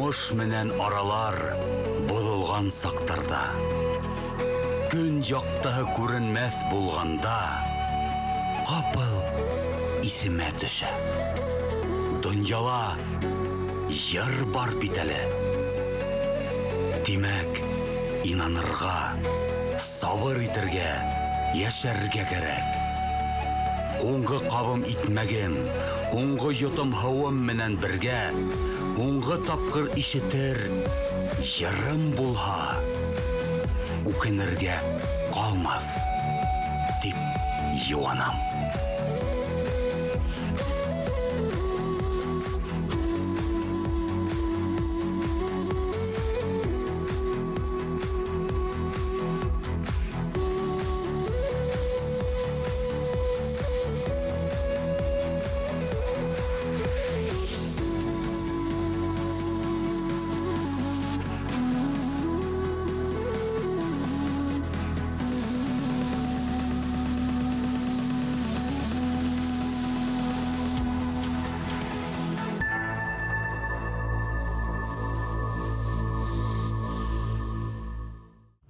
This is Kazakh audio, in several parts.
тормыш менән аралар болылған сақтарда, күн яктаһы күренмәс булганда, капыл исемә төшә. Дөньяла йыр бар бит әле. Димәк, инанырга, сабыр итәргә, яшәргә кирәк. Уңгы кабым итмәгем, уңгы йотым һавым менән бергә, уңгы тапкыр ишетер, йырым булһа, үкенергә калмас, дип юанам.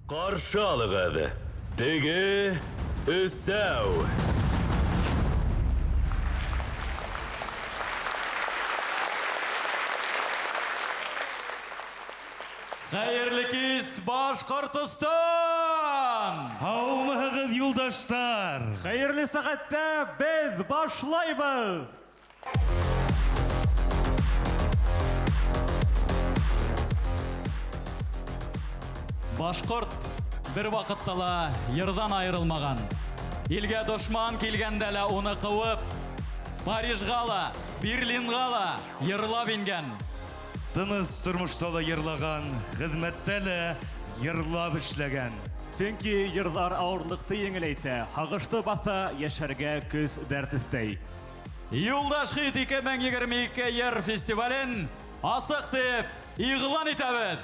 Каршы алыгыз, теге өсәү. Хәерле кис, Башкортстан! Һаумыгыз, юлдаштар! Хәерле сәгатьтә без башлайбыз! Башкорт бер вакыттала йырдан айрылмаган. Илгә дошман килгәндә лә уны куып, Парижга ла, Берлинга ла йырлап ингән. Тыныс тормышта ла йырлаган, хезмәттә лә йырлап эшләгән. Сөнки йырлар авырлыкты еңеләйтә, хагышты баса, яшәргә көз дәрт истәй. Юлдаш хит 2022 йыр фестивален асык дип игълан итәбез.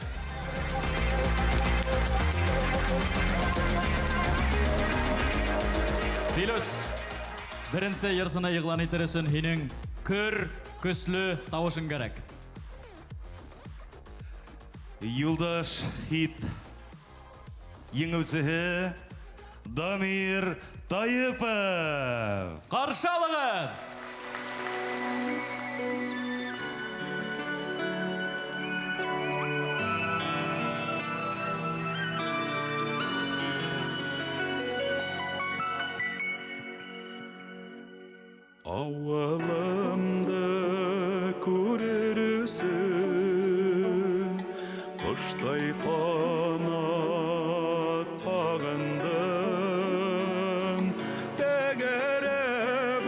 Филус, беренче йырсына игълан итер өчен һинең көр, көсле тавышың кирәк. Юлдаш хит еңеүсеһе Дамир Таипов. Каршы алыгыз! Авылымды күрерсің, құштай қанат қағындым, тәгәрәп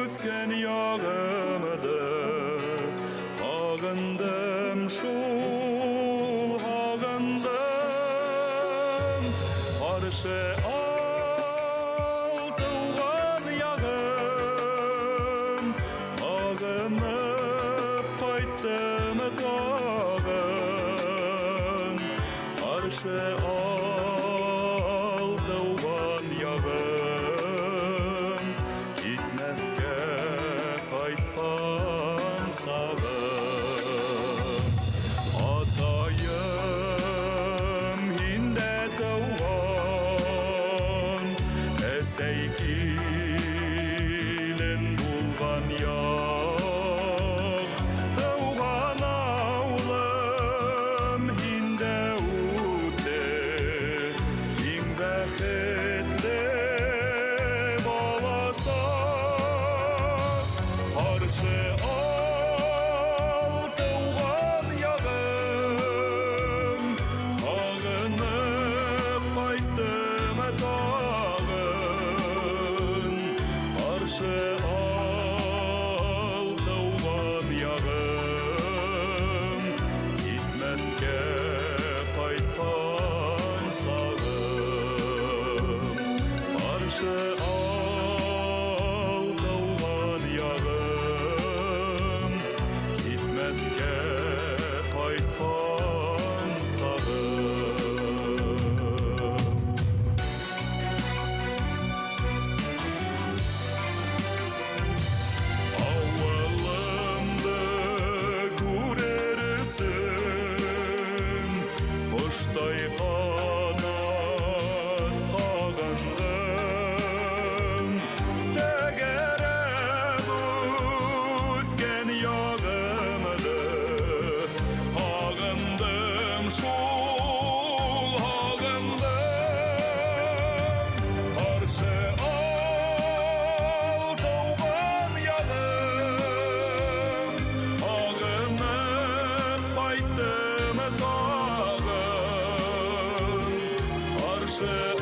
өскен яғымды, ағындым, шул ағындым, қаршы aldığın yağım, gitmezke kaytpan sağım. Atayım hinde doğan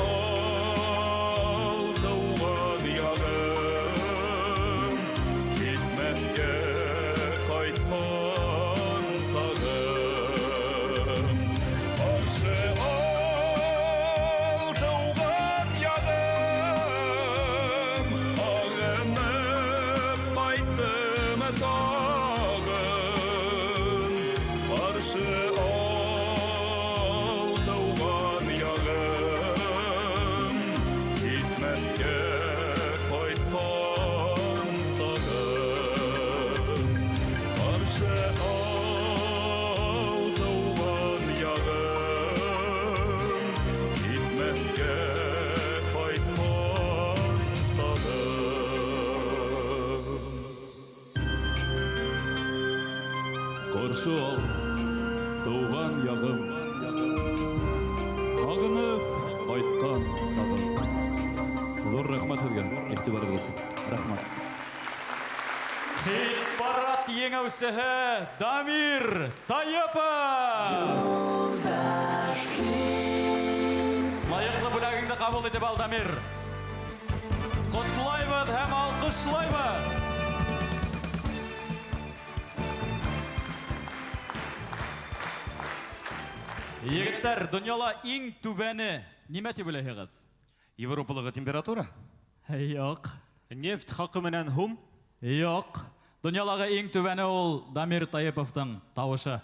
al taugan yağım, gitmezke kaytkan sağım. Karşı al taugan yağım, ağınıp kayttım dağın. Karşı al taugan yağım, gitmezke kaytkan sağım. Karşı al taugan yağım, gitmezke kaytkan sağım. Qarşı al, туған яғым, ағынып қайтқан сағым. Зор рахмат өрген, ихтибарыңыз. Рахмат. Хит парад еңеусігі Дамир Тайыпов. Лайықты бүләгіңді қабыл етіп ал, Дамир. Құтлайбыз һәм алқышлайбыз. Егіттер, дүнияла ең түбәні неме деп ойлайсыз? Европалығы температура? Yok. Нефть хақы менән хум. Yok. Дүниялағы ең түбәні ол Дамир Тайыповтың тауышы.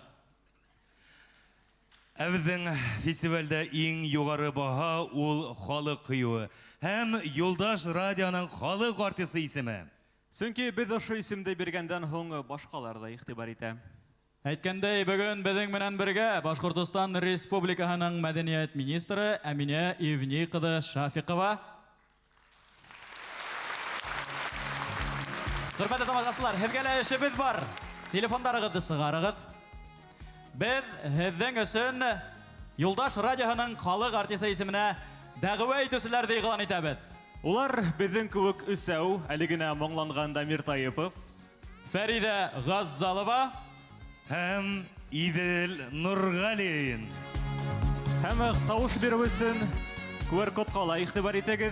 Әбіздің фестивальда ең юғары баға ол халық қиюы. Һәм Юлдаш радионың халық артисі исеме. Сөнки біз ошы исемді бергенден хоң башқаларда ихтибар итә. Әйткәндәй, бүгін біздің менен бірге Башқұртстан Республикаһының мәдәният министры Әминә Ивни кызы Шафиқова. Хөрмәтле тамашачылар, һеҙгә лә эшебез бар. Телефондарығыҙҙы сығарығыҙ. Без һеҙҙең өсөн Юлдаш радионың халық артисы исеменә дәғүә итеүселәрҙе иғлан итәбеҙ. Улар біздің күк үсәу, әлі генә моңланған Дамир Тайыпов, Фәридә Ғаззалова Һәм Идел Нурғалин. һәм тауыш бирү өсөн QR-кодка ла игътибар итегез.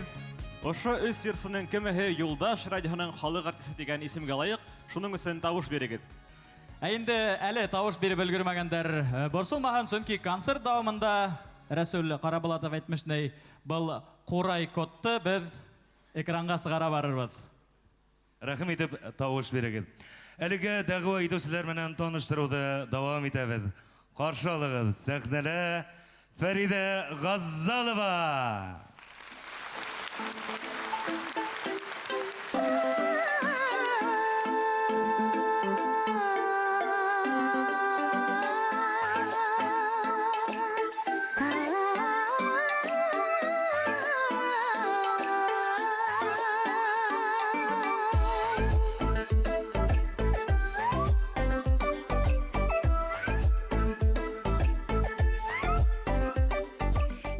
Ошо үс йырсының кемеһе Юлдаш радионың халық артисы дигән исемгә лайык, шуның өсөн тауыш бирегез. Ә инде әле тауыш биреп өлгөрмәгәндәр борсылмаһын, чөнки концерт дәвамында Рәсүл Карабулатов әйтмешней, был Курай кодты без экранга сыгара барырбыз. Рәхим итеп тауыш бирегез. Әлегә дәгъва итүселәр менән таныштыруды дәвам итәбез. Каршы алыгыз, сәхнәлә Фәридә Ғаззалова.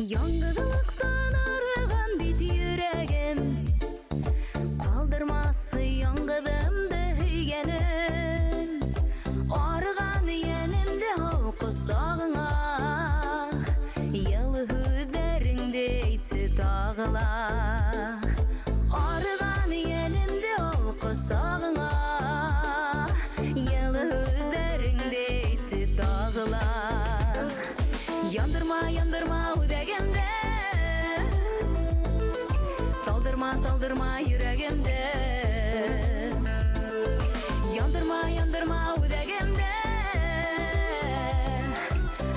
Яңғылықтан арыған бит йөрәгем, қалдырмасы яңғыдымды һөйгәнем. Арыған йәнемде ал ҡосағыңа, йылы һүҙҙәреңде әйтсе тағыла. Арыған йәнемде ал ҡосағыңа, йылы һүҙҙәреңде әйтсе тағыла. Яндырма, яндырма үдәгемде, талдырма, талдырма йөрәгемде. Яндырма, яндырма үдәгемде,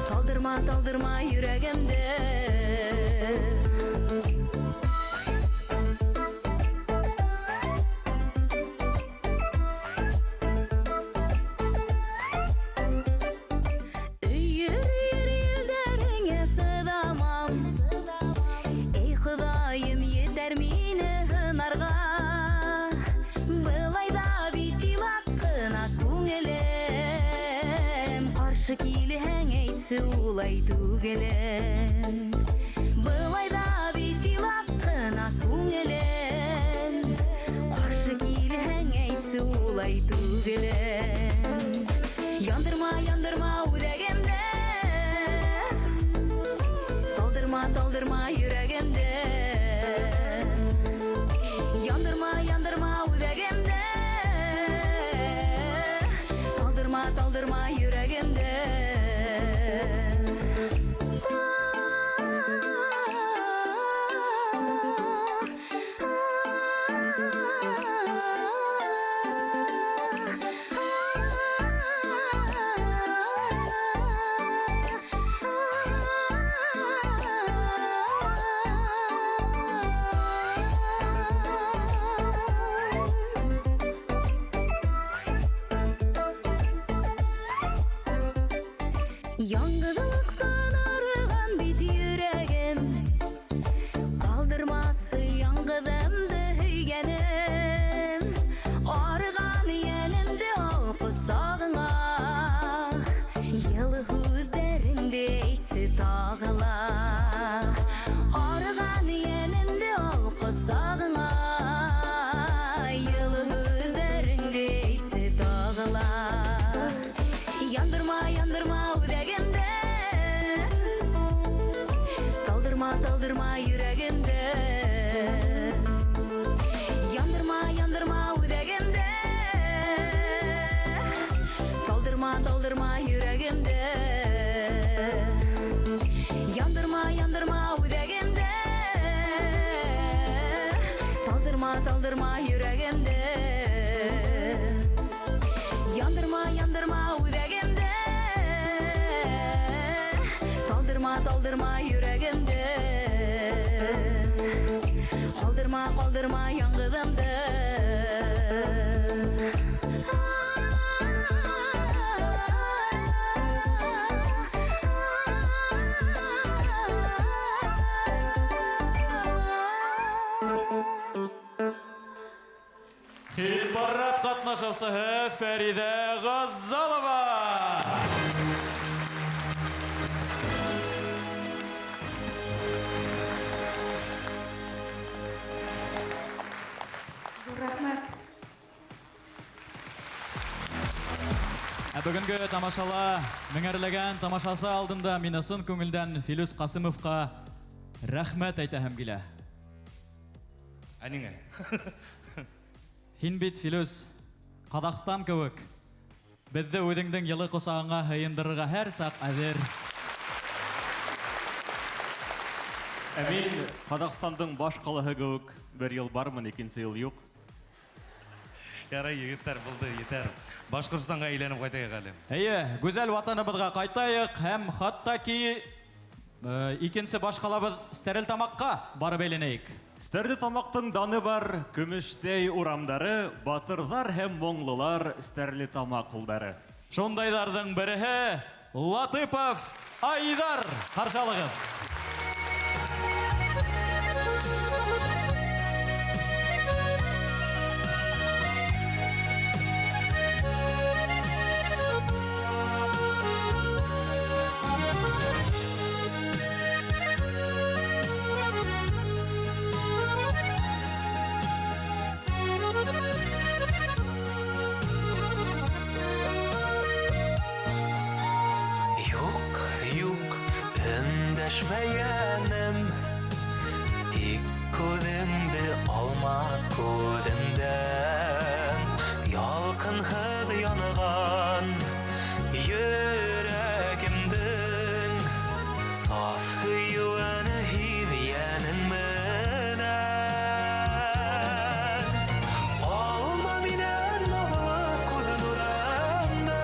талдырма, талдырма йөрәгемде. Улай түгелем, былайда бит илаққына күңелем. Қаршы келең әйтсе улай түгелем. Яндырма, яндырма үдәгемде, талдырма, талдырма йөрәгемде. Яңғыдылықтан арыған бит yüreğim Қалдырмасы яңғыдымды hüйгенім Арыған енімді алып сағыңа Yılı hüdderinde etsi tağıla Arıgan yeninde alıp sağına Yılı hüdderinde etsi tağıla Yandırma yandırma üdeginde Taldırma taldırma yüreğinde Yandırma yandırma üdeginde Taldırma taldırma yüreğimde Yandırma yandırma üdegimde Taldırma taldırma yüreğimde Yandırma yandırma üdegimde Taldırma taldırma yüreğimde Kaldırma kaldırma yangıdımdı Хит-парад катнашучысы Фәриде Ғаззалова. Рахмет. Бүгінгі тамашала меңәрләгән тамашасы алдында минасын күңелдән Филүс Қасымовқа рәхмәт әйтәһем килә. Әнеңе. Һин бит Филүс, Қазақстан кебек, безне үҙеңдең йылы ҡосағыңа һыйындырырға һәр саҡ әҙер. Әмин, Қазақстандың баш ҡалаһы кеүек бер йыл бармы, икенсе йыл юҡ. Ярай, егеттәр булды, етәр. Башҡортостанға әйләнеп ҡайтайыҡ әле. Әйе, гүзәл ватаныбыҙға ҡайтайыҡ һәм хатта ки икенсе баш ҡалабыҙ Стәрлетамаҡҡа барып әйләнәйек. Стәрлетамаҡтың даны бар, көмөштәй урамдары, батырҙар һәм моңлылар Стәрлетамаҡ ҡулдары. Шундайҙарҙың береһе Латыпов Айдар. Ҡаршы алығыҙ. Өндәшмәйәнем, тик күҙеңде алма күҙемдән. Ялҡынһыҙ янған йөрәгемдең саф һөйөүен һиҙгәнең менән. Алма минән наҙлы күҙ нурыңды,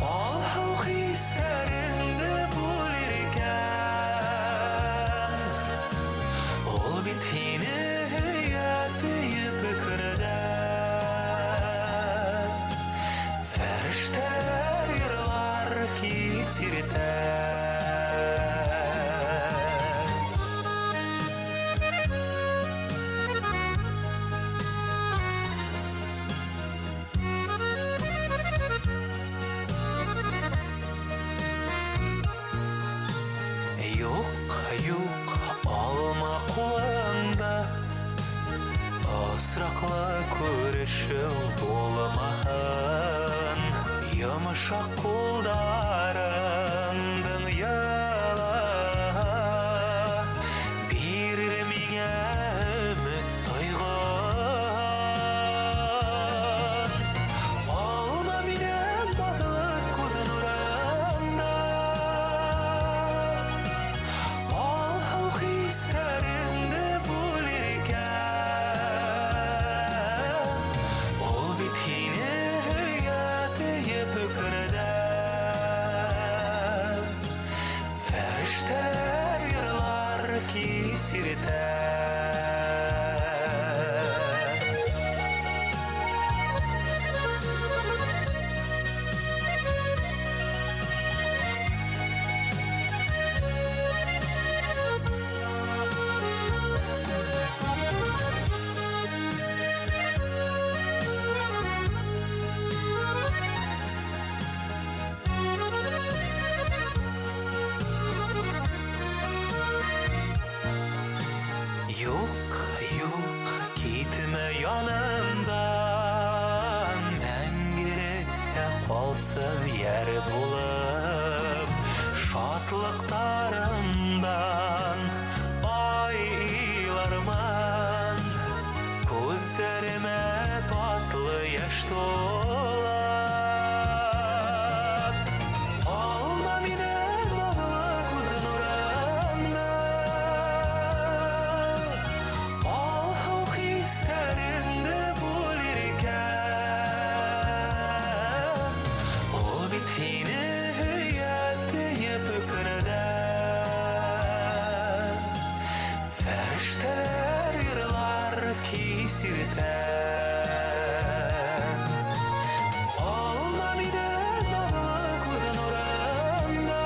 алһыу хистәреңде бүлергән. Ул бит һине һөйәтеп күрҙән. Фәрештәләр йырлар кисертән. Юҡ, юҡ, алма ҡулында осраҡлы күрешеү булмаһын. Йомшаҡ ҡулдарыңдың йылы бирер миңә өмөт тойғон. Алма минән наҙлы күҙ нурыңды, алһыу хистәреңде бүлергән. Ул бит һине һөйәтеп күрҙән. Фәрештәләр йырлар кисертән. жақсы ер болып, шатлықтарымдан айларман, көздеріме татлы яш толап. Алма менен бағла көз нұрыңды, ал хистеріңді бөлерken, ол бетхені hüyetdeyip күніден, fəriştələr yırlar kesirten. Alma miden bağlı kudun oranda,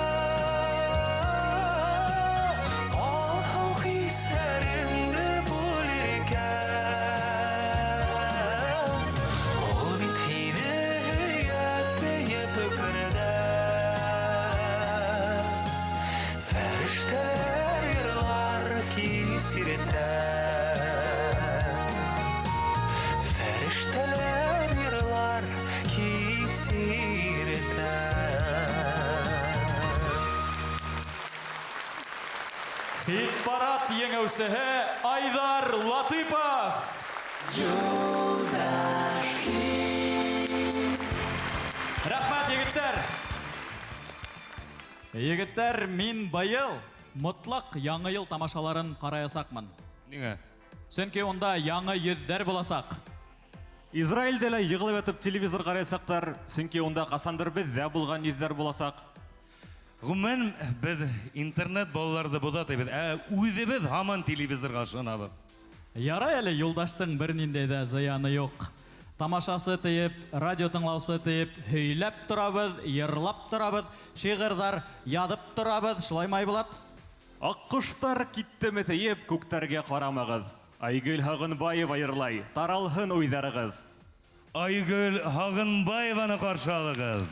al halk hislerimde bölürken, ol bitini hüyetteyip күніден, fəriştələr yırlar kesirten. Fəriştələr yırlar kesirten. Хит парад еңеусігі Айдар Латыпов. Рахмат, егіттер. Егіттер, мен байыл мұтлақ яңы ел тамашаларын қараясақмын. Неге? Сөнке онда яңы yüздер боласақ. Израильдәлі йығылып әтіп телевизор қарайсақтар, сөнке онда қасандыр біз дә болған yüздер боласақ. Гүмән біз интернет балаларды бұдатыбыз, өзіміз хаман телевизорға шынабыз. Ярай әлі юлдаштың бірнінде де заяны жоқ. Тамашасы тейіп, радио тыңлаусы тейіп, хөйләп тұрабыз, йырлап тұрабыз, шиғырдар ядып тұрабыз, шулаймай болат. Аққұштар киттімі тейіп, көктерге қарамағыз. Айгүл Хағынбаев айырлай, таралғын ойдарығыз. Айгүл Хағынбаеваны қаршалығыз.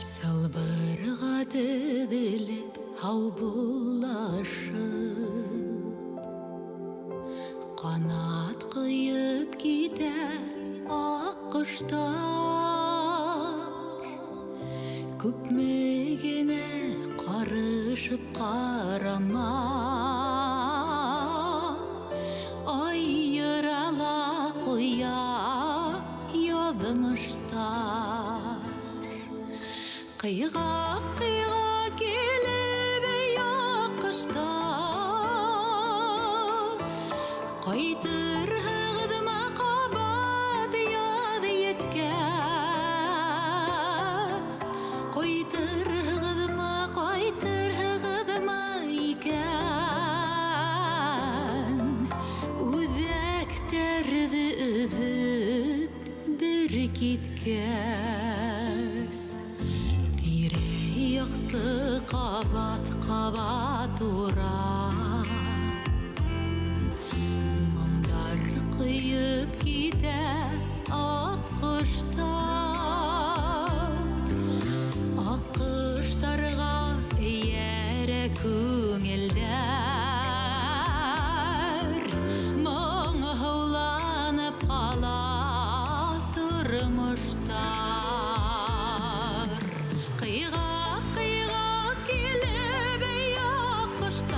Салбырға тігіліп ау бұлашы, қанат қиып кетер ақ құштар, көпмегені қарышып қарама, айырала қоя ядымыштар. Қиға келіп яқышта, қайтыр ғыдыма қабат яды еткәс. Қайтыр ғыдыма екен, үзәктерді үзіп бір кеткәс. Яқты қабат ұра, мұңдар қиып кетер аққыштарға әрі көңілдер, мұңы хауланып қала тұрмыштар. Қиға келіп яқышта,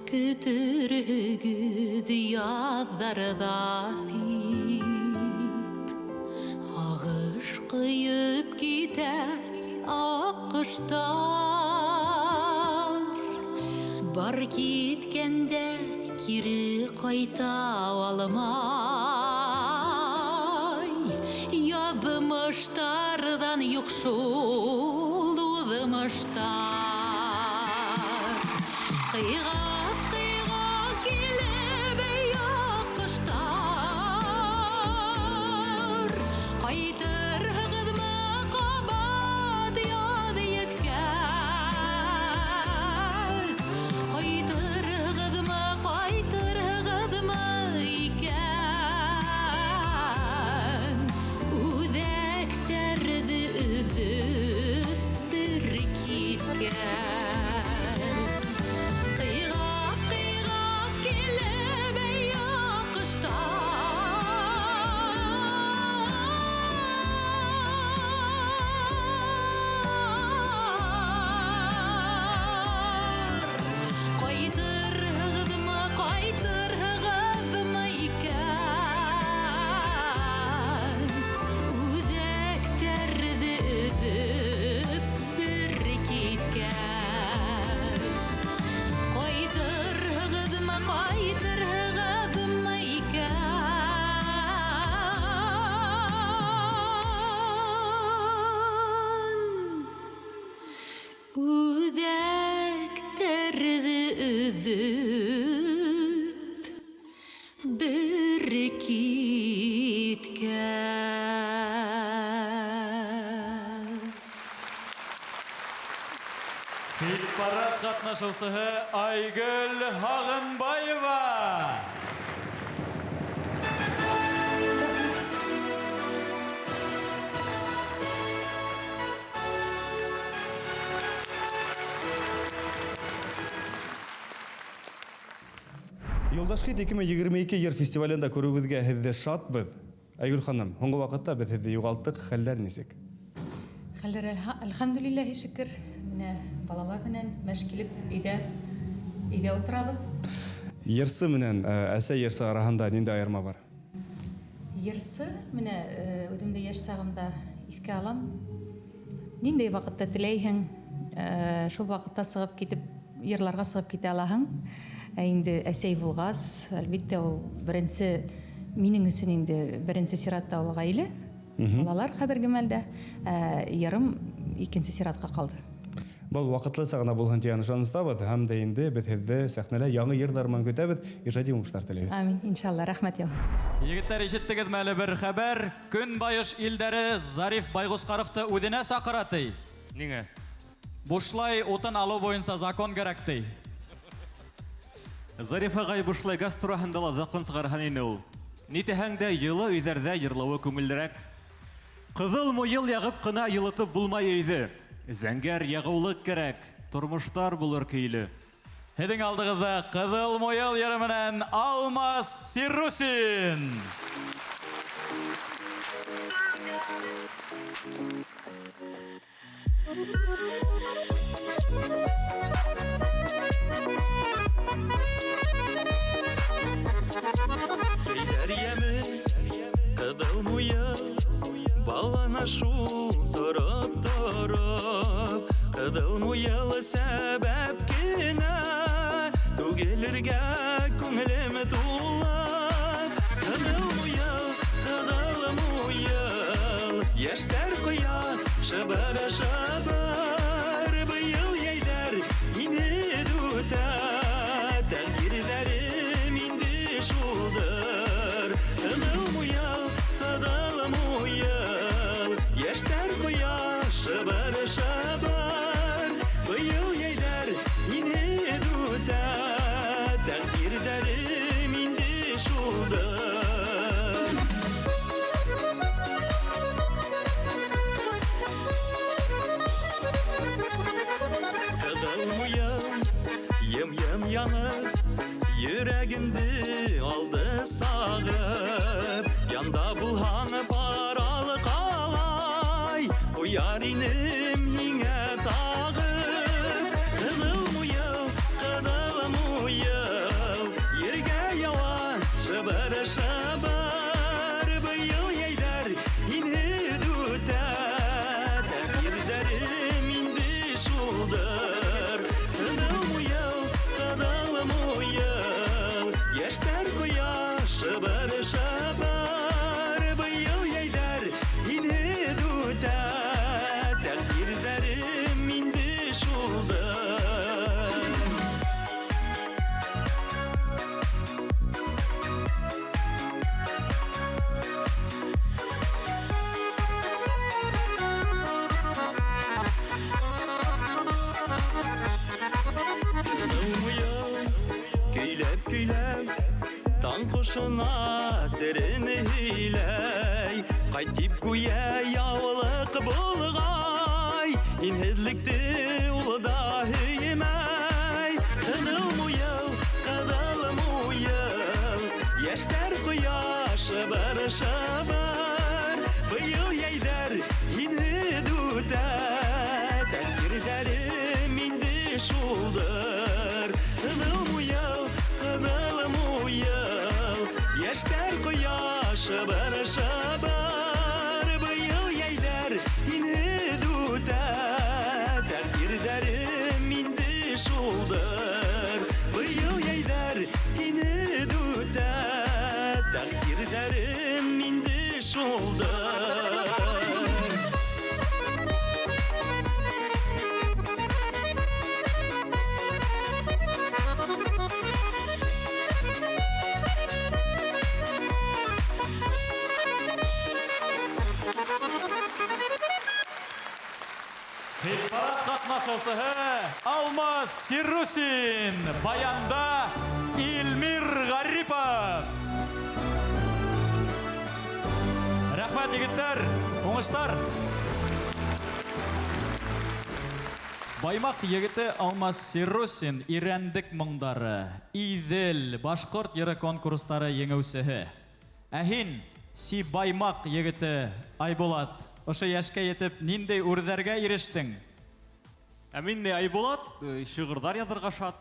Kütürgüd yadlarda tip Ağış kıyıp gider akışlar Бар кеткенде кири кайта алмай Ядмыштардан юк шул удмыштар Кыйгак килеп якыштар Кайтыргызмы кабат яд еткәс Кайтыргызмы икән Үҙәктәрҙе өҙөп бер киткәс Кыйгак килеп якыштар Кайтыргызмы икән Үҙәктәрҙе өҙөп бер киткәс Кайтыргызмы икән Үҙәктәрҙе өҙөп бер киткәс Хит-парад катнашыусыһы Айгөл Һағынбаева. Юлдаш хит 2022 йыр фестивалендә күрүбезгә һеҙҙе шатбыҙ. Айгөл ханым, һуңғы ваҡытта беҙ һеҙҙе юғалттыҡ, хәлдәр нисек? Хәлдәр әлхәмдүлилләһи шөкөр. Менә балалар менән мәш килеп өйдә ултырабыҙ. Йырсы менән әсә йырсы араһында ниндәй айырма бар? Йырсы менә үҙемде йәш сағымда иҫкә алам. Ниндәй ваҡытта теләйһең, шул ваҡытта сығып китеп, йырларға сығып китә алаһың. Инде әсәй булғас, әлбиттә ул минең өсөн инде беренсе сиратта ул ғаилә. Балалар хәҙерге мәлдә, йырым икенсе сиратҡа ҡалды. Был ваҡытлы сағына булһын тигән ышаныстабыҙ, һәм дә инде беҙ һеҙҙе сәхнәлә яңы йырҙар менән көтәбеҙ, ижади уңыштар теләйбеҙ. Амин, иншалла, рәхмәт яу. Егеттәр, ишеттегеҙ мәле бер хәбәр. Көнбайыш илдәре Зариф Байғусҡаровты үҙенә саҡыра ти. Ниңә? Бушлай утын алыу буйынса закон кәрәк ти. Зариф ағай бушлай газ тураһында ла закон сығарған ине ул. Ни тиһәң дә йылы өйҙәрҙә йырлауы күңеллерәк. Ҡыҙыл муйыл яғып ҡына йылытып булмай өйҙө. Зәңгәр яғыулыҡ кәрәк, тормоштар булыр көйлө. Һеҙҙең алдығыҙҙа Ҡыҙыл муйыл йыры менән Алмас Сиррусин. Дәрьяме, Ҡыҙыл муйыл, балана шул тороп, Ҡыҙыл муйыл сәбәп кенә, түгелергә күңелем тулып. Ҡыҙыл муйыл, йәштәр ҡоя, шыбыр, быйыл йәйҙәр инде дүтә, тәҡдирҙәрем инде шулдыр. Ҡыҙыл муйыл, йәштәр ҡоя, шыбыр, быйыл йәйҙәр инде дүтә, тәҡдирҙәрем инде шулдыр. Ҡыҙыл муйыл, йым-йым яныр, йөрәгемде алды сағып. Янда булһаң паралы ҡалай, ҡуяр инем һиңә тағып. Ҡыҙыл муйыл, кушына серен һөйләй кайтып куя яулык булгай инһедликте улда һөймәй кыдылмуел яшьтәр кояшы бер шабар быел яйдар инһе дүтә тәкирдәрем инде шулдыр кыдылмуел яшьтәр кояшы бер шабар быел яйдар инһе дүтә тәкирдәрем инде шулдыр быел яйдар инһе дүтә тәкирдәрем инде шулдыр Хит-парад катнашучысы Алмаз Сиррусин, баянда Илмир Гарипов. Рәхмәт егеттер, уңыштар. Баймак егете Алмаз Сиррусин ирәндек моңдары, Идел, башкорт йыры конкурстары еңеүсеһе. Ә һин Си Баймак егете Айбулат, ошо яшкә етеп ниндәй үрдәргә ирештең? Ә мин не Айбулат, шигырьләр язырга шат.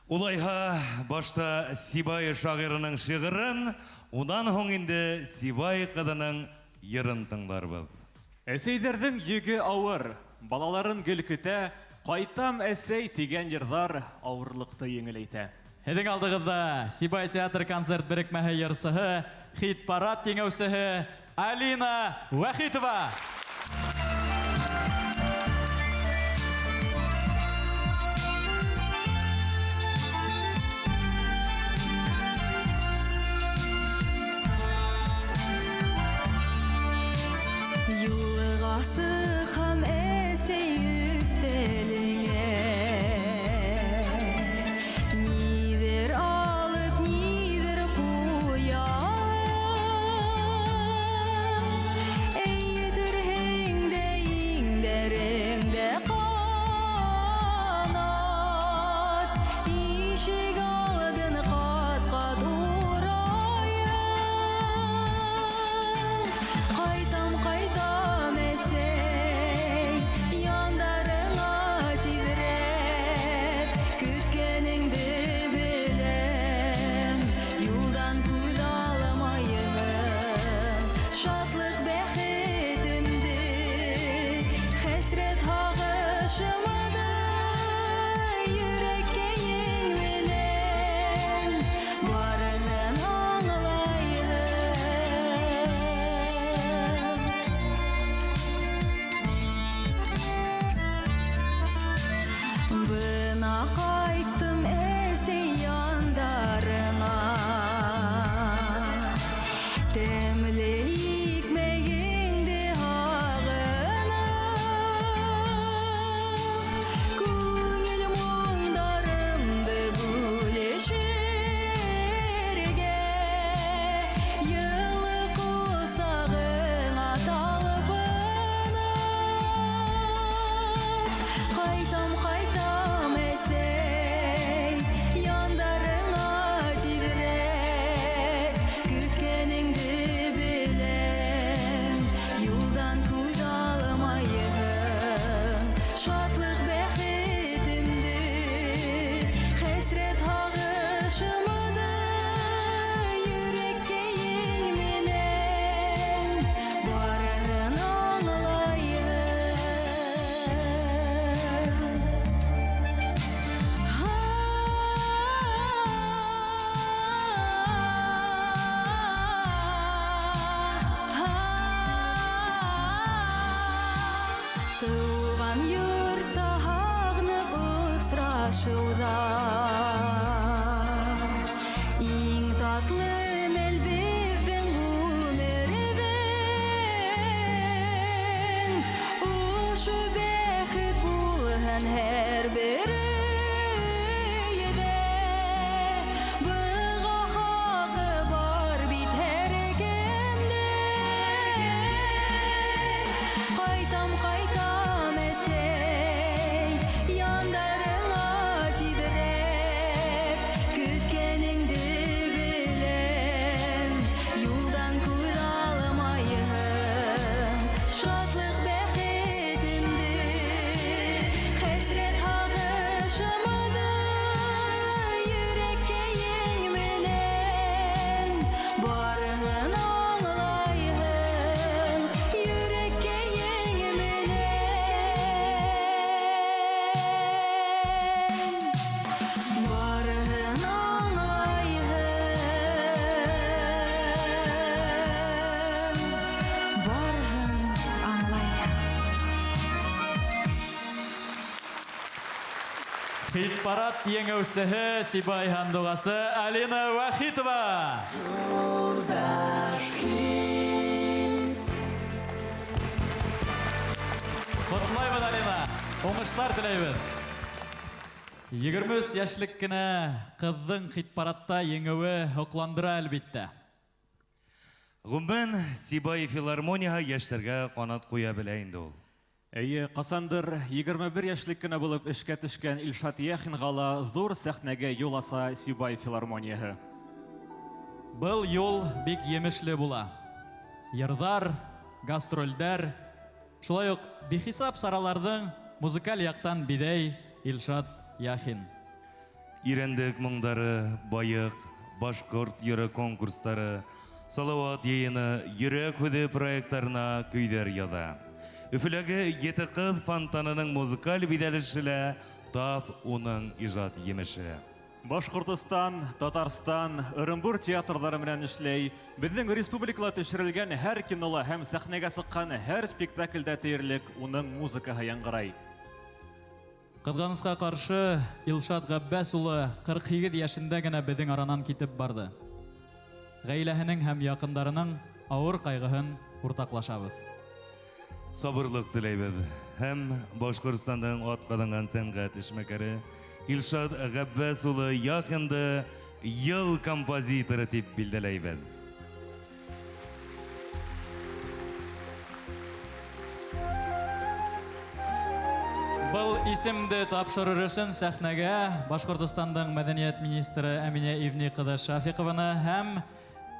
Улайха башта Сибай шагыйрының шигырын, унан һоң инде Сибай кызының йырын тыңларбыз. Әсәйдәрнең йөге авыр, балаларын гел көтә, кайтам әсәй тигән йырдар авырлыкты еңеләйтә. Һеҙҙең алдығыҙҙа Сибай театр концерт берекмәһе йырсыһы, хит-парад еңеүсеһе Алина Вахитова. Юлғасы һәм әсәй өҫтәлеңә Нидер алып, нидер ҡуя Әйҙер Кайтам, кайтам әсей, яндарыңа тидіреп, күткеніңді білем, юлдан көз алмайын, шатлық бәхетімді, хәсрет ағышымды, йөрәккә еңменен, барығын аңлайын, йөрәккә еңменен, барығын аңлайын, барығын аңлайын. Хит-парад еңеусігі Сибай хандуғасы Алина Вахитова. Құтлайбыз, Алина. Оңыштар тілейбіз. 23 яшілік кіні қыздың хит-парадта еңеуі хоқландыра әлбетті. Ғұмбен Сибай филармонияға яшьләргә қанат қоя білә инде ул. Әйе, қасандыр 21 яшьлек кенә булып эшкә төшкән Илшат Яхин гала зур сәхнәгә юл аса Сибай филармонияһы. Бұл юл бик емешле була. Йырдар, гастрольдер, шулай ук бихисап саралардың музыкаль яктан бидей Илшат Яхин. Ирендек моңдары, байык, башкорт йөрі конкурстары, салават йыйыны, йөрәк хүде проектларына көйдәр яда. Өфіләге еті қыз фонтанының музыкаль биделешілі тап оның ижад емеші. Башкортстан, Татарстан, Орынбур театрлары белән эшләй. Безнең республикала төшерелгән һәр кинола һәм сәхнәгә сыккан һәр спектакльдә тиерлек уның музыкаһы яңгырай. Кызганычка каршы Илшат Габбас улы 47 яшендә генә безнең аранан китеп барды. Гаиләһенең һәм якындарының авыр кайгыһын уртаклашабыз. Сабырлык теләйбез. Һәм Башкортстанның аткалаган сәнгать эшмәкәре Илшат Габбас улы Яхинды ел композиторы дип билдәләйбез. Бұл исемді тапшырыр өчен сәхнәгә Башкортстанның мәдәният министры Әминә Ивни кызы Шафикованы һәм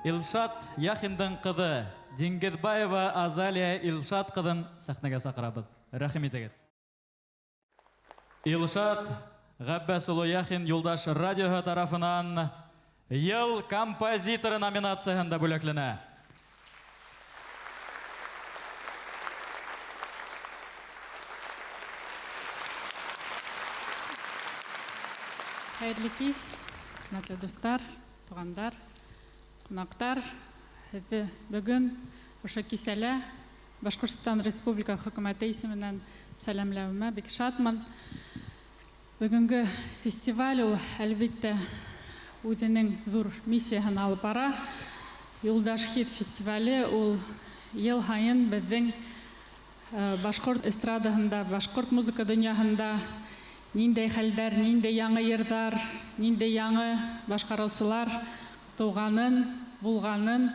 Илшат Яхиндың кызы Диңгезбаева Азалия Илшат кызын сәхнәгә сакырабыз. Рәхим итегез. Илшат Габбас улы Яхин Юлдаш радиоһы тарафынан ел композиторы номинациясында бүләкләнә. Хәйрле кис, хөрмәтле дуслар, тугандар, кунактар. Бүген ошо кисәлә Башкортстан Республика Хөкүмәте исеменнән сәламләвемә бик шатман. Бүгенге фестиваль ул әлбәттә үзенең зур миссияһын алып бара. Юлдаш хит фестивале ул ел һайын безнең башкорт эстрадаһында, башкорт музыка дөньяһында ниндәй хәлдәр, ниндәй яңа йырдар, ниндәй яңа башкаручылар туганын, булганын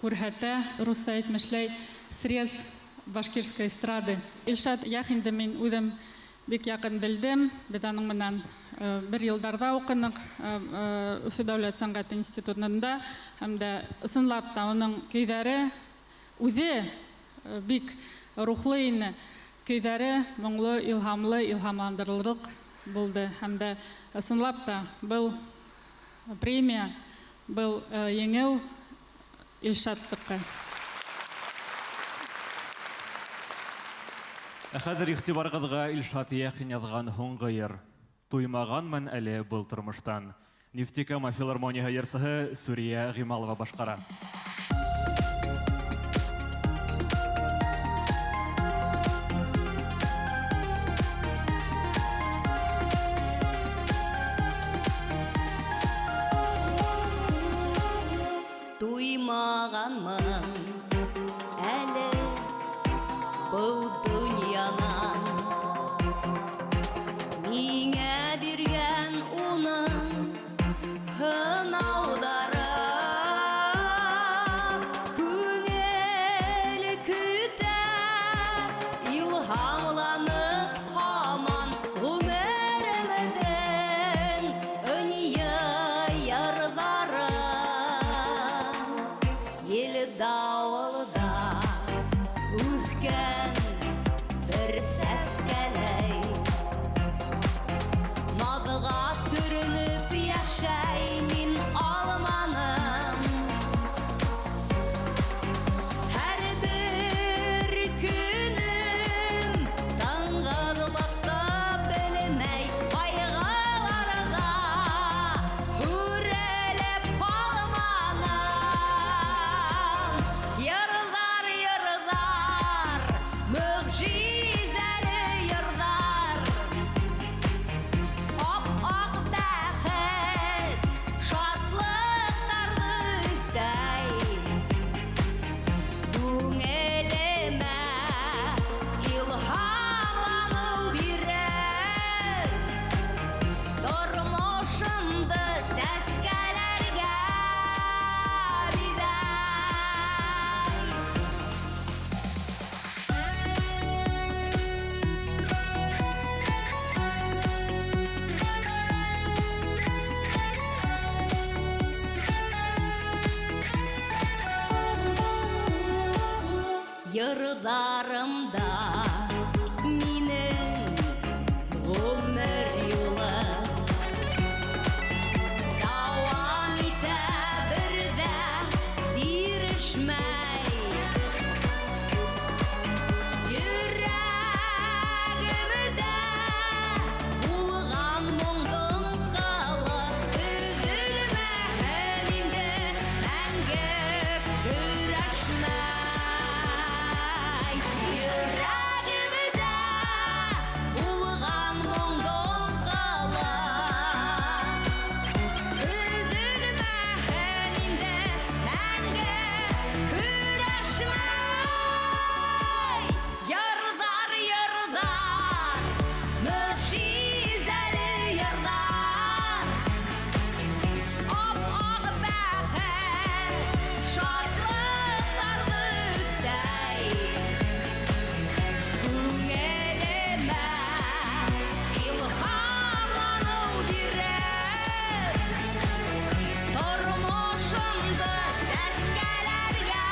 күрһәтә. Русча әйтмешләй, срез башкирской эстрады. Илшат Яхинды мин үзем бик якын белдем. Без аның менән бер елдарда укыдык Өфе дәүләт сәнгать институтында, һәм дә ысынлап та аның көйдәре үзе бик рухлы ине. Көйдәре моңлы, илһамлы, илһамландырырлык булды. Һәм дә ысынлап та был премия, был еңеү Илшаттыкы. Хәзер игътибарыгызга Илшат Яхин язган һуңгы йыр «Туймаганмын әле был тормыштан». Нефтекама филармонияһы йырсыһы Сүрия Гыймалова башкара. Туймаганмын әле бұл дөньянан, миңә биргән уның һынаудары үткен бір сәскәләй Надыға түрініп яшәй мин алманым Әр бір күнім таңғалықта білмей Қайғаларда хүрелеп қалманым Йырлар, йырлар, мүғжизәлі йырлар Ап-ақ бәхет, шатлықтарды үстәй Күңеліме илһамлану бирер Тормышымды сәскәләргә бидай Йырларымда минең ғүмер юлы Дауам итә бердә бирешмәй Йөрәгемдә булган моңдың кылы Түгелмәһен инде мәңге көрәшмәй Йөрәгемдә булган моңдың кылы Түгелмәһен инде мәңге көрәшмәй Йырдар, йырдар, мүғжизәле йырлар Ап-ақ бәхет, шатлықтарды үстәй Күңеліме илһамлану бирер Тормышымды сәскәләргә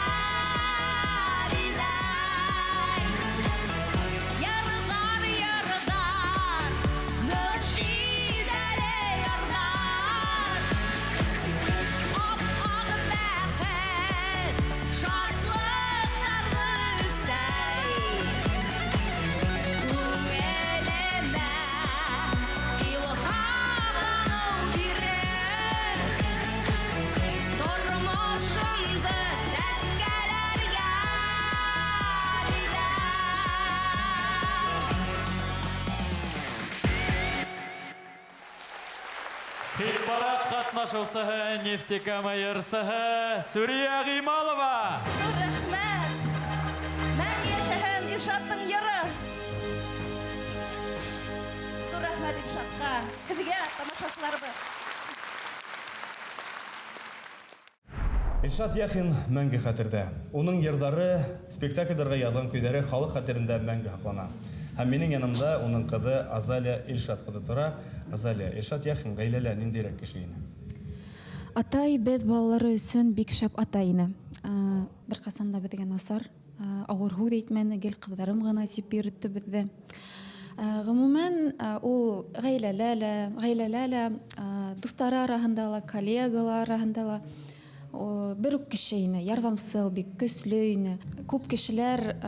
бидай Йырлар, йырлар, мүғжизәле йырлар Ап-ақ бәхет, шатлықтарды үстәй Күңеліме илһамлану бирер Тормышымды сәскәләргә бидай Хит-парад катнашучысы Нефтекама йырсыһы Сүрия Гыймалова. Рәхмәт! Мәң яшәһен Илшаттың йыры! Dur рәхмәт Илшатка, һеҙгә тамашасыларыбыҙ! Илшат Яхин мәңгі хәтердә. Уның йырдары, спектакльдәргә яҙған көйҙәре халыҡ хәтерендә мәңге һаҡлана. Һәм минең янымда уның ҡыҙы Азалия Илшат ҡыҙы тора. Азалия, Илшат Яхин ғаиләлә ниндәйерәк кеше ине? Атай беҙ балалары өсөн бик шәп атай ине. Бер ҡасан да беҙгә насар, ауыр һүҙ әйтмәне, гел ҡыҙҙарым ғына тип йөрөттө беҙҙе. Ғөмүмән, ул ғаиләлә лә, дуҫтары араһында ла, коллегалар араһында ла бер үк кеше ине, ярҙамсыл, бик көслө ине. Күп кешеләр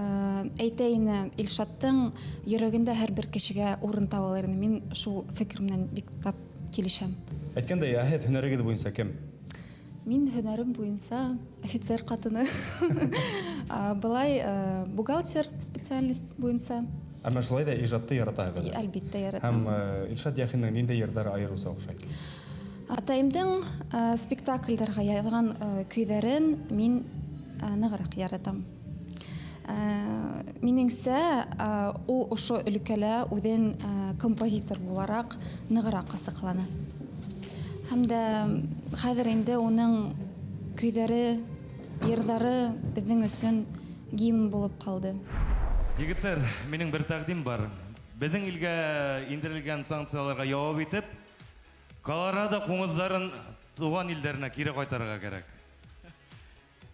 әйтә ине, Илшаттың йөрәгендә һәр бер кешегә урын табылыр ине. Мин шул фекер менән бик тап килешәм. Әйткәндәй, һеҙ һөнәрегеҙ буйынса кем? Мин һөнәрем буйынса офицер ҡатыны. Былай бухгалтер специальность буйынса. Әммә шулай да ижадты яратаһығыҙ. Әлбиттә Һәм яратам. Илшат Яхинның ниндәй йырҙары айырыуса оҡшай? Атайымдың спектакльдәргә яҙған көйҙәрен мин нығыраҡ яратам. Минеңсә, ул ошо өлкәлә үҙен композитор булараҡ нығыраҡ асыҡланы. Һәм дә хәҙер инде уның көйҙәре, йырҙары беҙҙең өсөн гимн булып ҡалды. Егеттәр, минең бер тәҡдим бар. Беҙҙең илгә индерелгән санкцияларға яуап итеп, Колорадо ҡуңыҙҙарын туған илдәренә кире ҡайтарырға кәрәк.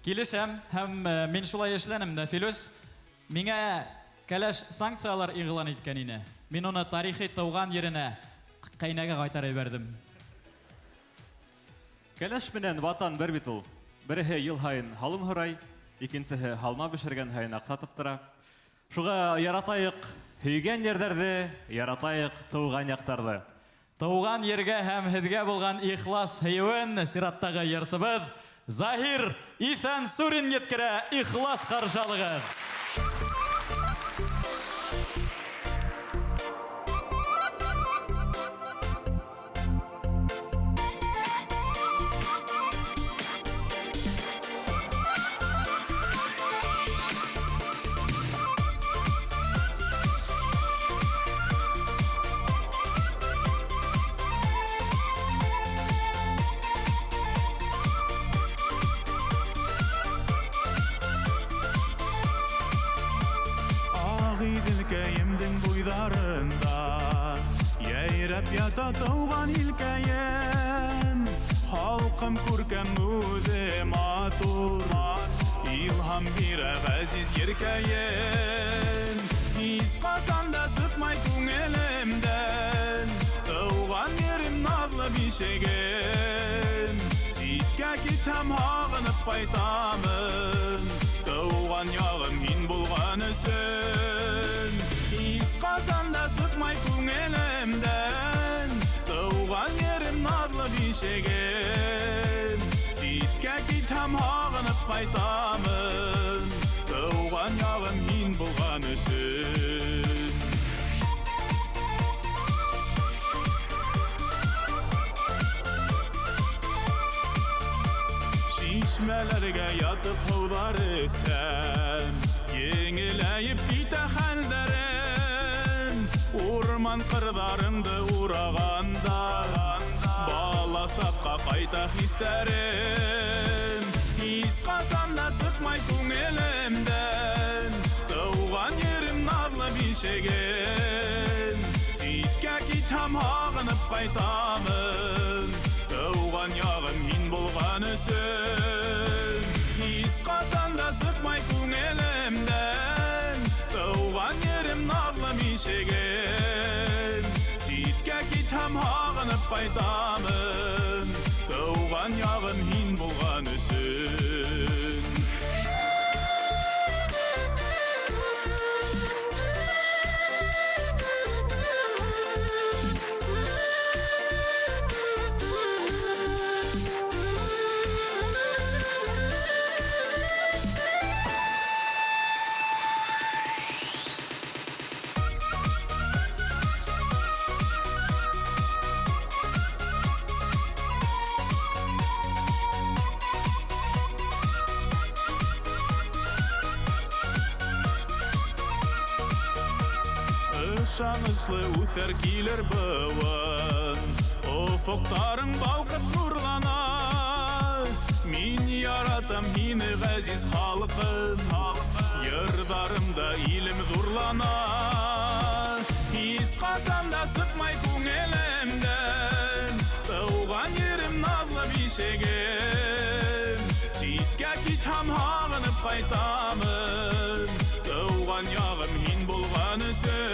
Килешәм, һәм мин шулай эшләнем дә, Филүс. Миңа кәләш санкциялар игълан иткән ине. Мин уны тарихи тыуган yerine кайнага кайтарып бердем. Кәләш менән ватан бер бит ул. Береһе ел һайын һалым һорай, икенсеһе һалма бешергән һайын аҡса тоттора. Шуға яратайык һөйгән ерҙәрҙе, яратайык тыуған яҡтарҙы. Тыуган ергә һәм һеҙгә булган ихлас һөйөүен сираттагы йырсыбыҙ Захир Иҫәнсүрин еткерә, ихлас ҡаршы алығыҙ. Илкәйемдең буйҙарында йәйрәп ята тыуған илкәйем. Халҡым күркәм үҙе матур, илһам бирә ғәзиз еркәйем. Һис ҡасан да сыҡмай күңелемдән тыуған ерем наҙлы бишегем. Ситкә китһәм һағынып ҡайтамын, тыуған яғым һин булған өсөн. Һис ҡасан да сыҡмай күңелемдән тыуған ерем наҙлы бишегем. Ситкә китһәм һағынып ҡайтамын, тыуған яғым һин булған өсөн. Шишмәләргә ятып һыуҙар эсәм, еңеләйеп китә хәлдәрем. Урман ҡырҙарымды урағанда, бала саҡҡа ҡайта хистәрем. Һис ҡасан да сыҡмай күңелемдән тыуған ерем наҙлы бишегем. Ситкә китһәм һағынып ҡайтамын, тыуған яғым һин булған өсөн. Һис ҡасан да сыҡмай күңелемдән тыуған ерем наҙлы бишегем. Ситкә китһәм һағынып ҡайтамын, тыуған яғым һин булған өсөн. Ышаныслы үҫәр килер быуын, офоҡтарың балҡып нурлана. Мин яратам һине ғәзиз халҡым, йырҙарымда илем ҙурлана. Һис ҡасан да сыҡмай күңелемдән тыуған ерем наҙлы бишегем. Ситкә китһәм һағынып ҡайтамын, тыуған яғым һин булған өсөн.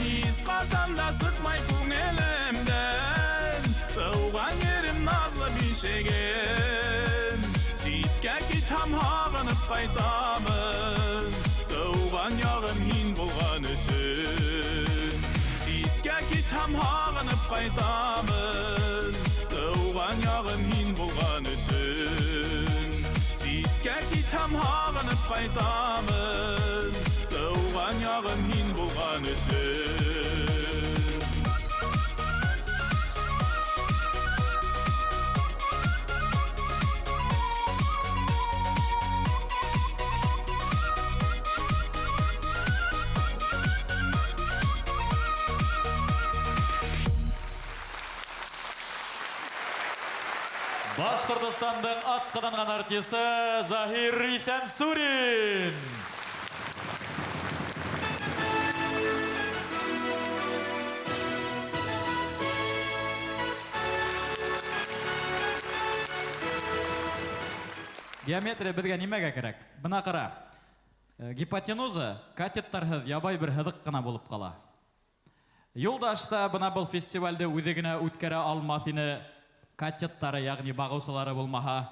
Һис ҡасан да сыҡмай күңелемдән тыуған ерем наҙлы бишегем. Ситкә китһәм һағынып ҡайтамын, тыуған яғым һин булған өсөн. Ситкә китһәм һағынып ҡайтамын, тыуған яғым һин булған өсөн. Ситкә китһәм һағынып ҡайтамын, тыуған яғым һин булған өсөн. Башҡортостандың атҡаҙанған артисы Захир Иҫәнсүрин. Геометрия беҙгә нимәгә кәрәк? Бына ҡара. Гипотенуза катеттарһыҙ ябай бер һыҙыҡ ҡына булып ҡала. Юлдаш та бына был фестивальде үҙе генә үткәрә алмаҫ ине, катеттары, яғни бағыусылары булмаһа.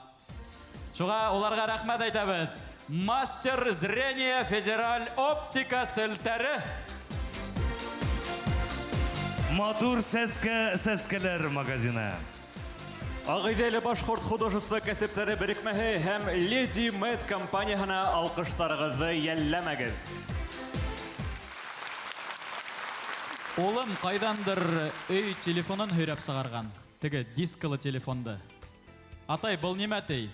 Шуға уларға рәхмәт әйтәбеҙ. Мастер зрения федераль оптика селтәре. Матур сәскәләр магазины. Ағиҙәле башҡорт художество кәсептәре берекмәһе һәм Леди Мэд компанияһына алҡыштарығыҙҙы йәлләмәгеҙ. Улым ҡайҙандыр өй телефонын һөйрәп сығарған. Теге дискылы телефонды. Атай, был нимә тей?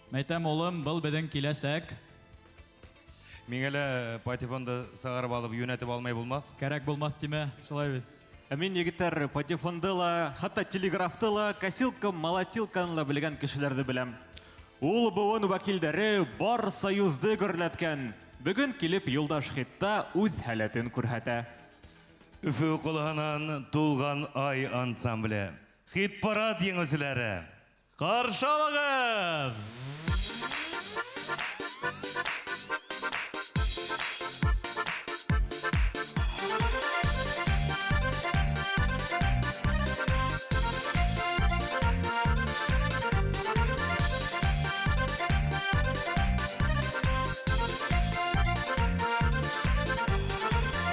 Мәйтәм, улым, был беҙҙең киләсәк. Миңә лә патефонды сығарып алып йүнәтеп алмай булмаҫ? Кәрәк булмаҫ тимә, шулай бит. Мин егеттәр патефонды ла, хатта телеграфты ла, косилка, молотилканы ла белгән кешеләрҙе беләм. Ул быуын вәкилдәре бар союзды гөрләткән. Бөгөн килеп Юлдаш хитта үҙ һәләтен күрһәтә. Өфө ҡолаһынан тулған ай ансамбле. Хит-парад еңеүселәре. Ҡаршы алығыҙ!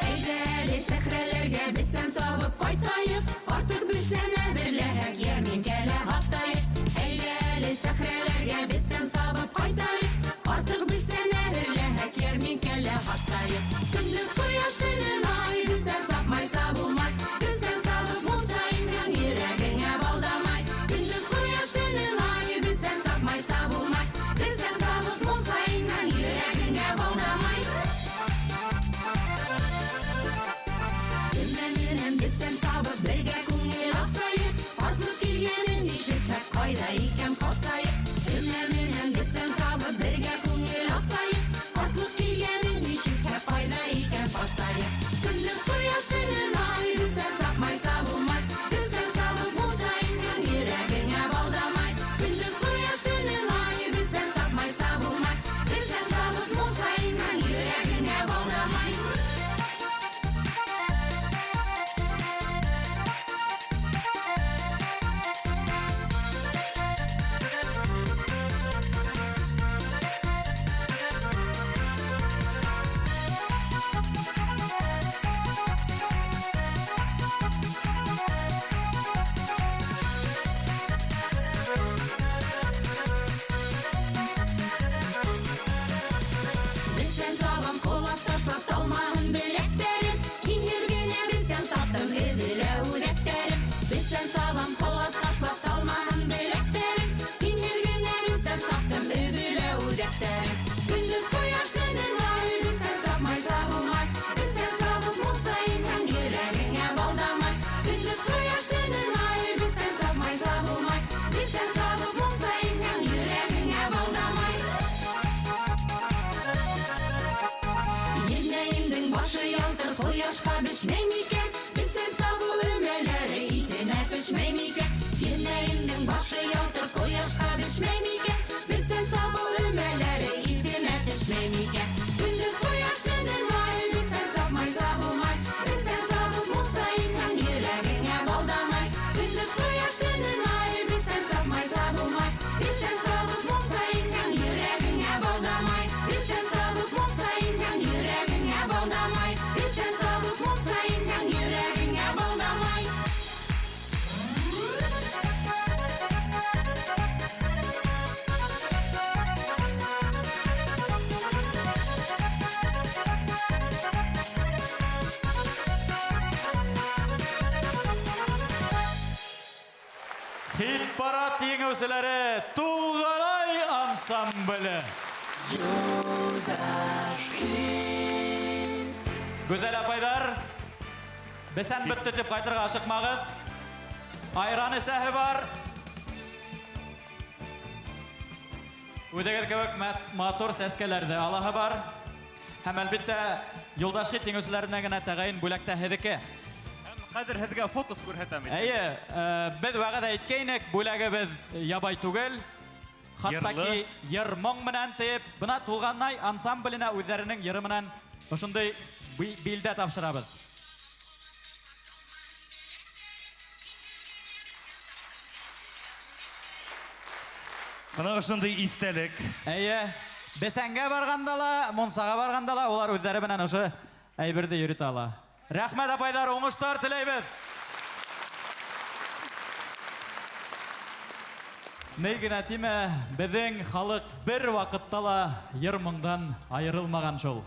Әйдәле сәхрәләргә бесән сабып ҡайтайыҡ, артыҡ бесән әҙерләһәк, йәрминкәлә һатайыҡ. Әйдәле сәхрәләргә бесән сабып ҡайтайыҡ, артыҡ бесән әҙерләһәк, йәрминкәлә һатайыҡ. Көнлөк ҡояштың ай, бесән сапмайса булмай, бесән сабып булсайым һәм йөрәгеңә балдамай. Көнлөк ҡояштың ай, бесән сапмайса булмай, бесән сабып булсайым һәм йөрәгеңә балдамай. Көнләненән бесән сабып бергә күңел асайыҡ, артыҡ килгәнен ишетһәк, ҡайҙа икән ҡасайыҡ. Көнләненән бесән сабып бергә күңел асайыҡ, артыҡ килгәнен ишетһәк, ҡайҙа икән ҡасайыҡ. Көнлөк ҡояштың ай, бесән сапмайса булмай, бесән сабып булсайым һәм йөрәгеңә балдамай. Көнлөк ҡояштың ай, бесән сапмайса булмай, бесән сабып булсайым һәм йөрәгеңә балдамай. Бесән сабам ҡолас ташлап талмаһын беләктәрем, инһеҙ генә бесән саптым эҙелә үҙәктәрем. Бесән сабам ҡолас ташлап талмаһын беләктәрем, инһеҙ генә бесән саптым эҙелә үҙәктәрем. Көнлөк ҡояштың ай, бесән сапмайса булмай, бесән сабып булсайым һәм йөрәгеңә балдамай. Көнлөк ҡояштың ай, бесән сапмайса булмай, бесән сабып булсайым һәм йөрәгеңә балдамай. Енәйемдең башы ялтыр, ҡояшҡа бешмәй микән? Бесән сабыу өмәләре иҫенә төшмәй микән? Енәйемдең башы ялтыр, ҡояшҡа бешмәй микән? Бесән сабыу өмәләре иҫенә төшмәй микән? Көнлөк ҡояштың ай, бесән сапмайса булмай, бесән сабып булсайым һәм йөрәгеңә балдамай. Көнлөк ҡояштың ай, бесән сапмайса булмай, бесән сабып булсайым һәм йөрәгеңә балдамай. Бесән сабып булсайым һәм йөрәгеңә балдамай. Бесән сабып булсайым һәм йөрәгеңә балдамай. Хит-парад еңеүселәре Тулғарай ансамбле. Гүзәл апайдар, бесән бөттө тип ҡайтырға ашыҡмағыҙ. Айран эсәһе бар. Үҙегеҙ кеүек матур сәскәләрҙе алаһы бар. Һәм әлбиттә, Юлдаш хит еңеүселәренә генә тәғәйен бүләктә һеҙҙеке. Хәҙер һеҙгә фокус күрһәтәм. Әйе, беҙ вәғәҙә иткәйнек, бүләгебеҙ ябай түгел. Хаттаки йыр моң менән тип, бына тулганнай ансамбленә үзләренең йыры менән ошондай билдә тапшырабыз. Мына ошондай истәлек. Әйе, Бесәнгә барганда ла, Монсага барганда ла улар үзләре белән ошо әйберде йөритә ала. Рәхмәт апайлар, уңыштар теләйбез. Ней генә тиме, безнең халык бер вакытта ла йыр-моңдан айырылмаган шул.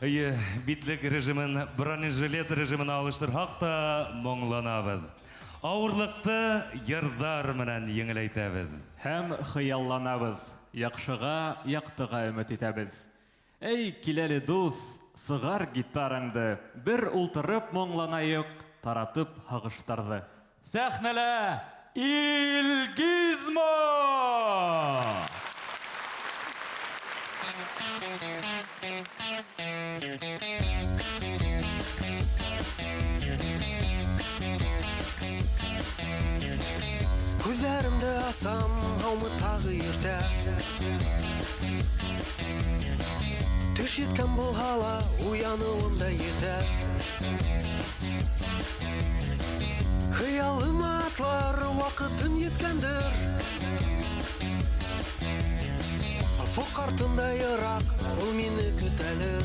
Әйе, битлек режимын, бронежилет режимын алыштырһак та моңланабыз. Авырлыкты йырдар менән еңеләйтәбез. Һәм хыялланабыз. Яҡшыға, яҡтыға өмөт итәбез. Эй, киләле дус, сығар гитараңды, бер ултырып моңланайык, таратып һағыштарҙы. Сәхнәлә Илгизмо! Күҙҙәремде асам, һаумы тағы иртә. Төш еткән булһа ла, уяныуым да етә. Хыялыма атлар, ваҡытым еткәндер. Офоҡ артында йыраҡ, ул мине көтәлер.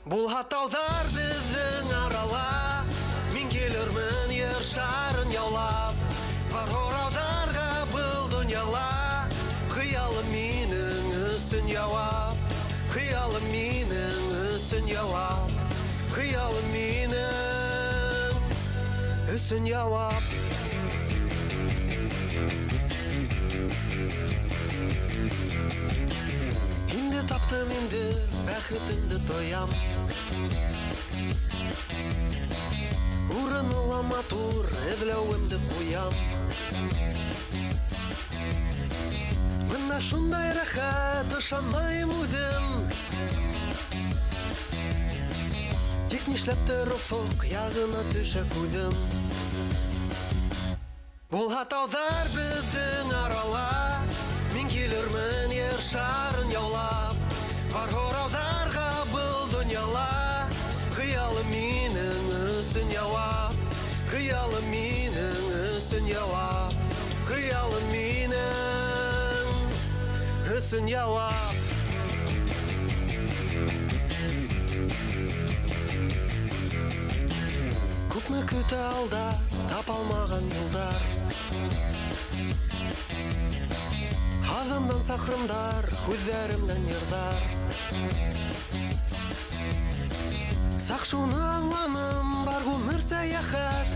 Булһа тауҙар беҙҙең арала, мин килермен йыр шарын яулап. Бар һорауҙарға был донъяла, хыялым минең өсөн яуап. Хыялым минең өсөн яуап. Хыялым минең өсөн яуап. Инде таптым инде, бәхетемде тоям. Урыны ла матур, эҙләүемде ҡуям. Мына шундай рәхәт, ышанмайым үҙем. Тик нишләптер офоҡ яғына төшә күҙем. Булһа тауҙар беҙҙең арала, мин килермен йыр шарын яулап. Бар һорауҙарға был донъяла, хыялым минең өсөн яуап. Хыялым минең өсөн яуап. Хыялым минең өсөн яуап. Күпме көтә алда, тапалмаған юлдар. Аҙымдан саҡрымдар, күҙҙәремдән йырҙар. Саҡ шуны аңланым, бар ғүмер сәйәхәт.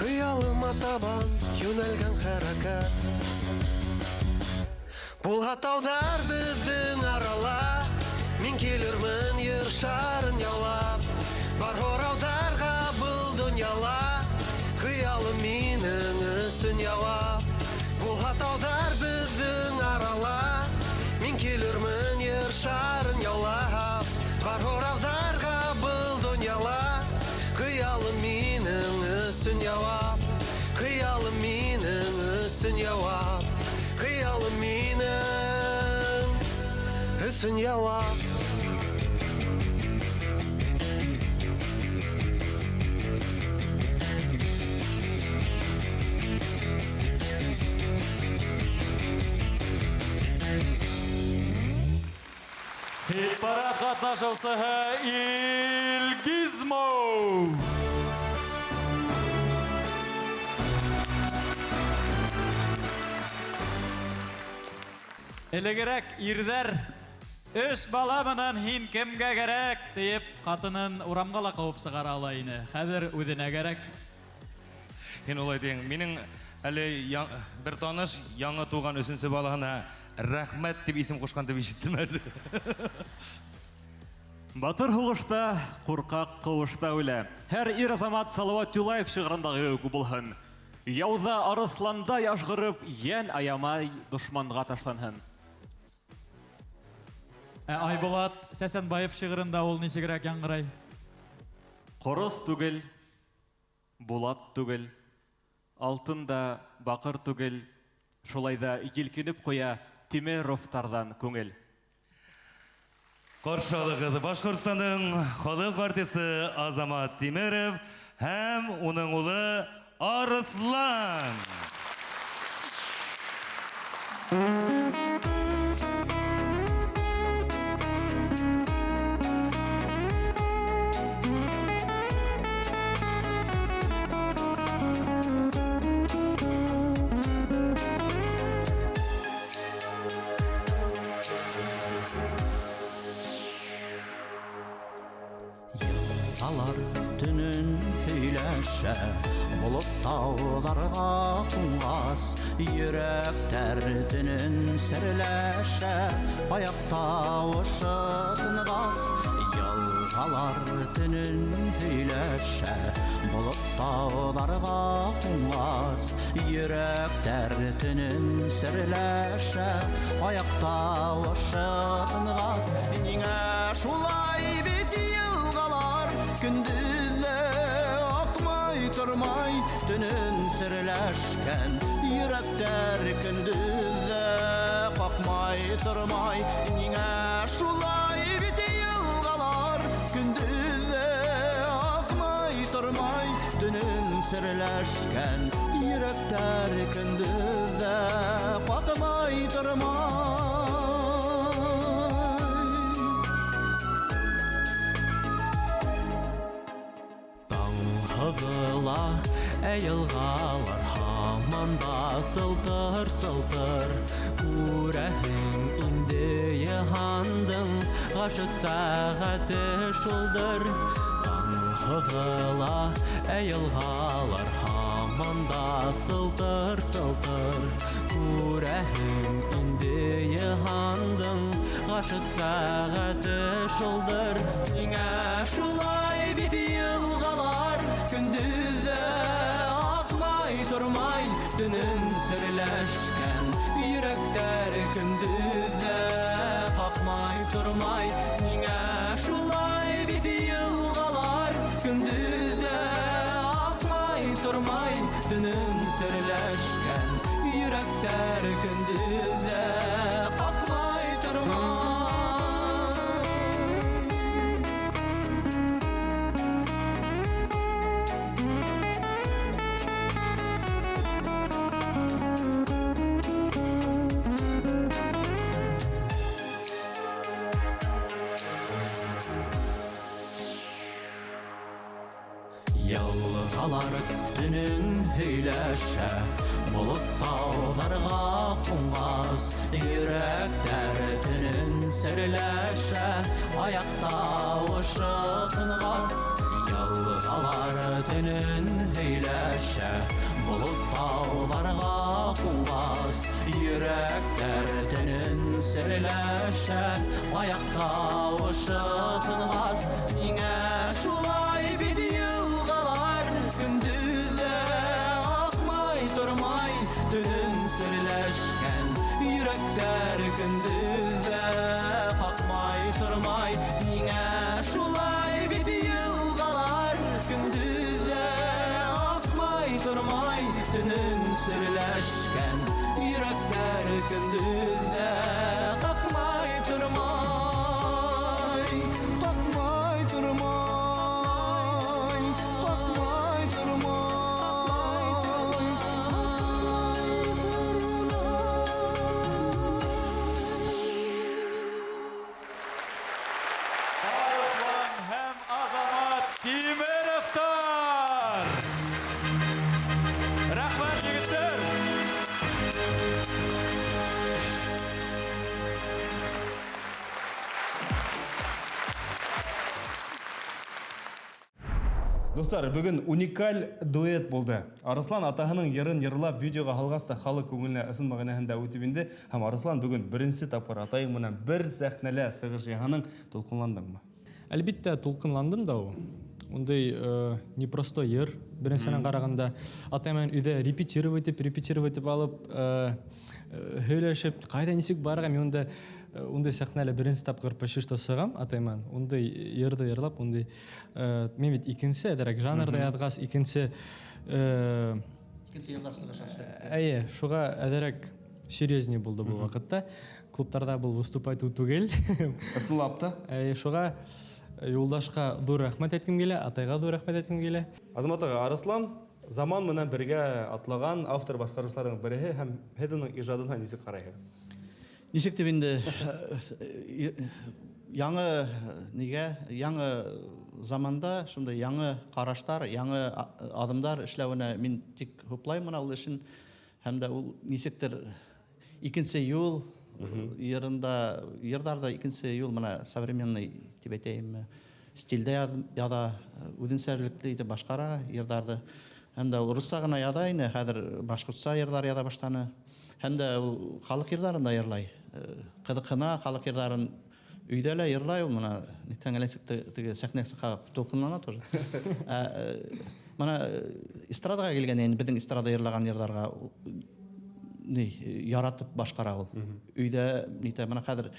Хыялыма табан йүнәлгән хәрәкәт. Булһа тауҙар беҙҙең арала, мин килермен йыр шарын яулап. Бар һорауҙарға был донъяла, хыялым минең өсөн яуап. Булһа тауҙар беҙҙең арала, мин килермен йыр шарын яулап. Бар һорауҙарға был донъяла, хыялым минең өсөн яуап. Хыялым минең өсөн яуап. Хыялым минең өсөн яуап. Хит-парад катнашыусыһы Илгизмо! Элегерәк ирҙәр өс бала менән һин кемгә кәрәк тиеп ҡатынын урамға ла ҡыуып сығара ала ине. Хәҙер үҙенә кәрәк. Һин улай диң, минең әле бер таныш яңы туған өсөнсө балаһына рәхмәт дип исем ҡушҡан дип ишеттем әле. Батыр һуғышта, ҡурҡаҡ ҡыуышта үлә. Һәр ир-азамат Салауат Юлаев шиғырындағы булһын. Яуҙа арыҫландай ашғырып, йән аямай дошманға ташланһын. Айбулат Сәсәнбаев шиғырында ул нисегерәк яңғырай? Ҡорос түгел, Булат түгел, алтын да бақыр түгел, шулайда елкеніп қоя Тимеровтардан көңіл. Қаршалығыз Башқұртстанның халық артисі Азамат Тимеров һәм оның ұлы Арыслан. Алар түнін хүйләшә, бұлып тауларға қуңғас, Йөрәктәр түнін сірләшә, Аяқта ұшытынғас. Ялғалар түнін хүйләшә, бұлып тауларға қуңғас, Йөрәктәр түнін сірләшә, Аяқта ұшытынғас. Неңә шулай бит Күндүзле акмай тұрмай, түнін сірләшкән, Йөрәктәр күндүзле қақмай тұрмай. Неңә шулай бит елгалар, Күндүзле акмай тұрмай, түнін сірләшкән, Йөрәктәр күндүзле қақмай тұрмай. Hıgıla eyilğalar hamanda sıltır Kurəhin indi yıhandın Aşık sağəti şuldur Hıgıla eyilğalar hamanda sıltır Kurəhin indi yıhandın Aşık sağəti şuldur Ningə şulay bit yılğalar Күндүзле акмай тұрмай, түнін сірләшкән, Йөрәктәр күндүзле қақмай тұрмай. Неңә шулай бит елгалар, Күндүзле акмай тұрмай, түнін сірләшкән, Йөрәктәр күндүзле қақмай тұрмай. Ялғалар түнін хүйләшә, Бұлып тауларға қуңғас, Йөрәктәр түнін сірләшә, Аяқта ұшытынғас. Ялғалар түнін хүйләшә, Бұлып тауларға қуңғас, Йөрәктәр түнін сірләшә, Аяқта ұшытынғас. Неңә шулай бит Күндүзле акмай тұрмай, түнін сірләшкән, Йөрәктәр күндүзле қақмай тұрмай. Неңә шулай бит елгалар, Күндүзле акмай тұрмай, түнін сірләшкән, Йөрәктәр күндүзле қақмай тұрмай. Қақмай тұрмай. Тимеровтар! Рахмат, егеттер! Достар, бүгін уникаль дуэт болды. Арыслан атағының ерін ерлап видеоға халғаста халық көңіліне ұсын мағынағында өтіп енді. Хам Арыслан бүгін бірінші тапқыр атайың мұнан бір сәхнәлі сығыр жиғаның тұлқынландың ма? Әлбетте тұлқынландым да ол. Ондай непростой ер. Біріншінің қарағанда атаймен үйде репетировать етіп алып, хөйләшіп, қайда несек барға мен ондай сәхнәлі бірінші тапқыр пәшішті сығам атаймен. Ондай ерді ерлап, ондай мен бет икенсе, дәрек жанрда ядғас, икенсе Әйе, шуға әдәрәк серьезнее булды бұл вакытта. Клубтарда бұл выступать түгел. Ысынлапты. Әйе, шуға Юлдашқа ҙур рәхмәт әйткем килә, атайға ҙур рәхмәт әйткем килә. Азамат аға, Арыслан заман менән бергә атлаган автор башҡарыусыларының береһе һәм һеҙ уның ижадына нисек ҡарайһығыҙ? Нисек дип инде яңы заманда шундай яңы ҡараштар, яңы аҙымдар эшләүенә мин тик хуплайым ул эшен. Һәм дә ул нисектер икенсе юл йырҙарда икенсе юл менә современный дип әйтәйемме стилдә яҙа, үҙенсәлекле итеп башҡара йырҙарҙы. Һәм дә ул русса гына яҙа ине, хәҙер башҡортса йырҙар яҙа башланы. Һәм дә ул халыҡ йырҙарын да йырлай. Ҡыҙыҡһына халыҡ йырҙарын өйҙә лә йырлай ул менә тәңәләсек теге сәхнәгә сыға тулҡынлана тоже. Менә эстрадаға килгән инде беҙҙең эстрада йырлаган йырҙарға яратып башҡара ул. Өйҙә менә хәҙер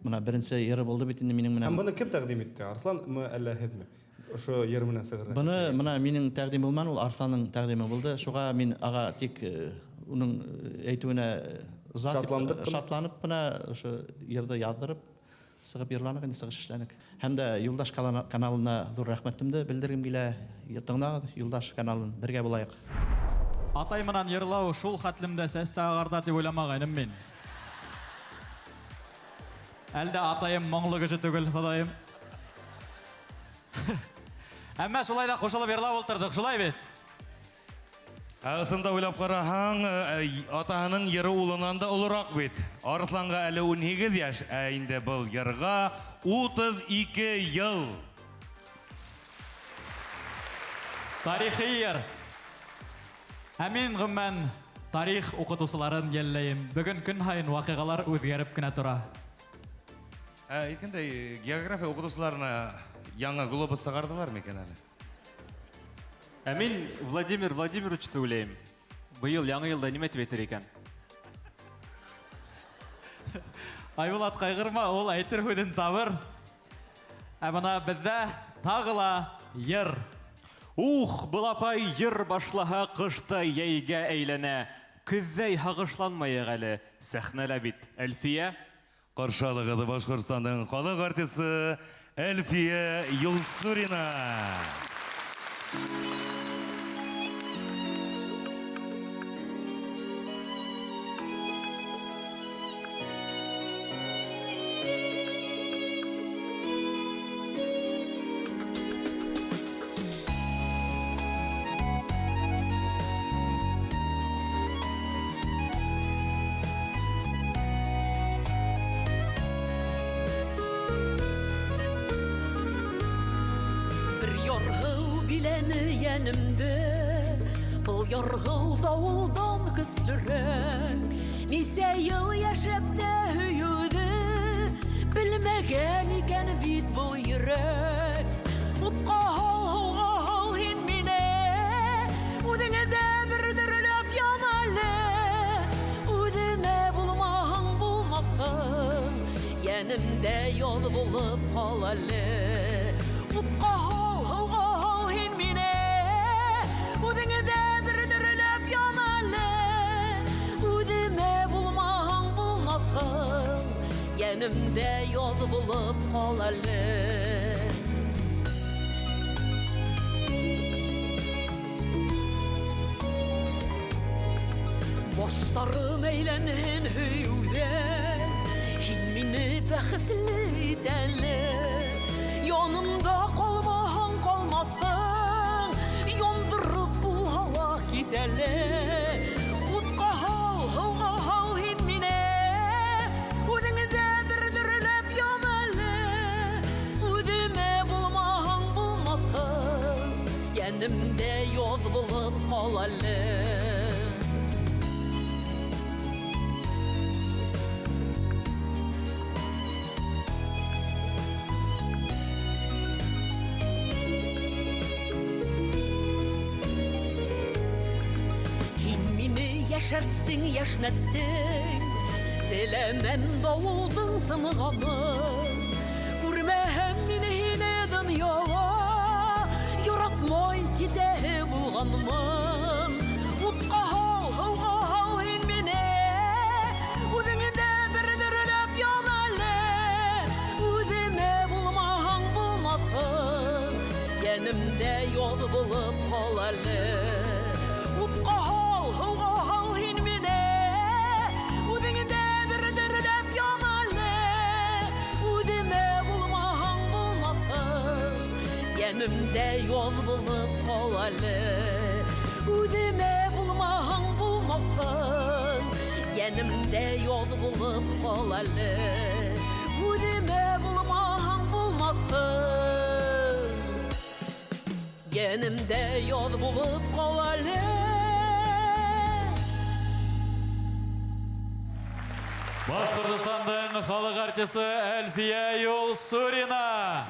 менә беренсе йыры булды бит инде минең менән. Һәм быны кем тәҡдим итте? Арысланмы әллә һеҙме? Ошо йыр менән сығырға. Быны менә минең тәҡдим булманы, ул Арсландың тәҡдиме булды. Шуға мин аға тик уның әйтеүенә шатланып менә ошо йырҙы яҙҙырып сығып йырланыҡ, инде сығыш эшләнек. Һәм дә Юлдаш каналына ҙур рәхмәтемде белдергем килә. Тыңлағыҙ Юлдаш каналын, бергә булайыҡ. Атай менән йырлау шул хәтлемдә сәстә ағарда дип уйламағайным мин. Әлдә атайым моңлы кеше түгел, Хоҙайым. Әммә шулай да ҡушылып йырлап ултырдыҡ, шулай бит? Ысында уйлап ҡараһаң, атаһының йыры улынан да олораҡ бит. Арысланға әле 18 йәш, ә инде был йырға 32 йыл. Тарихи йыр. Ә мин ғөммән тарих уҡытыусыларын йәлләйем. Бөгөн көн һайын ваҡиғалар үҙгәреп кенә тора. Икенде география уҡытыусыларына яңы глобус сығардылар микән әле? Ә мин Владимир Владимировичты уйлайым. Быйыл яңы йылда нимә тип әйтер икән? Айбулат, ҡайғырма, ул әйтер һүҙен табыр. Ә бына беҙҙә тағы ла йыр. Был апай йыр башлаһа ҡышта йәйгә әйләнә. Көҙҙәй һағышланмайыҡ әле. Сәхнәлә бит Әлфиә. Ҡаршылығыҙ Башҡортостандың халыҡ артисы Әлфиә Юлсурина. Yorğul davuldan kıslırın Nise yıl yaşapta hüyüdü Bilmegen iken bit bu yürek Utqa hal hin mine Udine de birdirlöp yanalı Udime bulmağın bulmağın Yenimde yol bulup halalı Utqa hal hin mine Udine de Yenimde yol bulup qalalı Boşlarım eylenin hüyüde Hilmini bəxtli dəli Yanımda qalmağın qalmazsın Yondurub bu hava gidəli Utqa hal hilmine Udinizə birdirləb yanalı Udime bulmağın bulmasın Yenimdə yoz bulub qalalı Yaşarttın, yaşnattın Dilemem doğuldun tanığamın Vurmehem mineyine dünyaya Yaratmay ki de bulganmın Yenimde yol bulup kalalı Utqa hal, hıva hal hinmine Udingde bir dirlep yanalı Udime bulmahan bulmasın Yenimde yol bulup kalalı Udime bulmahan bulmasın Yenimde yol bulup kalalı Udime bulmahan bulmasın Yenimde yol bulup kalalı Башқұртстанның халық артисі Әлфия Юлсурина.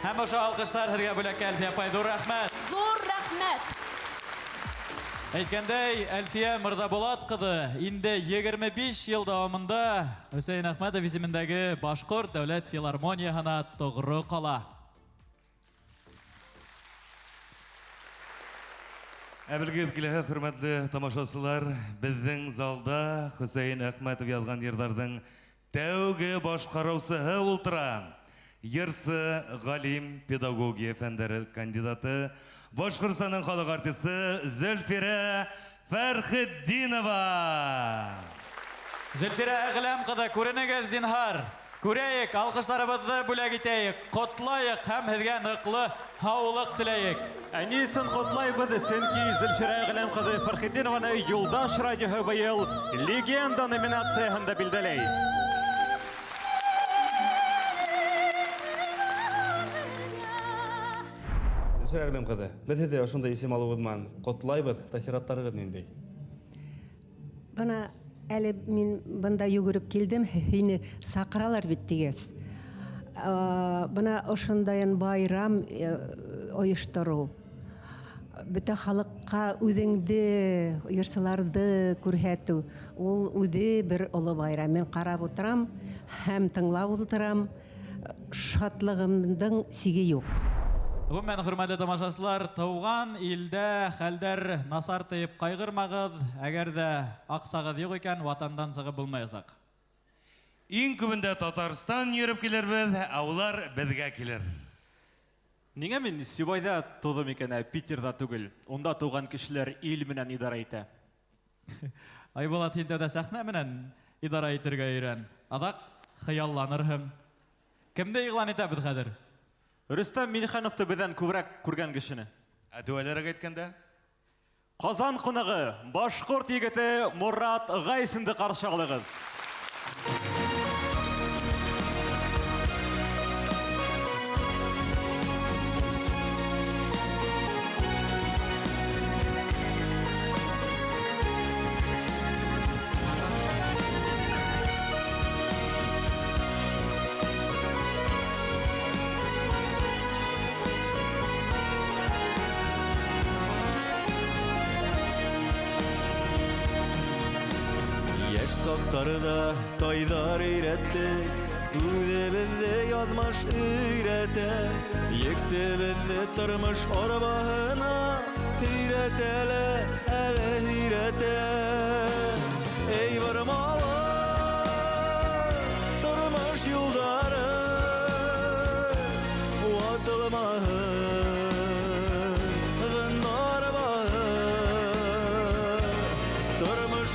Һәм ошо алқыштар һеҙгә бүләккә Әлфия апай. Зур рәхмәт. Зур рәхмәт. Әйткәндәй, Әлфия Мырзабулат кызы инде 25 ел дәвамында Хөсәйн Әхмәтов исемендәге Башҡорт дәүләт филармонияһына тоғры ҡала. Әбелгез киләһе хөрмәтле тамашасылар, безнең залда Хөсәйн Әхмәтов язган йырҙарҙың тәүге башҡарыусыһы ултыра. Йырсы, галим, педагогия фәндәре кандидаты, Башҡортостанның халыҡ артисы Зөлфирә Фәрхетдинова. Зөлфирә Әғләм ҡыҙы, күренегеҙ зинһар. Күрәйек, алҡыштарыбыҙҙы бүләк итәйек, ҡотлайыҡ һәм һеҙгә ныҡлы һаулыҡ теләйек. Әнисен ҡотлайбыҙ, сөнки Зөлфирә Әғләм ҡыҙы Фәрхетдинованы Юлдаш радиоһы быйыл легенда номинацияһында билдәләй. Зөлфирә Әғләм ҡыҙы, беҙ һеҙҙе ошондай исем алыуығыҙ таҫираттарығыҙ ниндәй? Бына әле мин бында йүгереп килдем, һине саҡыралар бит тигәс. Бына ошондайын байрам ойоштороу. Бөтә халыҡҡа үҙеңде, йырсыларҙы күрһәтеү. Ул үҙе бер оло байрам. Мин ҡарап ултырам һәм тыңлап ултырам. Шатлығымдың сиге юҡ. Ғөмән хөрмәтле тамашасылар, тыуған илдә хәлдәр насар тыйып ҡайғырмағыҙ, әгәр дә аҡсағыҙ юҡ икән, ватандан сығып булмаясаҡ. Иң күбендә Татарстан йөрөп килербеҙ, ә улар беҙгә килер. Ниңә мин Сибайҙа тыуҙым икән, Питерҙа түгел? Унда тыуған кешеләр ил менән идара итә. Айбулат, һин тәүҙә сәхнә менән идара итергә өйрән. Аҙаҡ хыялланырһың. Кемде иғлан итәбеҙ хәҙер? Рөстәм Миңхановты беҙҙән күберәк күргән кешене. Ә тәүәлерәк әйткәндә? Ҡазан ҡунағы, башҡорт егете Мурат Ғайсинды ҡаршы алығыҙ. Саҡтарҙа тайҙар өйрәттек, үҙебеҙҙе яҙмыш өйрәтә, ектебеҙҙе тормош арбаһына өйрәтәлә, әле өйрәтә. Эй бармалы тормош юлдары, ватылмаһын арбаһы, тормош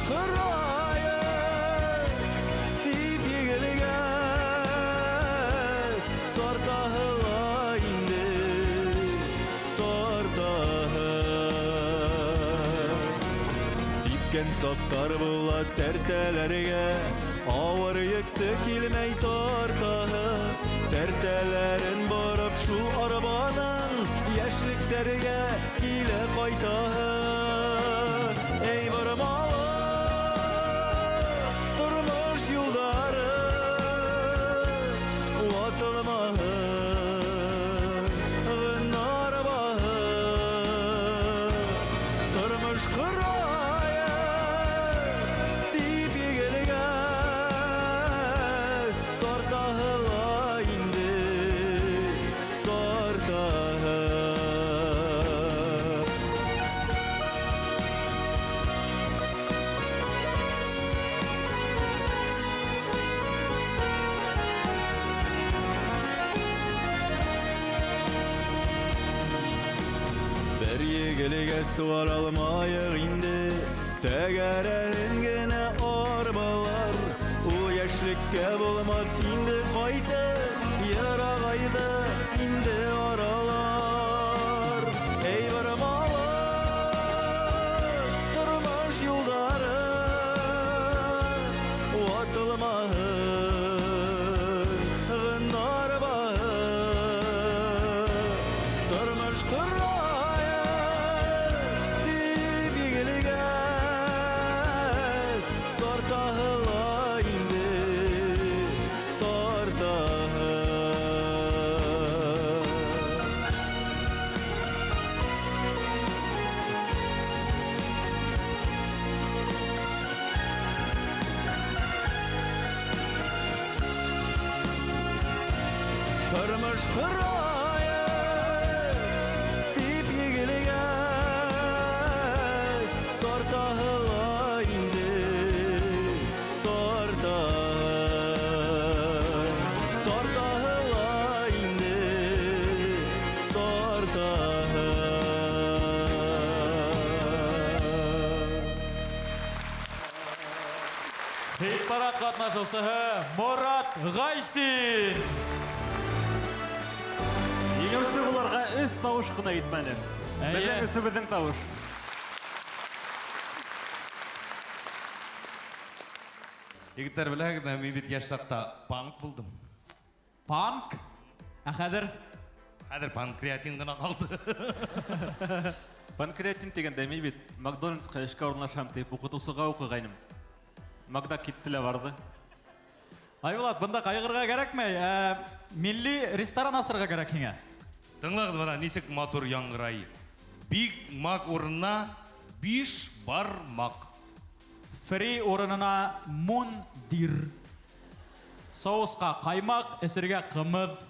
Саҡтар була тәртәләргә, ауыр йөктө килмәй тартаһы. Тәртәләрен барып шул арбанан, йәшлектәргә килә ҡайтаһы. Эй бармалы тормош юлдары, ватылмаһын арбаһы, тормош Бигелигес туар алмайық инде Тәгәрәһен генә арбалар Ул яшьлеккә булмас инде кайтып Ярагайды инде аралар Эй бармалы тормыш юлдары Ватылмаһын гыннар баһы Тормыш кырае дип игелигәс Тартаһыла инде тартаһы Тормыш кырае дип игелигәс Тартаһыла инде тартаһы Тартаһыла инде тартаһы Хит парад катнашучысы Мурат Гайсин. Еңеусі бұларға үз тауыш қына етмәні. Біздің үсі біздің тауыш. Егіттер біләгіді, мен бет яшсақта панк бұлдым. Панк? Әқәдір? Әдір панкреатин ғына қалды. Панкреатин дегенде мен бет Макдональдсқа ішкі орнашам тейп оқытусыға оқығайным. Макда кеттілі барды. Айболат, бұнда қайғырға керек ме? Милли ресторан асырға керек хеңе. Тыңлағыз бана, несек матур яңғырай. Биг Мак орнына 5 бармақ. Фри орнына мундир. Соусқа қаймақ, әсірге қымыз.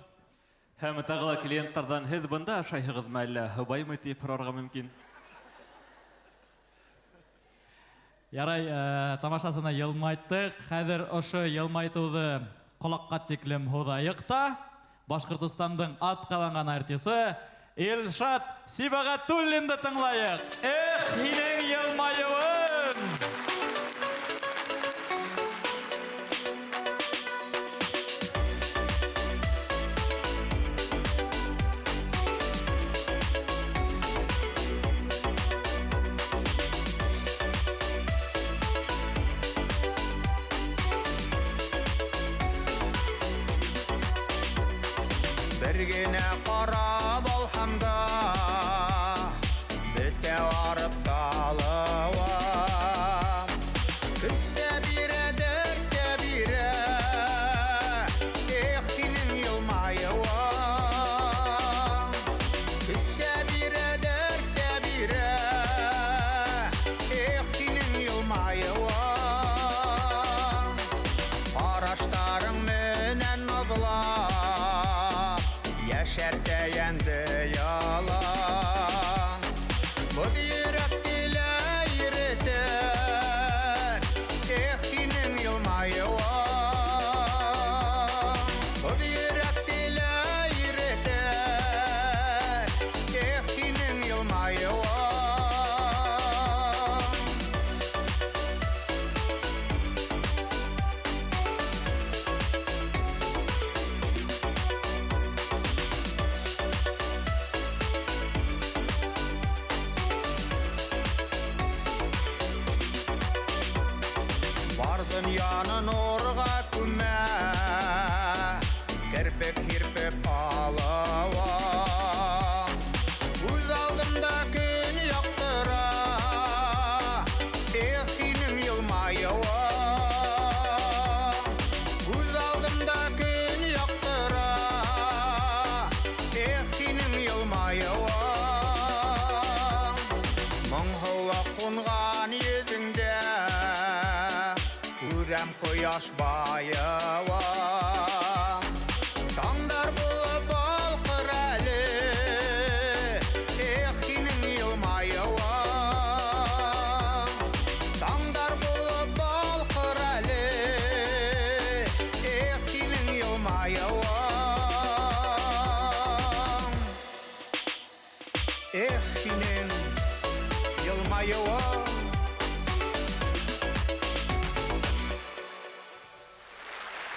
Һәм тағыла клиенттардан һеҙ бында ашайһығыҙ мәлі һыбаймы тип һорарға мөмкин. Ярай, тамашасына йылмайттық. Хәҙер ошо йылмайтыуҙы ҡолаҡҡа тиклем һуҙайыҡ та. Башҡортостандың атҡаланған артисы Илшат Сибәғәтуллинды тыңлайыҡ. Эх, һинең йылмайыуың! Бергенә ҡарап алһам да, бөтә арып талыуа. Көстә бирә, дәрттә бирә, эх, һинең йылмайыуың. Көстә бирә, дәрттә бирә, эх, һинең йылмайыуың. Ҡараштарың менән наҙлап, Яшәртә янды ялан. Бұл йөрәк тилә иретер, эх, һинең йылмайыуың. Бұл йөрәк тилә иретер, эх, һинең йылмайыуың. Бар дөньяны нурға күмә, кірпек-кірпек алауың. Күз алдымда күн яқтыра, эх, һинең йылмайыуың. Күз алдымда күн яқтыра, эх, һинең йылмайыуың. Моңһыуға қонған йөзіңдә, күрәм ҡояш байыуың. Таңдар булып балҡыр әле, эх, һинең йылмайыуың. Таңдар булып балҡыр әле, эх, һинең йылмайыуың. Эх, һинең аюым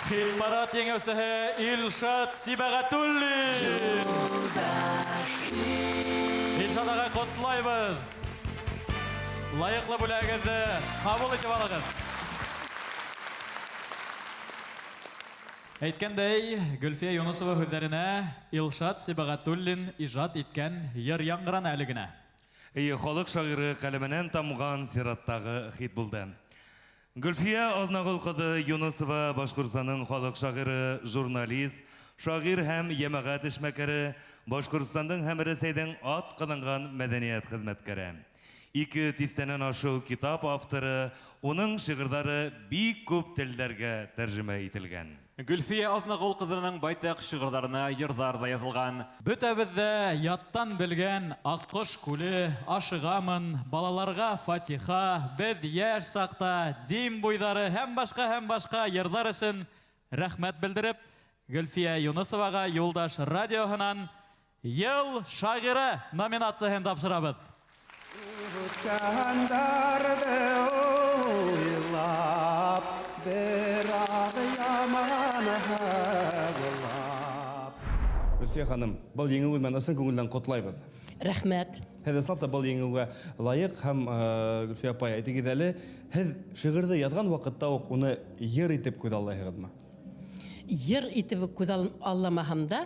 Хилбарат еңеусіхі Илшат Сибағатуллин. Илшат аға құтлайбыз. Лайықлы бүләгізді қабыл етіп алығыз. Әйткендей, Гүлфия Юнусова хүддеріне Илшат Сибағатуллин ижат еткен ер яңғыран әлігіне. Халық шағыры қалеменен тамған сираттағы хит болды. Гүлфия Азнағұлқыды Юнусова Башқұртстанның халық шағыры, журналист, шағыр һәм емағат ішмәкері, Башқұртстанның һәм Ресейдің ат қылынған мәдениет қызметкері. 2 тистенен ашу китап авторы, оның шығырдары бик көп тілдерге тәржімә етілген. Гүлфия Азнағұлқызының байтақ шығырдарына йырдарда язылған. Бүтәбізді яттан білген аққыш күлі, ашығамын, балаларға фатиха, біз еш сақта, дим бойдары, һәм башқа йырдар үшін рәхмәт білдіріп, Гүлфия Юнусоваға Юлдаш радиоһынан Ел шағыры номинациясын тапшырабыз. Өткәндәрді ойлап, бір ағы яманы ғылап. Гүлфия ханым, бұл еңеуі мен ысын көңілден құтлайбыз. Рәхмәт. Һәз ислапта бұл еңеуге лайық һәм Гүлфия апай әйтегез әле, һез шигырьді язган вакытта ук уны йыр итеп күз аллайһығызмы? Йыр итеп күз алламаһамда,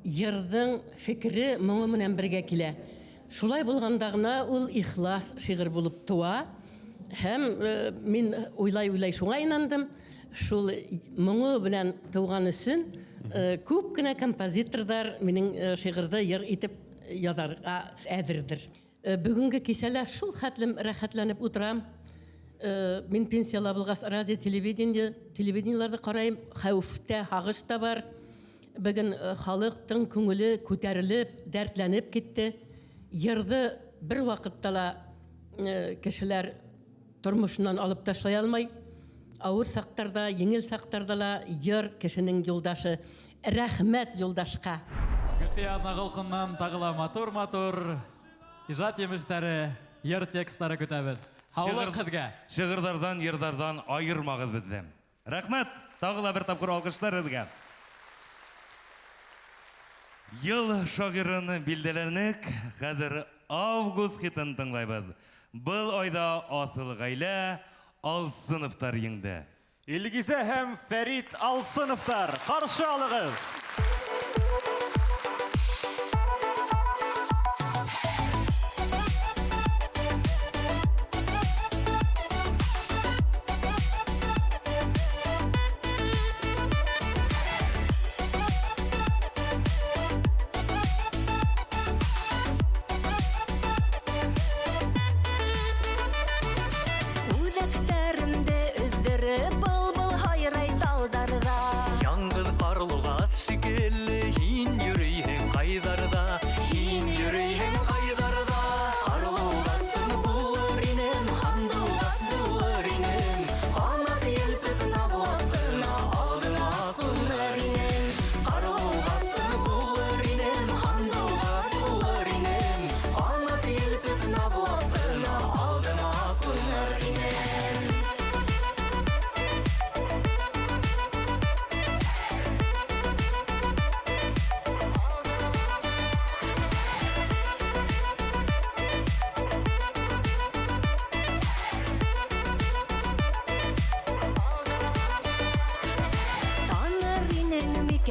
йырдың фикри моңы менән бергә килә. Шулай булгандагына ул ихлас шигырь булып туа. Һәм мин уйлай шуңа инандым. Шул моңы белән туган өчен күп кенә композиторлар минең шигырьдә йыр итеп язарга әзердер. Бүгенге кисәлә шул хәтлем рәхәтләнеп утырам. Мин пенсияла булгас радио телевидениеларда карайм, хәүфтә, хагышта бар. Бүген халыктың күңеле күтәрелеп, дәртләнеп китте. Йырды бер вакытта кешеләр тормышыннан алып ташлай алмай, авыр сактарда, еңел сактарда ла йыр кешенең юлдашы. Рәхмәт юлдашка. Гүлфия Азнағұлқыннан тағыла матур ижат емештері, йыр текстары көтәбіз. Хаулық қыдға. Шығырдардан, йырдардан айырмағыз бізді. Рәхмәт, тағыла бір тапқыр алқыштар өдіге. Ел шағырын білділерінік, қәдір август хитін тыңлайбыз. Бұл айда асыл ғайлә, Алсыновтар еңді. Илгизе һәм Фәрит Алсыновтар, қаршы алығыз.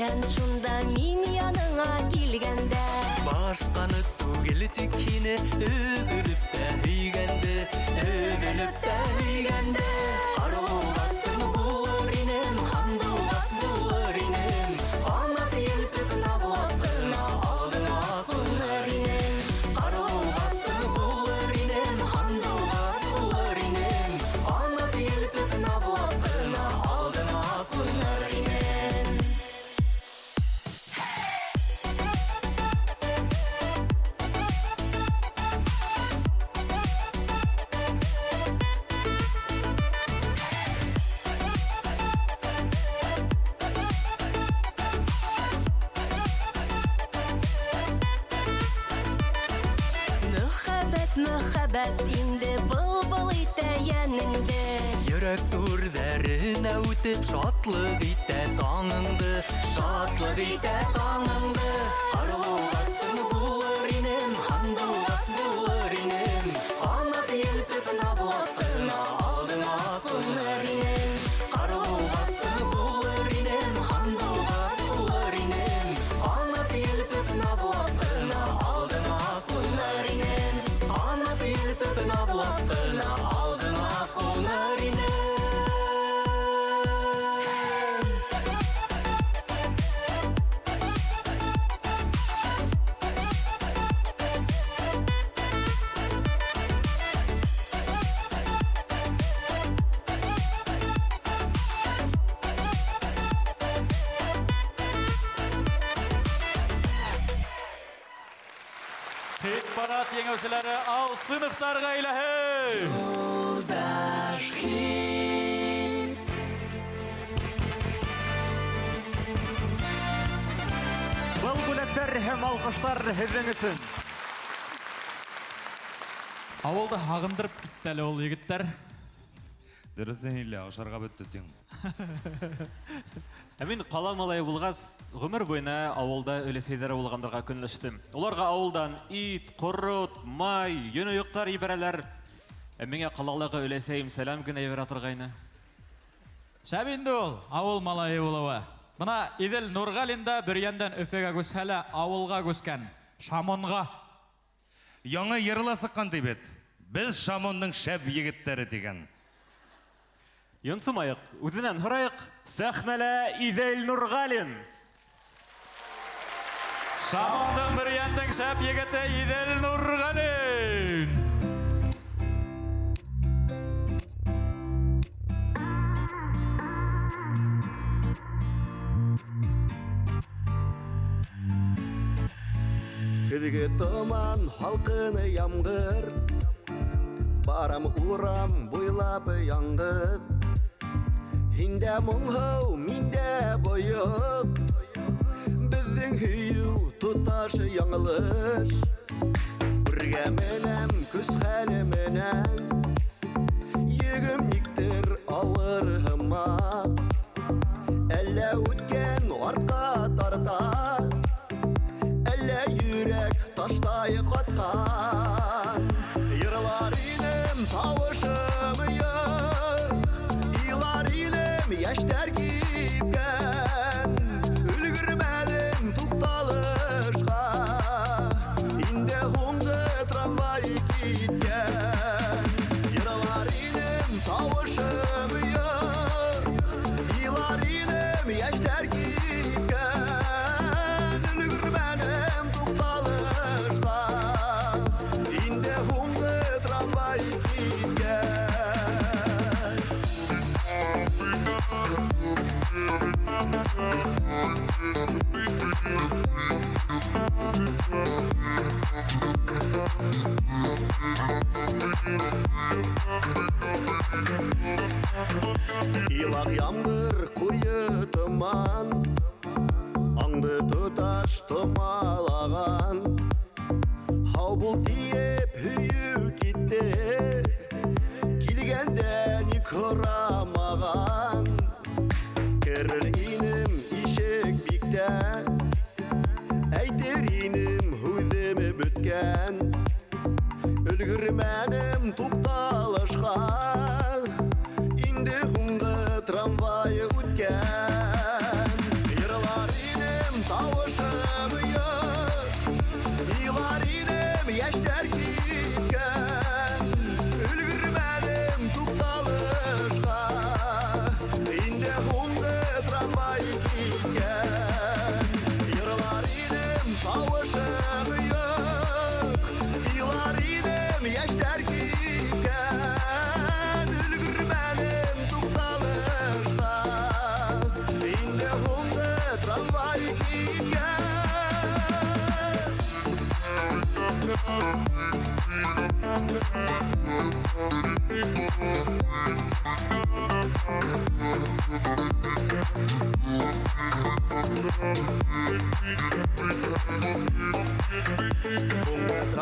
Шунда мин яныңа килгәндә Башқаны түгел тик һине өҙөлөп тә һөйгәндә Арылғасым булыр инем, һандылғас булыр инем Ҡанат елпеп наҙлап ҡына алдыңа ҡуныр инем Ҡарылғасым булыр инем, һандылғас булыр инем Ҡанат елпеп наҙлап ҡына алдыңа ҡуныр инем мәхәббәт инде Был итә яныңды Йөрәк түрҙәренә үтеп шатлык итә таңыңды Шатлык итә таңыңды Арылуғасын булыр инем Хандылғас булыр инем Қанат елпеп наблап қына алдыңа қонар инем Арылуғасын булыр инем Хандылғас булыр инем Қанат елпеп наблап қына алдыңа қонар инем Қанат елпеп наблап қына алдыңа қонар инем Хит парад еңеүселәре ал сыныфтарға иләһе. Юлдаш хит. Был бүләктәр һәм алкышлар һеҙҙең өсөн. Авылды һағындырып китте әле ул егеттәр. Дөрөҫөн һөйлә, ашарға бөттө тиң. Ә мин ҡала малайы булғас, ғүмер буйына ауылда өләсәйҙәре булғандарға көнләштем. Уларға ауылдан ит, ҡорот, май, йоноюҡтар ебәрәләр. Ә миңә ҡалалағы өләсәйем сәлам генә ебәрә торғайны. Шәп инде ул, ауыл малайы булыуы. Бына Иҙел Нурғалин да бер яндән Өфөгә күсһә лә ауылға күскән, Шамонға. Яңы йырла сыҡҡан ти бит. Без Шамонның шәп егеттәре тигән. Йонсымайыҡ, үҙенән һорайыҡ. Сәхнәлә Иҙел Нурғалин. Шамондың бер яндың шәп егете Иҙел Нурғалин. Көҙгө томан, һалҡыны ямғыр, барам урам буйлап яңғыҙ. Һиндә моңһоу, миндә бойоҡ, беҙҙең һөйөү тоташ яңылыш. Бергә менәм көс хәле менән, йөгөм никтер ауыр һымаҡ. Әллә үткән артҡа тарта, әллә йөрәк таштай ҡатҡан. Йырлар инем тауышым йыҡ, илар инем йәштәр кипкән. Өлгөрмәдем туҡталышҡа, инде һуңғы трамвай киткән. Йырлар инем тауышым йыҡ, илар инем йәштәр кипкән. Өлгөрмәдем туҡталышҡа, инде һуңғы трамвай киткән. Илақ ямғыр ҡуйы тыман, аңды тоташ томалаған. Һау бул тиеп һөйөү китте, килгәндә ник һорамаған. Керер инем ишек биктә, әйтер инем һүҙем бөткән. Өлгөрмәнем туҡталышҡа, инде һуңғы трамвай үткән. Йырлар инем тауышым йыҡ, илар инем йәштәр кипкән. Өлгөрмәдем туҡталышҡа, инде һуңғы трамвай киткән. Йырлар инем тауышым йыҡ, илар инем йәштәр кипкән. Өлгөрмәдем туҡталышҡа, инде һуңғы трамвай киткән.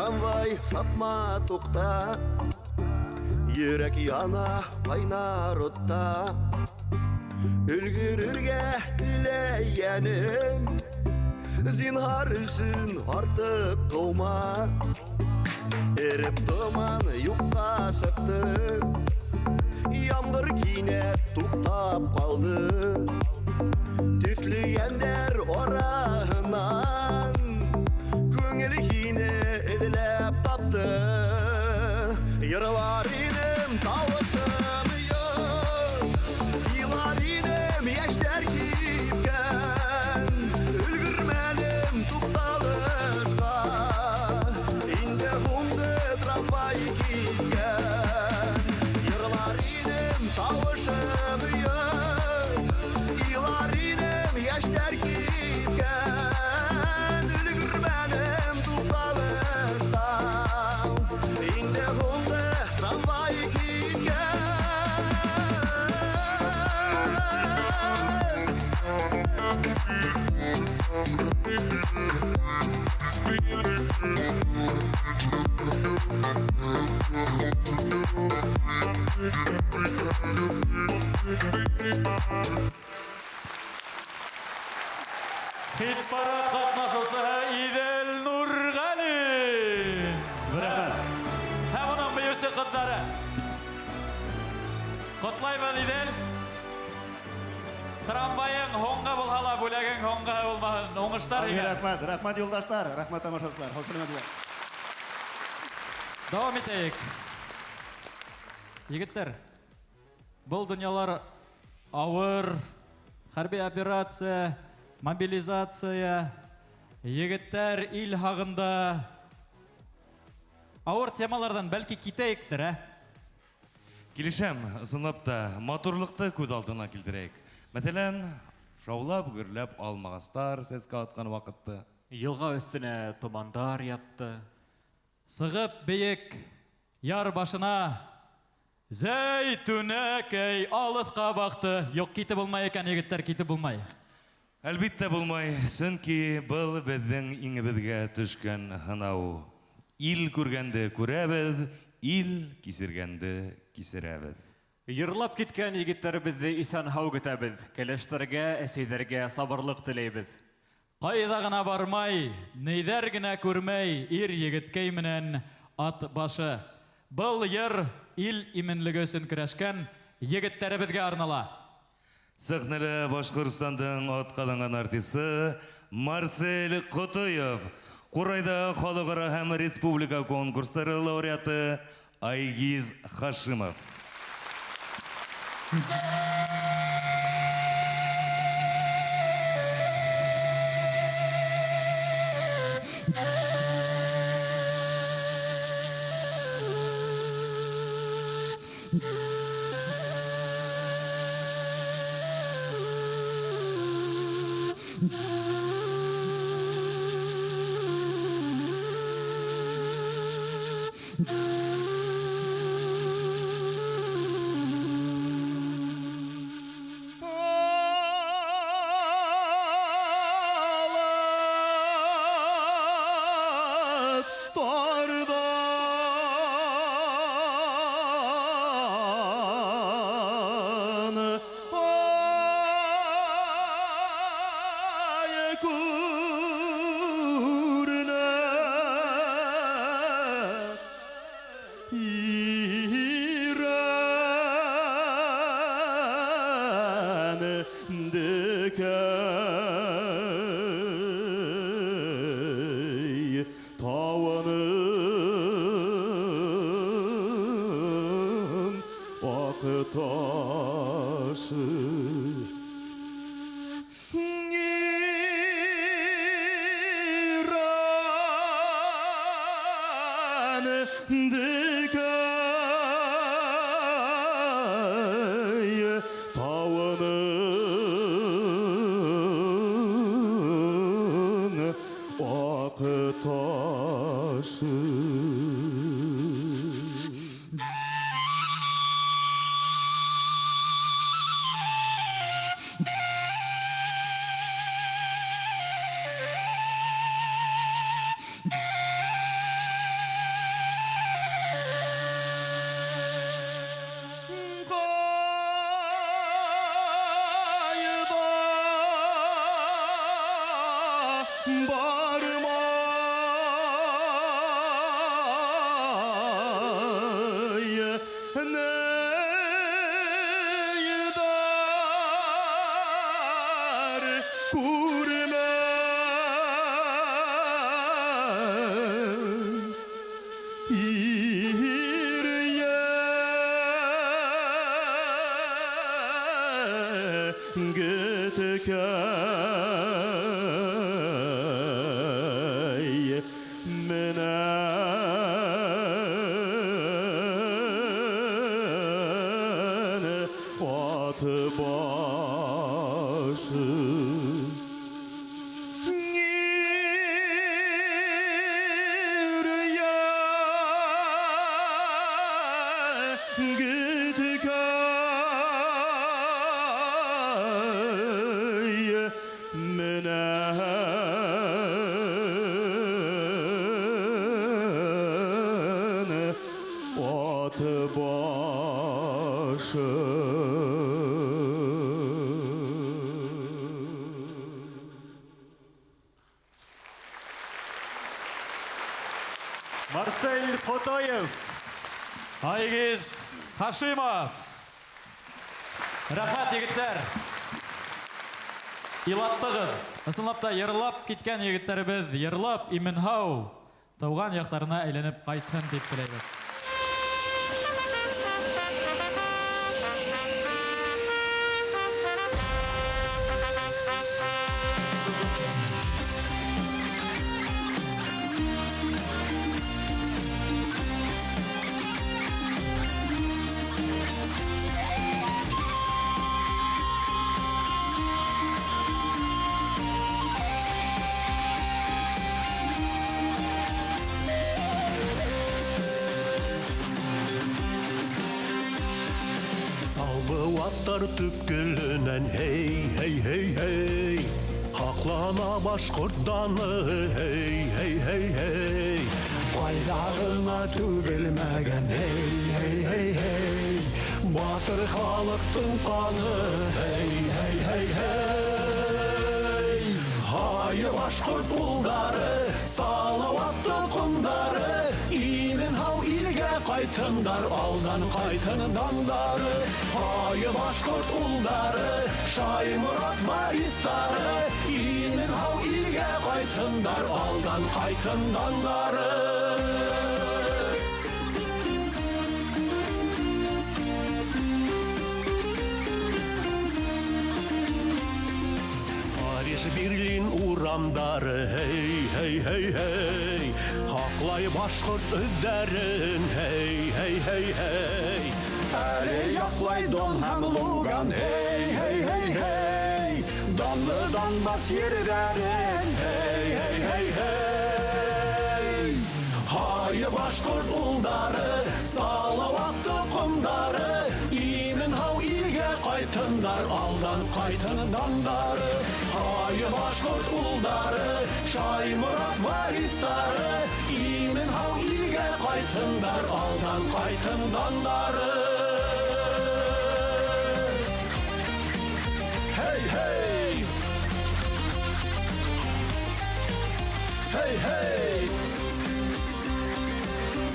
трамвай сапма тоқта Йөрәк яна кайнар отта Өлгөрөргә теләгәнем Зинһар өчен артык кылма Эреп томан юкка сыкты Ямгыр кинәт туктап калды Төтлегәндәр араһынан Күңел һине эҙләп тапты Йырлар идем тавышым юк Илар идем яшьтәр кипкән Өлгөрмәдем тукталышка Инде һуңды трамвай киткән Йырлар идем тавышым юк Илар идем яшьтәр кипкән Өлгөрмәдем тукталышка Инде һуңды трамвай киткән Хит парад катнашучысы Идел Нургали. Һәм уның бөйүсе кыздары. Котлайбыз Идел. Трамвайың һоңга булһа, бүләгең һоңга булмаһын. Уңыштар егет. Рәхмәт юлдаштар, рәхмәт тамашачылар. Хәүсәләмәдиләр. Дәвам итәйек. Егеттер, бұл дөньялар авыр, хәрби операция, мобилизация, егеттер ил хагында авыр темалардан бәлки китәйектер, ә? Килешәм, ысынлап та матурлыкты күз алдына килтерәйек. Мәсәлән, шаулап, гөрләп алмагастар сәскә аткан вакытты. Йылға өстенә томандар ятты. Сығып бейек яр башына Зәйтүнәкәй алыҫҡа бақты. Юк, китеп булмай икән, егеттәр, китеп булмай. Әлбиттә булмай, сөнки был безнең иңебеҙгә төшкән һынау. Ил күргәнде күрәбеҙ, ил кисергәнде кисерәбеҙ. Йырлап киткән егеттәребеҙҙе иҫән һау көтәбеҙ. Кәләштәргә, әсәйҙәргә сабырлык теләйбеҙ. Ҡайҙа ғына бармай, нейҙәр генә күрмәй, ир егеткәй менән ат башы. Был йыр ил именлеге өсөн көрәшкән егеттәребеҙгә арнала. Сәхнәлә Башҡортостандың атҡаҙанған артисы Марсель Ҡотоев, Ҡурайҙа халыҡара һәм республика конкурстары лауреаты Айгиз Хашимов. Gıtıkay menen atı başı Gıtıkay menen atı başı Марсель Котоев. Айгиз Хашимов. Рахмат, егеттер. Илаттығыз. Ысынлап та ерлап кеткен егеттербіз ерлап именхау тауған яқтарына әйленіп қайтсын деп тілейміз. Аттар түпкілінен hey hey hey hey Хақлана башқұртданы hey hey hey hey Байлағына түгілмәген hey hey hey hey Батыр халықтың қаны hey hey hey hey Хайы башқұрт ұлдары салауатты құндары Имен хау илге қайтындар алдан қайтындандары Хайы башқұрт ұлдары Шаймұрат варистары Имен хау илге қайтындар алдан қайтындандары Париж, Берлин урамдары hey hey hey hey Хақлай башқұрт үздерін hey hey hey hey Әлі яқлай дон һәм луган hey hey hey hey Данлы данбас ердерін hey hey hey hey Хайы башқұрт ұлдары салауатты құмдары Имен хау илге қайтындар алдан қайтындандары Хайы башқұрт ұлдары Шаймұрат варистары Имен хау илге қайтындар алдан қайтындандары Hey hey Hey hey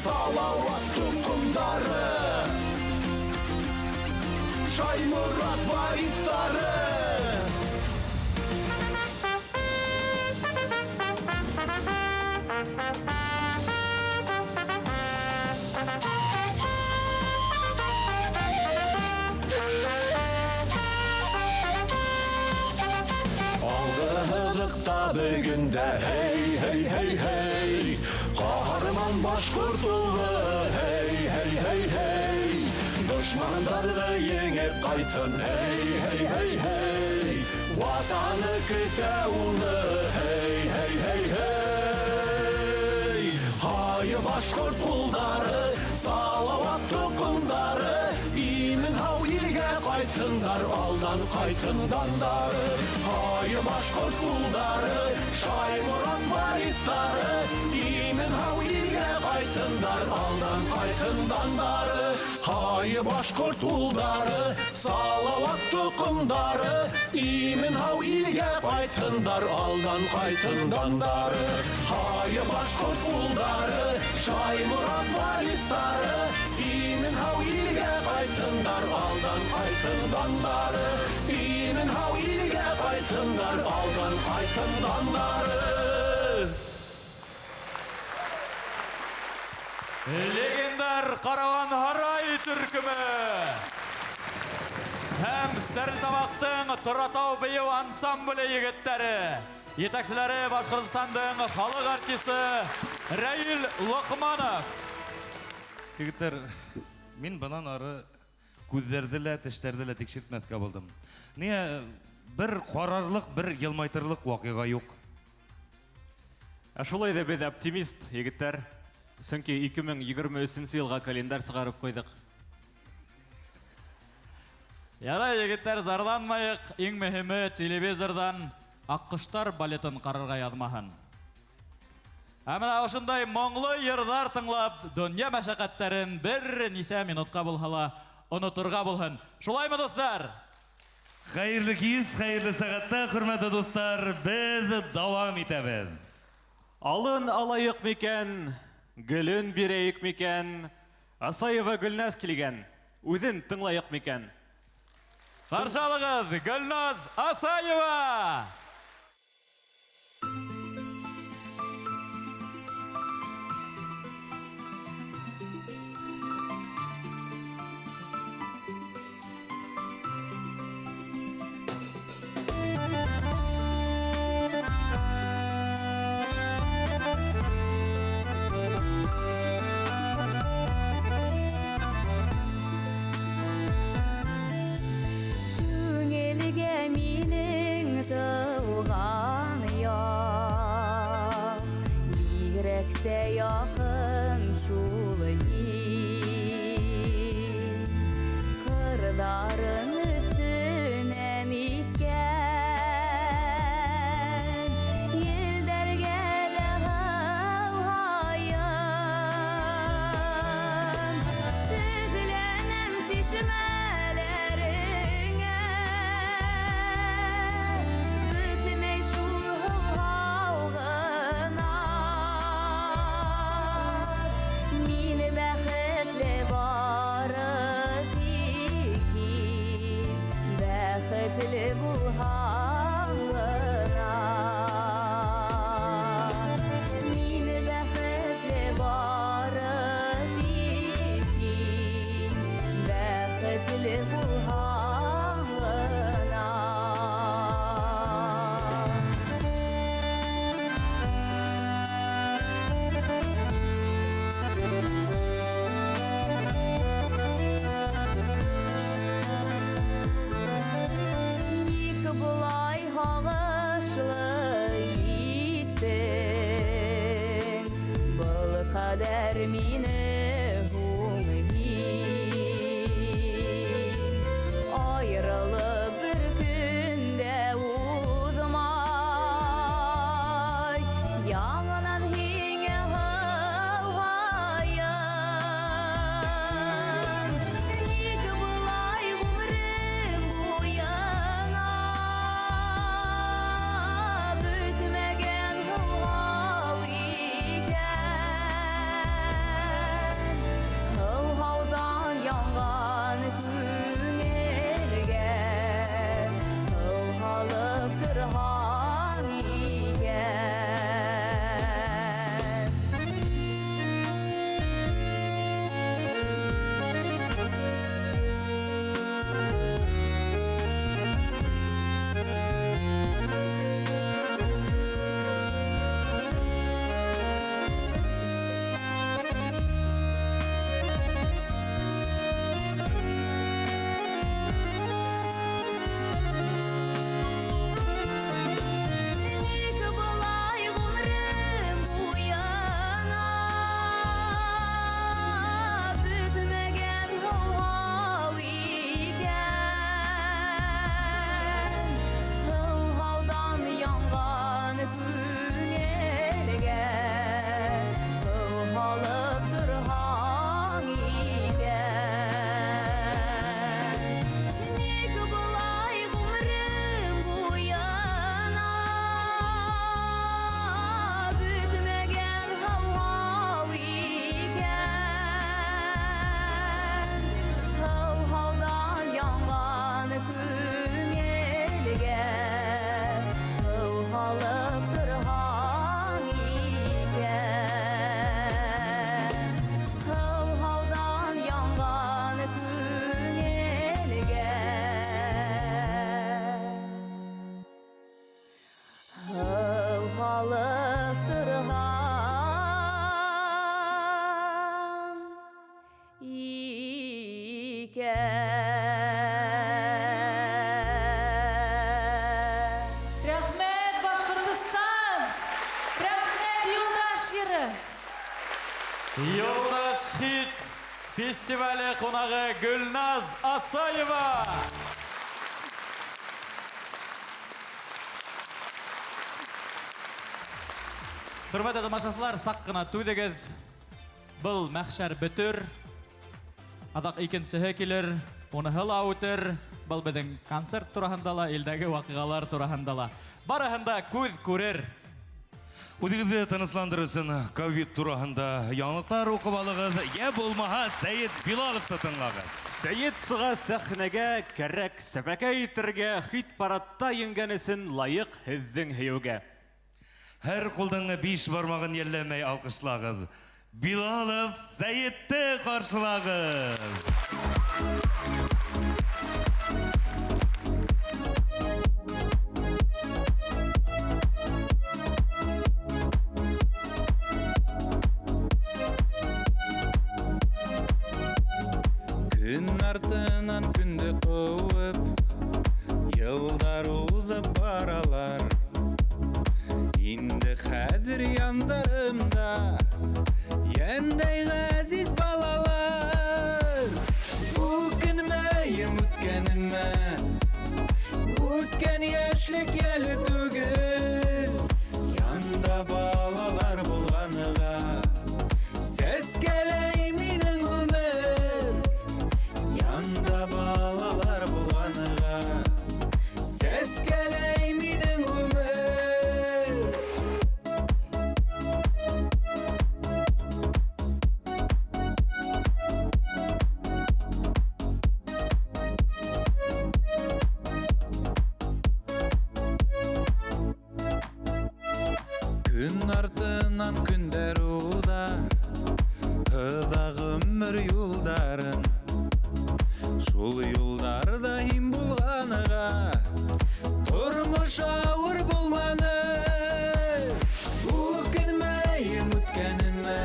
Салауатты құмдары Шаймұрат варистары Алғығықта бүгінде hey hey hey hey Қахарман башқұрт ұлы hey hey hey hey Дұшмандарды еңіп қайтын hey hey hey hey Ватаны күте ұлы hey hey hey hey Хайы башқұрт ұлдары салауатты құндары Имен хау илге қайтындар алдан қайтындандары Хайы башқұрт ұлдары Шаймұрат варистары Имен хау илге қайтындар алдан қайтындандары Хайы башқұрт ұлдары салауатты құндары Имен хау илге қайтындар алдан қайтындандары Хайы башқұрт ұлдары Шаймұрат варистары Имен хау илге қайтындар алдан қайтындандары Имен хау илге қайтындар алдан қайтындандары Легендар Караван Харай түркімі. Һәм Стәрлтамақтың Торатау бейеу ансамблі егеттері. Етәксілері Башқұртстандың халық артисі Раил Лоқманов. Егеттер, мен банан ары күздерді лә, тіштерді лә текшертмәскә болдым. Не бір қарарлық, бір елмайтырлық вақиға юқ. Шулай да біз оптимист, егеттер. Сөнки 2023 елға календар сығарып қойдық. Ярай, егеттер, зарланмайық. Ең мөһиме телевизордан Аққыштар балетін қарарға ядмаһын. Әмін ашындай моңлы йырдар тыңлап, дөнья мәшәқәттәрен бір нисә минутқа булһала онытырға булһын. Шулаймы, достар? Хайырлы киіз, хайырлы сағатта, құрметті достар, біз давам итәбез. Алын алайық мекен, гүлін берейік мекен, Асаева Гүлназ келген, өзін тыңлайық мекен. Қаршалығыз Гүлназ Асаева! Рәхмәт, Башкортстан! Рәхмәт, Юлдаш ері! Юлдаш хит фестивалі қонағы Гүлназ Асаева. Hürmetli тамашасылар, сақ қына түйдегіз. Бұл мәхшәр бүтір. Адақ икенсігі келер, оны хыла өтір. Бұл біздің концерт турахандала, елдегі вақиғалар турахандала. Барахында көз көрер. Удигізді тынысландырысын ковид турахында яңлықтар оқып алығыз. Я болмаға Сәйет Билаловты тыңлағыз. Сәйет сыға сәхнәгә кәрәк сәбәкә итергә хит парадта енгәнесен лайық һеҙҙең һөйөүгә. Her қолдан 5 бармағын елләмей алқышлағыз. Билалов Сәйетті қаршылағыз. Күн артынан күнді қуып, йылдар узып баралар. Инде хәзер яндарымда яндай ғазиз балалар. Үкінмәйім үткәнімә, үткән яшьлек әлі түгел. Янда балалар болғаныға сәскәләй минең ғүмер. Янда балалар болғаныға сәскәләй минең ғүмер. Күн артынан күндер уда, һыҙа ғүмер юлдарын. Шул юлдарда һин булғаныға тормош ауыр булманы. Үкенмәйем үткәнемә,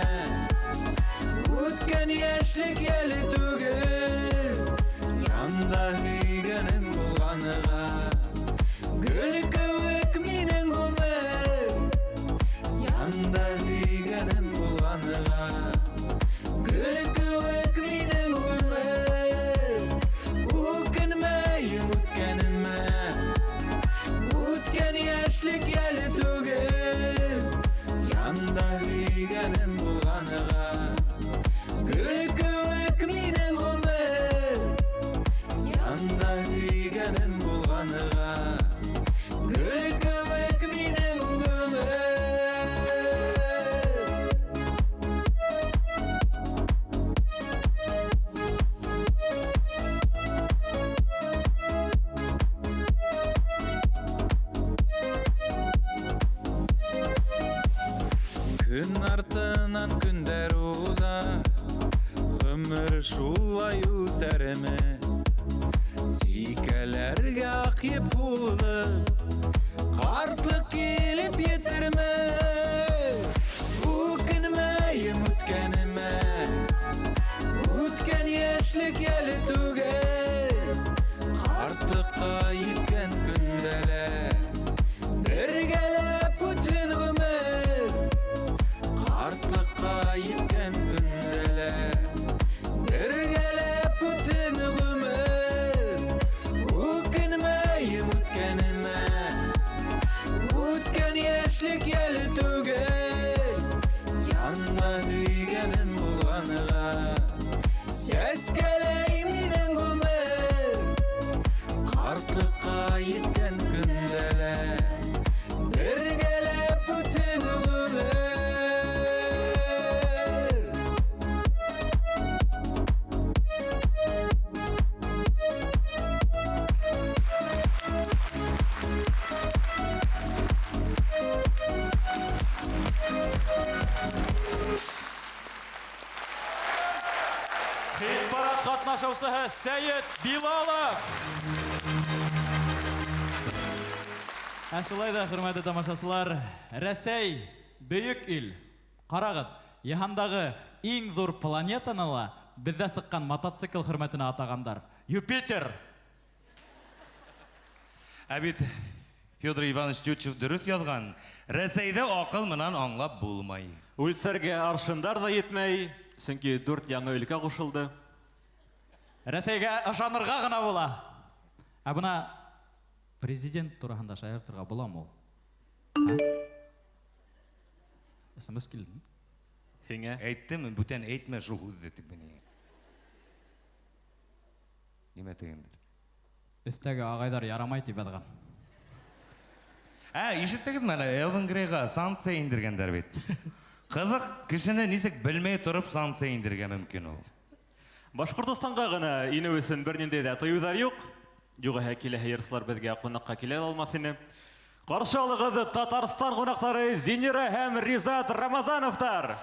үткән яшьлек әле түгел. Янда һөйгәнем булғаныға гөл кеүек минең ғүмер. Янда һөйгәнем булғаныға гөл кеүек минең ғүмер. Үкенмәйем үткәнемә, үткән яшьлек әле түгел. Янда һөйгәнем булғаныға гөл кеүек минең ғүмер. Янда һөйгәнем булғаныға гөл кеүек минең ғүмер. Күн артынан күндер уда, ғүмір шулай үтәрме. Сикәләргә ақиып булып, қартлык келіп етерме. Үкенмәйем үткәнемә, үткән яшьлек әле түгел. Қартлыкка еткән көндәләр бергәләп бүтән ғүмер. Қартлыкка еткән көндәләр бергәләп бүтән ғүмер. Үкенмәйем үткәнемә, үткән яшьлек әле түгел. Янда һөйгәнем булғаныға сәскәләй минең ғүмер. Қартлыкка еткән көндәләр бергәләп бүтән ғүмер. Хит парад қатнашаусыһы Сәйет Билалов. Әшілай да, хөрмәтле тамашасылар, Рәсәй бөйік ил. Қарағыт, Яһандағы иң зур планетаны ла Бізде сыққан мотоцикл хөрмәтенә атагандар. Юпитер! Әбит Федор Иванович Тютчев дөрес язган. Рәсәйдә акыл менән аңлап булмай. Үлсәргә аршындар да етмәй, сөнки 4 яңа өлкә кушылды. Рәсәйгә ышанырга гына була. Ә бuna президент турында шаяр торга буламы ул? Смс килде. Һиңә Әйттем, бүтән әйтмә шул һүзне тик менә. Нимә тегендер? Өстәге агайдар ярамай дип язган. Ишеттегезме әле Элвин Грейга санкция индергәндәр бит. Кызык, кешене нисек белмәй торып санкция индергә мөмкин ул. Башкортстанга гына инеү өчен бернинди дә тыюлар юк. Югыйсә киләһе йырслар безгә кунакка килә алмас ине. Каршы алыгыз Татарстан кунаклары Зинира һәм Ризат Рамазановтар.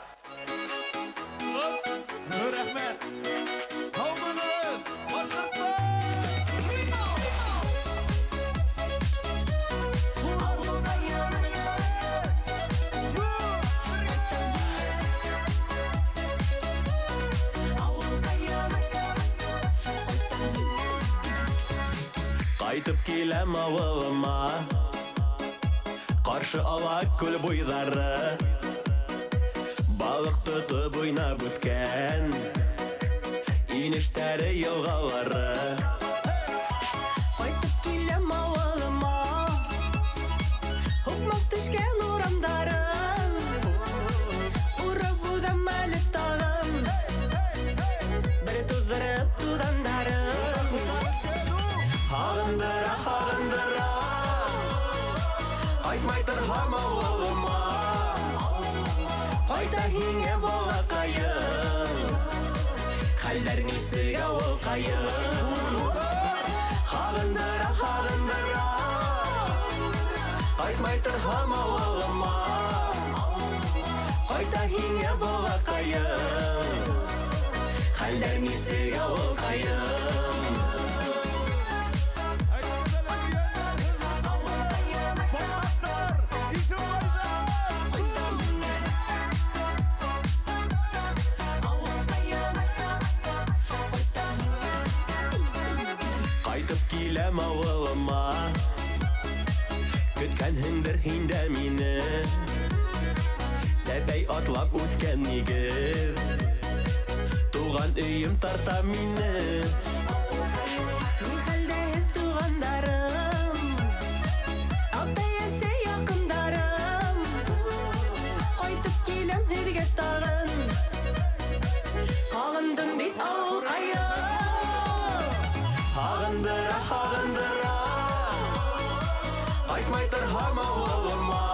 Рәхмәт. Һаумыгыз, Башкортстан! Кайтып киләм авылыма, каршы ала күл буйлары, балык тотып уйнап үткән, инештәре елгалары. Кайтып киләм авылыма, Хукмак төшкән урамдарын, Урап будам әле тагын, Бер туздырып тудандарын. Хагындыра, хагындыра, кайтмай торһам авылыма, Кайта һиңә балакайым, хәлләр нисек авылкайым. Хагындыра, хагындыра, кайтмай торһам авылыма, кайта һиңә балакайым, хәлләр нисек авылкайым. Кайтып киләм авылыма, көткәнһеңдер һин дә мине, тәпәй атлап үскән нигез, туган өйем тарта мине. Ни хәлдә тугандарым, ата-әсә якындарым, Кайтып киләм һәргә тагын, Калындым бит авылкайым. Хагындыра, хагындыра, кайтмай торһам авылыма,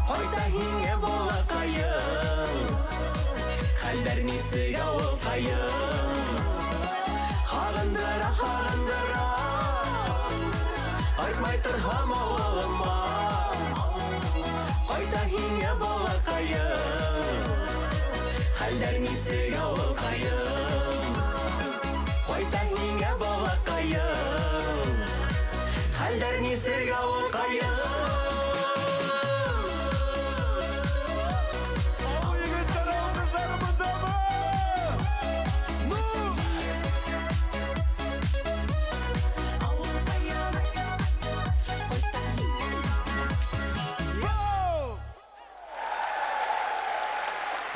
кайта һиңә балакайым, хәлләр нисек авылкайым. Хагындыра, хагындыра, кайтмай торһам авылыма, кайта һиңә балакайым, хәлләр нисек авылкайым. Кайта һиңә балакайым, хәлләр нисек авылкайым.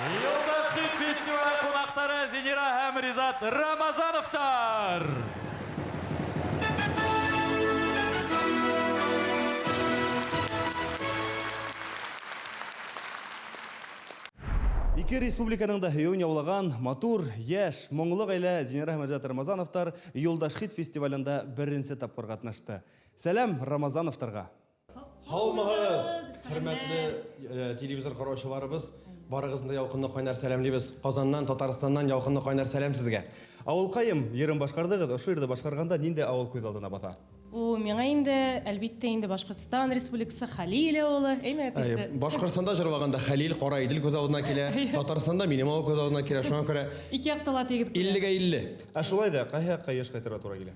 Юлдаш хит фестивалі қонақтары Зинира һәм Ризат Рамазановтар. Ике республиканың да һөйеүен яулаган матур, яшь, моңлы гаилә Зинира һәм Ризат Рамазановтар Юлдаш хит фестивалендә беренче тапкыр катнашты. Сәлам Рамазановтарга. Һаумыгыз, хөрмәтле телевизор караучыларыбыз, барыгызны якынлы кайнар сәламлибез. Казаннан, Татарстаннан якынлы кайнар сәлам сезгә. Авылкайым, ерен башкардыгыз, ошо жерде башкарганда нинди авыл күз алдына бата? Миңа инде, әлбиттә инде Башкортстан Республикасы Хәлил авылы, әйме әтисе. Башкортстанда җырлаганда Хәлил, Кара Идел күз алдына килә, Татарстанда минем авыл күз алдына килә. Шуңа күрә Ике яктала тегеп. 50-гә 50. Ә шулай да кайһы якка яшь кайтырга туры килә?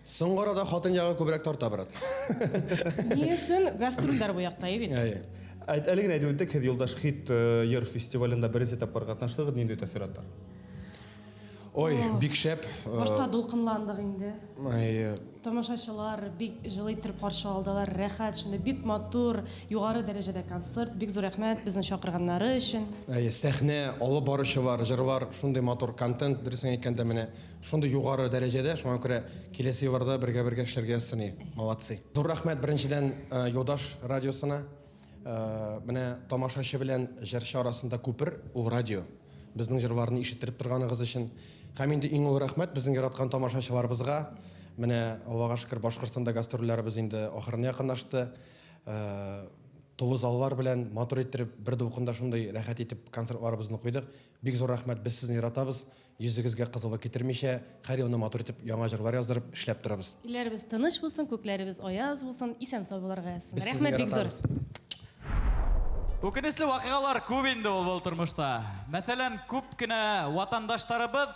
Соңгы арада хатын ягы күбрәк тарта, брат. Ни өчен гастрольләр бу якта, бит. Әле генә әйтеп үттек, һез Юлдаш хит йыр фестивалендә беренче тапкыр катнаштыгыз, нинди тәэсираттар? Ой, бик шәп. Башта дулкынландык инде. Ай, Тамашачылар бик җылы итеп каршы алдылар. Рәхәт, шундый бик матур, югары дәрәҗәдә концерт. Бик зур рәхмәт безне чакырганнары өчен. сәхнә, алып баручы бар, җырлар, шундый матур контент, дөресен әйткәндә менә, шундый югары дәрәҗәдә, шуңа күрә киләсе елларда бергә эшләргә ясыйм. Молодцы. Зур рәхмәт беренчедән Юлдаш радиосына. Менә тамашачы белән җырчы арасында күпер ул радио. Безнең җырларны ишеттереп торганыгыз өчен. Һәм инде иң ул рәхмәт безнең яраткан тамашачыларыбызга. Менә Аллага шөкер Башкортстанда гастрольләребез инде ахырына якынлашты. Тулы заллар белән матур иттереп бер дулкында шундый рәхәт итеп концертларыбызны куйдык. Бик зур рәхмәт, без сезне яратабыз. Йөзегезгә кызыллык китермичә, һәр елны матур итеп яңа җырлар яздырып эшләп торабыз. Илләребез тыныч булсын, күкләребез аяз булсын, исән сау булырга ясын. Рәхмәт бик зур. Үкенечле вакыйгалар күп инде ул тормышта. Мәсәлән, күп кенә ватандашларыбыз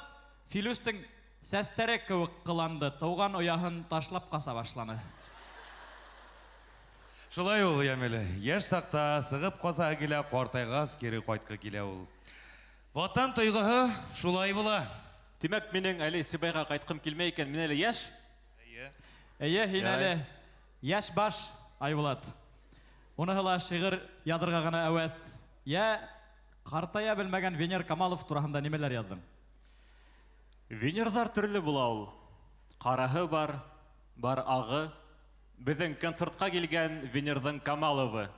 Филүстең сәстәре кебек кыланды, тауган ояһын ташлап каса башланы. Шулай ул, Ямиле. Яшь сакта сыгып каса килә, картайгас кире кайткы килә ул. Ватан тойгыһы шулай була. Димәк, минең әле Сибайга кайткым килмәй икән, мин әле яшь. Әйе, һин әле яшь баш, Айбулат. Уныһы ла шигырь ядырга гына әвәс. Я картая белмәгән Венер Камалов турында нимәләр яздың? Венердар төрле була ул. Караһы бар, бар ағы. Безнең концертка килгән Венердан Камаловы.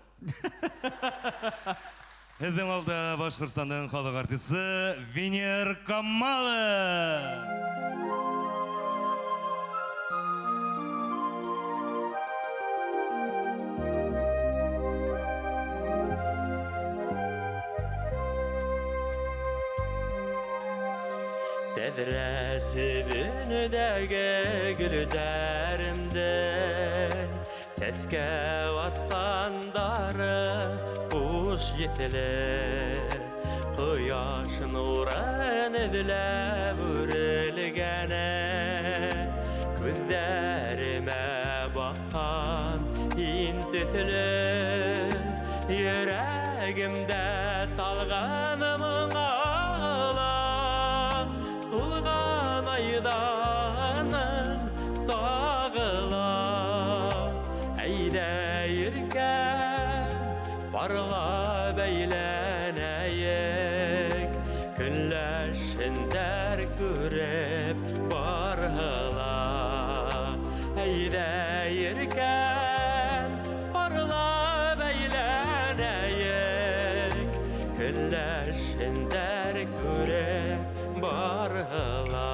Һеҙҙең алда Башҡортостандың халыҡ артисы Венер Камалов. Тәҙрә төбөнөдәге гөлдәремдән сәскә атҡандары хуш еҫле. Ҡояш нурын эҙләп үрелгәнә, күҙҙәремә баҡҡан һин төҫлө. Йөрәгемдә талған моңала, тулған айҙаным сағыла. Әйҙә иркәм, парла бәйләнәйек, көнләшендәр күреп барһыла. Әйҙә иркәм, парла бәйләнәйек, көнләшендәр күреп барһыла.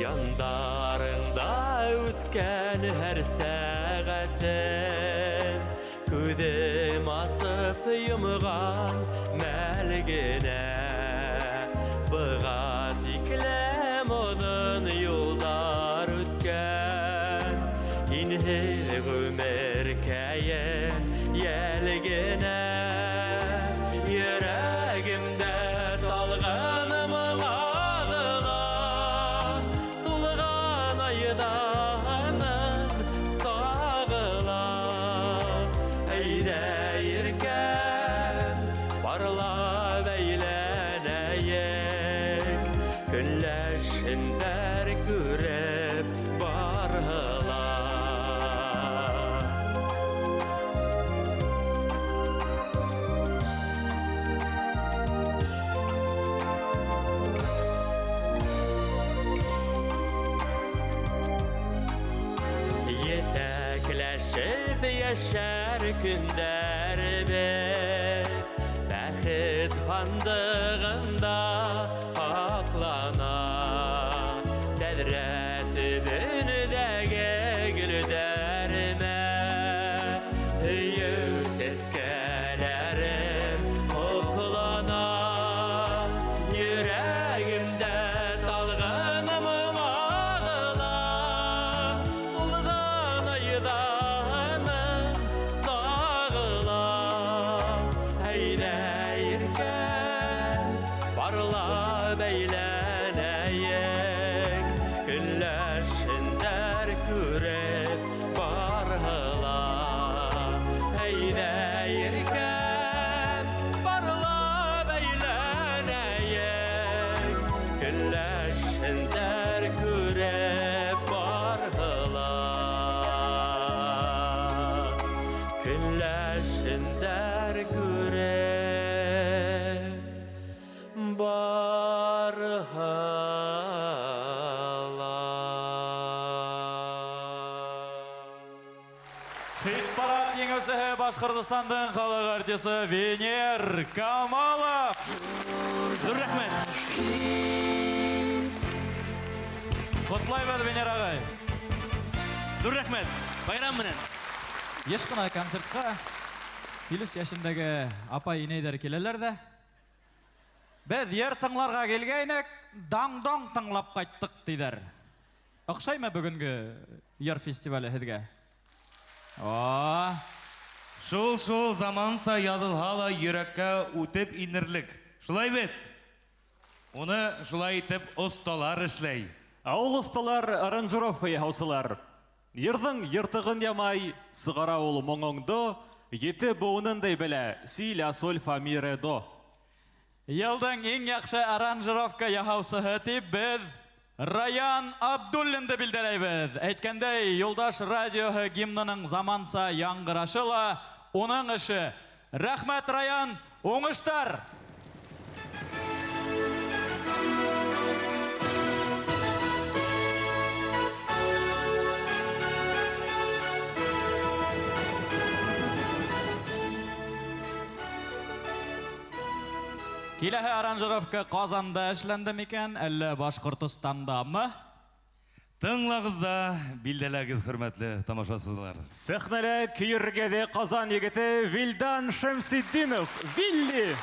Яндарыңда үткән һәр сәғәтем, күҙем асып йомған мәлгенә. Быға тиклем оҙон юлдар үткән, һинһеҙ ғүмер кәйен йәлгенә. Йөрәгемдә талған моңағыла, тулған айҙаным сағыла. Әйҙә иркәм, парла бәйләнәйек, көнләшендәр күреп барһыла. Етәкләшеп яшәр көндәрбез, бәхет хандығында һаҡлана. Тәҙрә төбөнөдәге гөлдәремә һөйөү сәскәләрем һоҡлана. Йөрәгемдә талған моңағыла, тулған айҙаным сағыла. Әйҙә иркәм, парла бәйләнәйек, көнләшендәр күреп барһыла. Ендер күре Хит парад еңөсі Башқұртстандың халық артисі Венер Камалов. Dur рахмет. Құтлайбыз Венер ағай. Dur рахмет. Байрам менен. Ешқана концертқа Филус яшындагы апа-инейдер келелер де. Біз ер тыңларға келгейнек, даң-даң тыңлап қайттық дейдер. Ақшай ма бүгінгі ер фестивалі хедге? Шул заманса ядылхала йөрәккә үтеп инерлек. Шулай бит? Уны шулай итеп осталар эшләй. Ауыл ұсталар аранжировка яһаусылар. Йырдың йыртығын ямай, сығара ул моңоңдо, еті буынындай біле, си ля соль фа ми ре до. Елдің ең яқшы аранжировка яһаусыһы тип біз Раян Абдуллинді білдірейбіз. Әйткендей, Юлдаш радиоһы гимнының заманса яңғырашыла, оның іші. Рәхмәт, Раян, оңыштар! Киләһе аранжировка Казанда эшләнде микән, әллә Башкортостандамы? Тыңлагызда, билдәләгез, хөрмәтле тамашачылар. Сәхнәлә көйергә дә Казан егете Вилдан Шәмсетдинов, Вилли.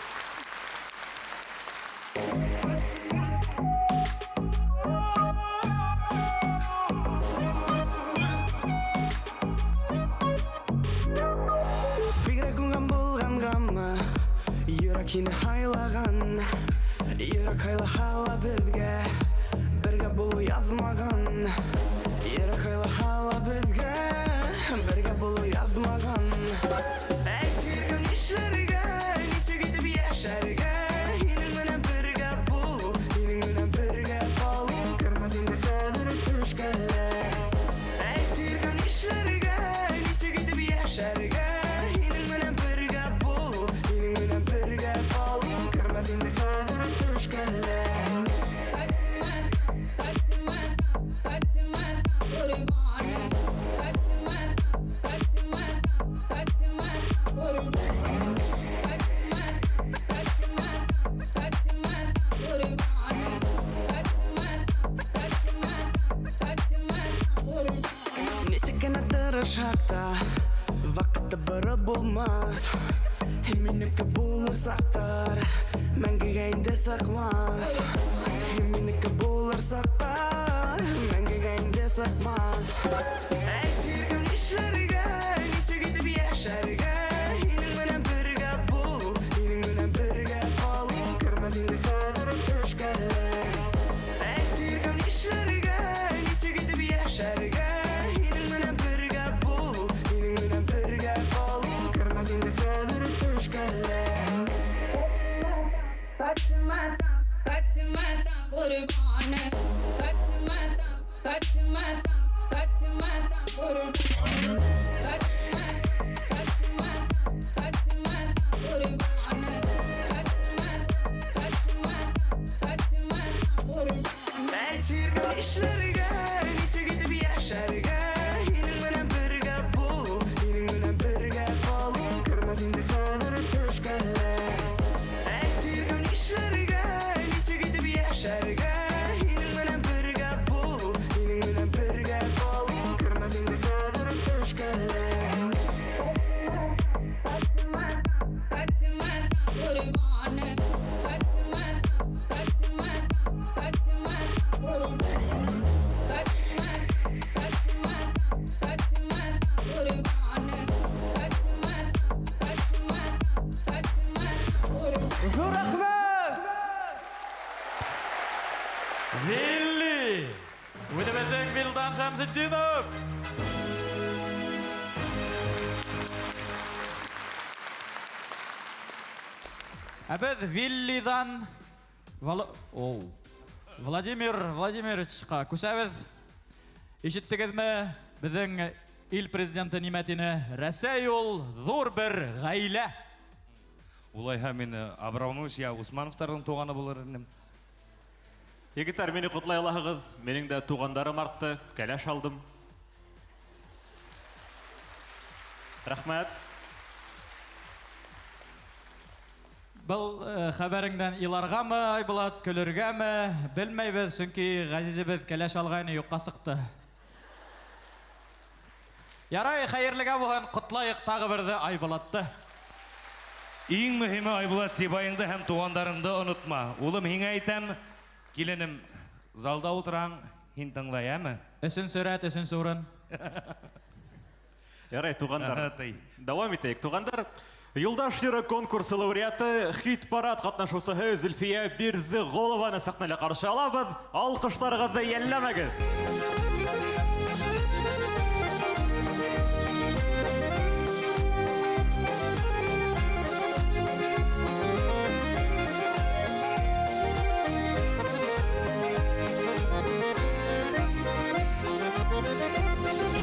Йөрәкне хайлаган, йөрәк хайла безгә, бергә булу язмаган. Йөрәк хайла безгә, бергә булу язмаган. Әйтсәң нишләргә, ничек итеп яшәргә? Һинең белән бергә булу, һинең белән бергә калу, кермәс инде сәдер төшкәлә. Әйтсәң нишләргә, ничек итеп яшәргә? Шакта, вакытта бары булмас. Минеке булыр сактар, мәңгегә инде сакмас. Минеке булыр сактар, мәңгегә инде сакмас. Әйтсәң нишләргә, ничек итеп яшәргә? Һинең белән бергә булу, һинең белән бергә калу, кермәс инде сәдер төшкәлә. Әйтсәң нишләргә, ничек итеп яшәргә? Вилли! Үдебездең Вилдан Шәмсетдинов! Әбед Виллидан Владимир Владимировичқа күсәбез. Ишеттегезме, безнең ил президенты ниметіне Рәсәй ул зур бір ғаилә. Улайха мен Абрамович я Усмановтардың туғаны болар едім. Егеттер, мені құтлай алағыз. Менің де туғандарым артты, кәләш алдым. Рахмет. Бұл хәбәріңден иларғамы, Айбулат, көлергәме, білмейбіз, сүнки ғазизебіз кәләш алғайны юққа сықты. Ярай, хәйірліге болған құтлайық тағы бірді Айбулатты. Ең мүхімі Айбулат, сибайыңды һәм туғандарыңды ұнытма. Улым, хеңе айтам, келінім, залда отыраң, хин тыңлай, әмі? Үсін сүрәт, үсін сүрін. Ярай, туғандар. Давам етейік, туғандар. Юлдаш жыры конкурсы лауреаты, хит-парад қатнашусыһы Зөлфия Бердіғолованы сахнада қаршы алабыз. Алқыштарығызды елләмәгіз.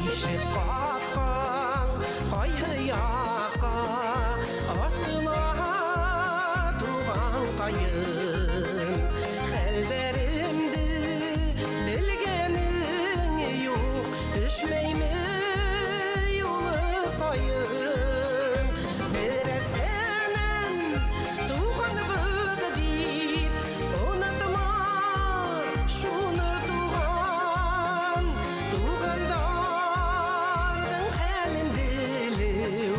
Ишек қаққан қайғы яққа асыла туған қайын хәлдерімді білгенің жоқ düşмеймі юлы қайын бересенің туған бұғы дейт ұнатма шуны туған туғандардың хәлін білеу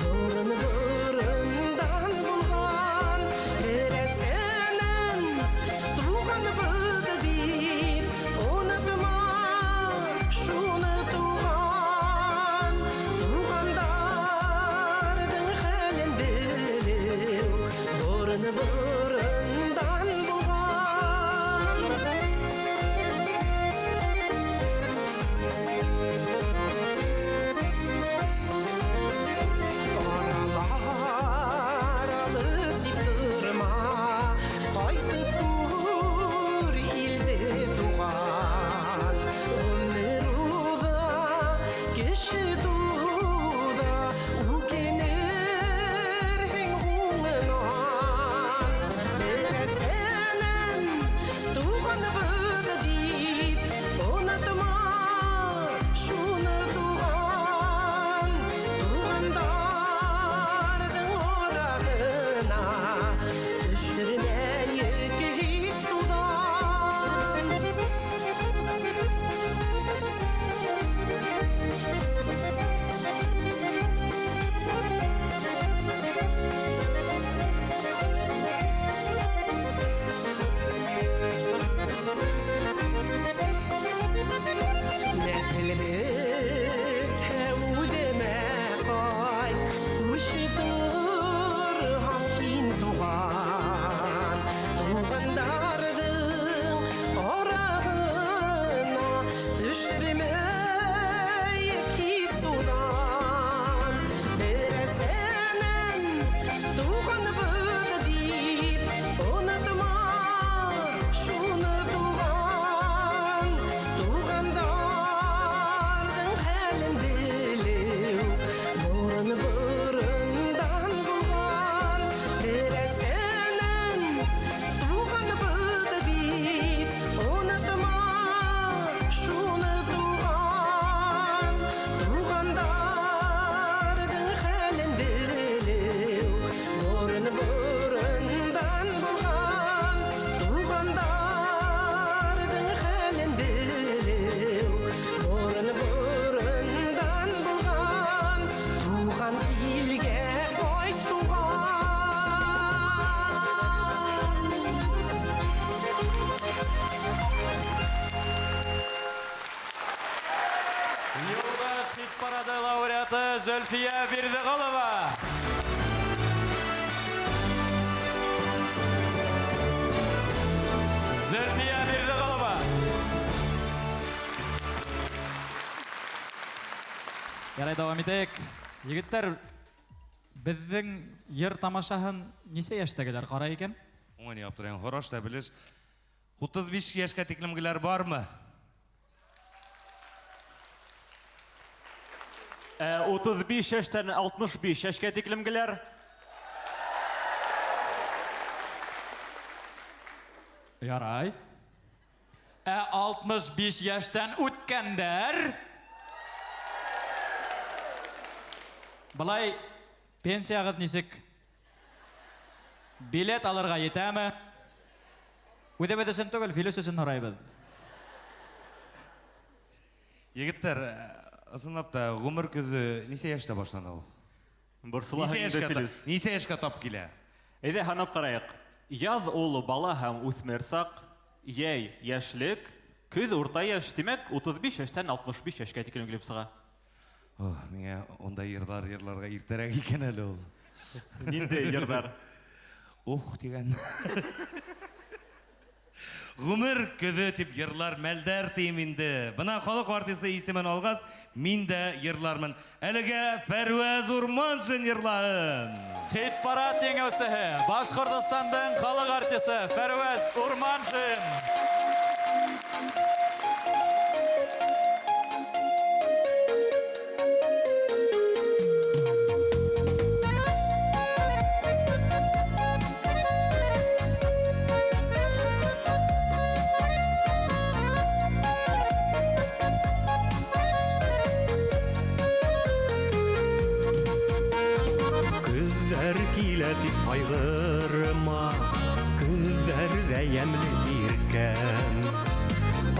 бұрындан болған бересенің туған бұғы дейт ұнатма шуны туған туғандардың хәлін білеу бұрындан Aralar alıp durma, qaytып kur ilde tuğan. Ömür uza, kişi tuğda, ukenir hen huğunan. Beresenin tuğan bığı deyit, unutma şunu tuğan. Tuğandардың орағына düşürmeyik his tuğdan. Nefilbet tevdeme kay Kuştur halin tuğan Tuğandардың orağına düşürmeyik his tuğdan Beresenin tuğan bığı deyit unutma şunu tuğan Tuğandардың hәлін білеу бұрындан болған бересенің туған быды дейт ұнатма шуны туған туғандардың хәлін білеу бұрындан болған туғандардың хәлін білеу бұрындан болған туған елге қойт туған Юлдаш хит-парады лауреаты Зөлфия Бердіғолова. Зөлфия Бердіғолова. Ярай, давам етейік. Егіттер, біздің ер тамашаһын несе яштагылар қарай екен? Оңын яптырайын, хораш та біліш. 35 яшқа теклімгілер бар ма? 35 яшьтән 65 яшькә тиклемгеләр. Ярай. 65 яшьтән үткәндәр. Былай пенсиягыз нисек? Билет алырга етәме? Үдебедесен түгел, философиясын һорайбыз. Егеттер, ысынлап та гомер көзі несе яшьтә башлана ул? Несе яшькә тап килә? Әйдә һанап карайык. Яз ул бала һәм үсмер сак, яй яшьлек, көз урта яшь, димәк 35 яшьтән 65 яшькә тиклем килеп сыга. Миңа онда йырларга иртәрәк икән әле ул. Нинди йырлар? Дигән. Гомер көзе тип йырлар мәлдәр тием инде. Бына халык артисты исемен алгас, мин дә йырлармын. Әлегә Фәрвәз Урманшин йырлаһын. Хит парад еңәүсеһе, Башкортостандың халык артисты Фәрвәз Урманшин. Тип кайгырма, күзләрдә ямьле иркән.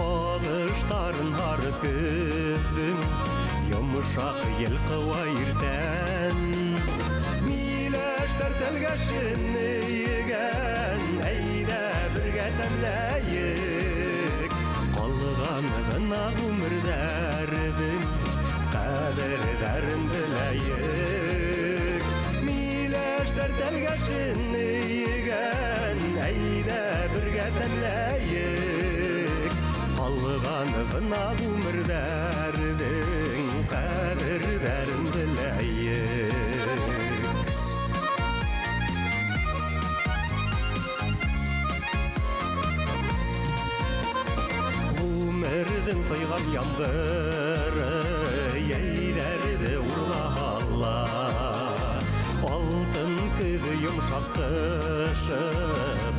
Алыштарын ары көздің, йомшак елкыва иртән. Миләштәр тәлгәшен егән, әйдә бергә тәмләйек. Калган гына гомердәрдең, кадерләрен беләйек. Тәлгәшен егән, әйдә бергә тәмләйек. Калган гына гомердәрдең, кадерләрен беләйек. Гомердең тойган яңгыры, яйдәрде урлаһалла. Алтын көҙ йомшак кышы,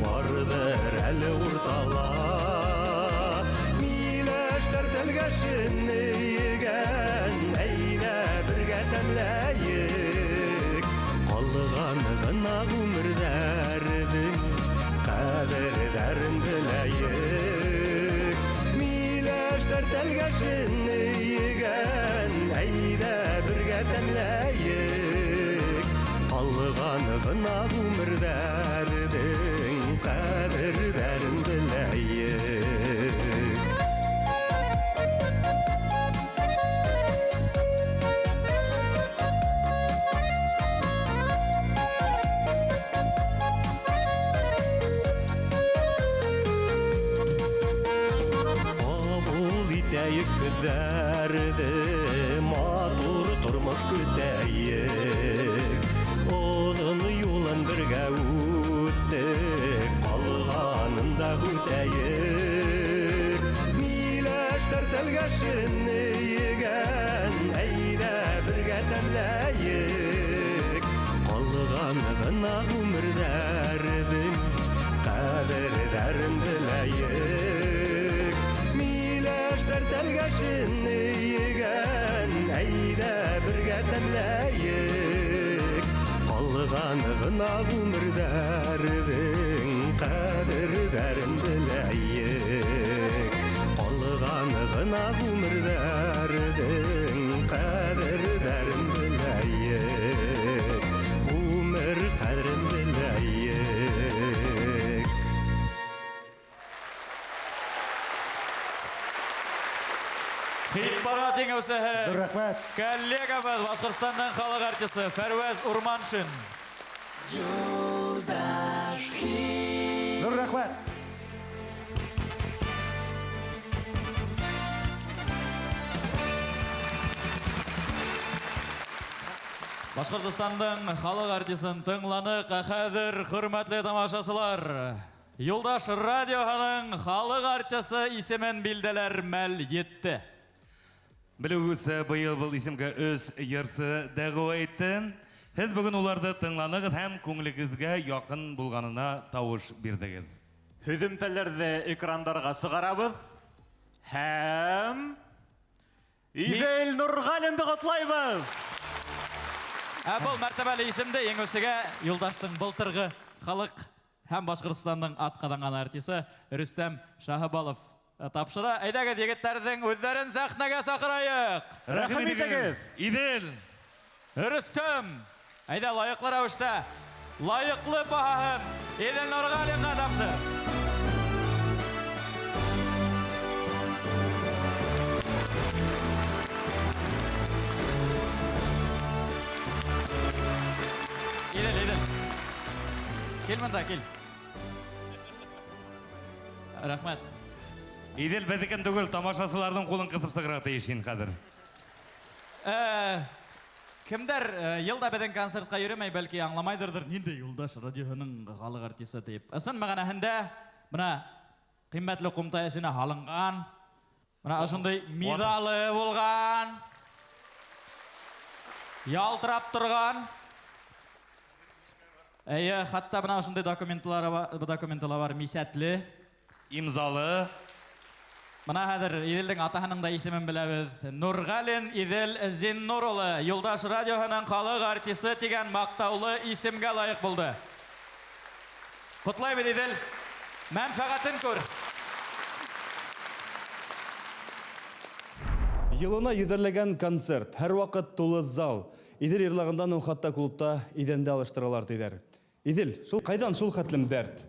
бардыр әле уртала. Миләштәр тәлгәшен егән, әйдә бергә тәмләйек. Калган гына гомердәрдең, кадерләрен беләйек. Миләштәр тәлгәшен егән, әйдә бергә тәмләйек. Калган гына гомердәрдең, кадерләрен беләйек. Кабул итәйек көҙҙәрҙе, матур тормош көтәйек. Onun yolun birgə үттік, қалғанында үтәйік. Миләштәр тәлгәшен егән, әйдә бергә тәмләйек. Қалған гына гомердәрдең, кадерләрен беләйек. Миләштәр тәлгәшен егән, әйдә бергә тәмләйек. Калган гына гомердәрдең, кадерләрен беләйек. Калган гына гомердәрдең, кадерләрен беләйек. Гомер кадерен беләйек. Хит парад еңәүсеһе, Рәхмәт. коллегабыз Башкортстанның халык артисты Фәрвәз Урманшин. Юлдаш хит. Рәхмәт. Башкортостандың халык артистын тыңланык, хәзер хөрмәтле тамашачылар. Юлдаш радиоһының халык артисты исемен билдәләр мәл етте. Білугісі бұйыл бұл исімге өз ерсі дәғу айттын. Хіз бүгін оларды тыңланығыз һәм көңілігізге яқын болғанына тауыш бердігіз. Хүзімтәлерді экрандарға сығарабыз. Һәм... Идел Нұрғалинді құтлайбыз. Бұл мәртебәлі исемді ең өсіге Юлдаштың былтырғы халық һәм Башқұртстанның атқаданған артисі Рүстем Шахыбалов тапшыра. Әйдәгі дегеттердің өздерін сәхнеге сақырайық. Рахмет итегіз. Идел. Рүстем. Әйдә лайықлы рәвішті. Лайықлы бағаһын Идел Нұрғалинға тапшыр. Идел. Кел мында, кел. Рахмет. Идел бәдікен түгіл, тамашасылардың қолын қытып сығыраты ешін қадыр. Кімдер елда бәден концертқа үйремей, бәлкі аңламайдырдыр. Ненде Юлдаш радионың халық артисі дейіп. Ысын маған әхінде, мұна қимметлі құмта әсіне халынған, мұна ұшындай медалы болған, ялтырап тұрған. Әйе, хатта бұна ұшындай документалар бар, мисәтлі. Имзалы. Мұна әдір Иделдің атағының да есімін біләбіз. Нұрғалин Идел Зиннурұлы, Юлдаш радионың халық артисі теген мақтаулы есімге лайық болды. Құтлай бед Идел, мәнфәғатын көр. Йылына йүдерлеген концерт, һәр вақыт тулы зал. Идел ерлағындан ұнқатта клубта иденде алыштыралар дейдер. Идел, қайдан шул хәтлім дәрт?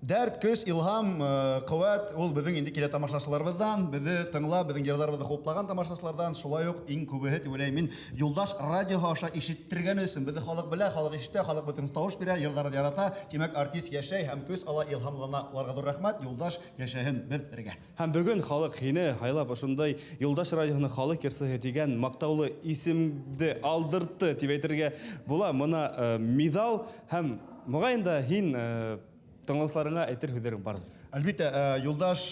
Дәрт, көз, илһам, қуат, ол біздің енді келе тамашашыларымыздан, бізді тыңла, біздің ердарымызды қоплаган тамашашылардан, шулай ук иң күбі ойлаймын, Юлдаш радиоға аша ишеттірген өсін. Бізді халық білә, халық ишетә, халық бүтін тауыш берә, ердарды ярата, демәк артист яшәй һәм көз ала илһамлана. Оларға dur рәхмәт, Юлдаш яшәһен без бергә. Һәм бүген халық хине хайлап ошондай Юлдаш радионың халық ерсіге тигән мактаулы исемде алдыртты дип әйтергә була. Моны медал һәм мөгаенда һин тыңлаусыларыңа әйтер һүзләрең бар. Әлбәттә, Юлдаш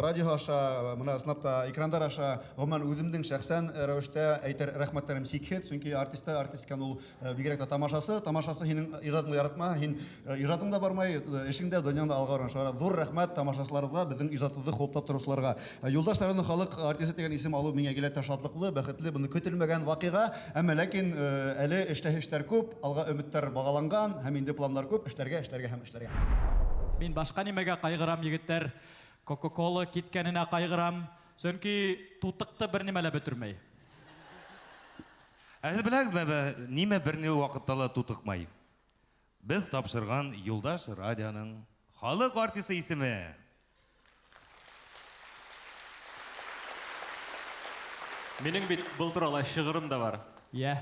радио аша, мына снапта экрандар аша, гомумән үземнең шәхсән рәвештә әйтер рәхмәтләрем сикһет, чөнки артисткан ул бигрәк тә тамашасы һинең иҗатыңны яратма, һин иҗатыңда бармай, эшеңдә, дөньяңда алга барган. Шуңа зур рәхмәт тамашачыларга, безнең иҗатыбызны хуплап торучыларга. Юлдаш радионың халык артисты дигән исем алу миңа гелә шатлыклы, бәхетле, буны көтелмәгән вакыйга, әмма ләкин әле эштәр күп, алга өметтәр багаланган, һәм инде планнар күп, эшләргә һәм эшләргә. Мен башқа немеге қайғырам, егеттер. Кока-кола кеткеніне қайғырам. Сөнки тутықты бір немелі бітірмей. Әзі біләгіз бәбі, неме бірне уақыттала тутықмай. Біз тапшырған Юлдаш радионың халық артисі исімі. Менің бит былтыр ала шығырым да бар. Иә.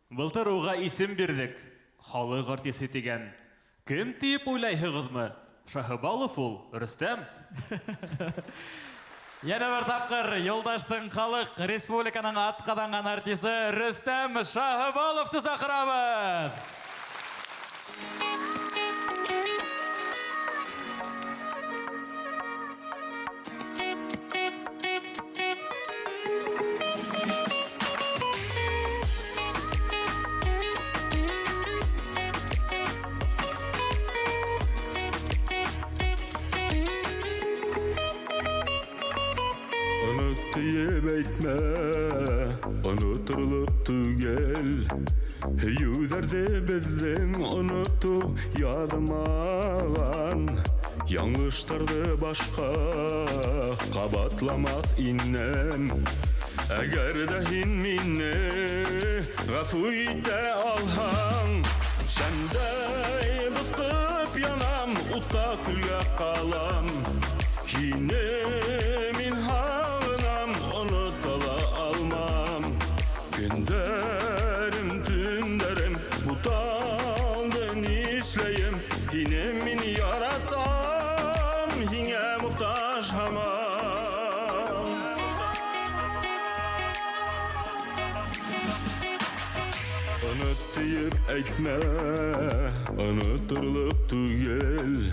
Былтыр уға исем бердік. Халық артисі деген. Кім тиіп ойлайһығызмы? Шахыбалов ул, Рүстем. Яна бір тапқыр Юлдаштың халық республиканың атқаданған артисі Рүстем Шахыбаловты сақырабыз. Unutuyup etme, unutulup tügel. Yüzerde bizden unutu yazmağan. Yanlışlardı başka kabatlamak innem. Eğer de hin minne gafu ite alhan. Sende bıskıp yanam, utta külge kalam. Yine min hağınam, unutala almam. Günderim, tünderim, utaldın işleyim. Yine min yaratam, yine muhtaç hamam. Unutuyup etme, unuturlup tügel.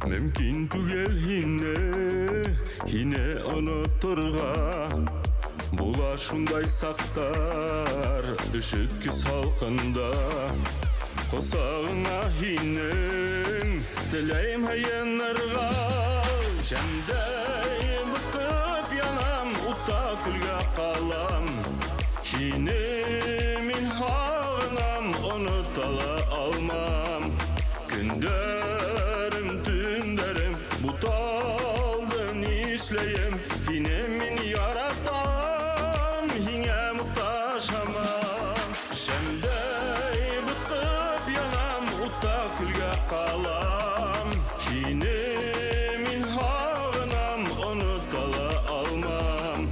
Mümkün tügel yine unuturga. Була шундай сақтар Үшіккі салқында Қосағыңа хинің Тілейм хайынырға Жәмдей бұқып янам Утта күлге қалам Хині мен хағынам Ұнытала алмам Күндерім, түндерім Бұталды нишлейім Хині мен яратам Хиңе мұқтаж хамам Шәмдей бұқып янам Утта күлге қалам Хині мен хағынам Ұнытала алмам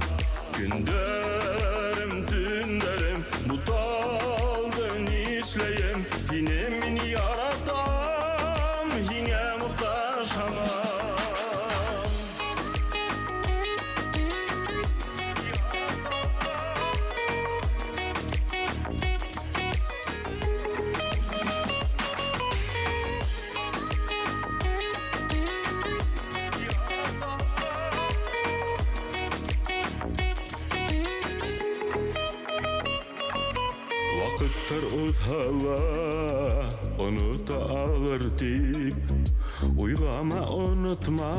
Күндерім, түндерім Бұталды нишлейім Хині мен яратам Хиңе мұқтаж хамам Вақыттар ұзала, ұныта алыр деп Ойлама, ұнытма,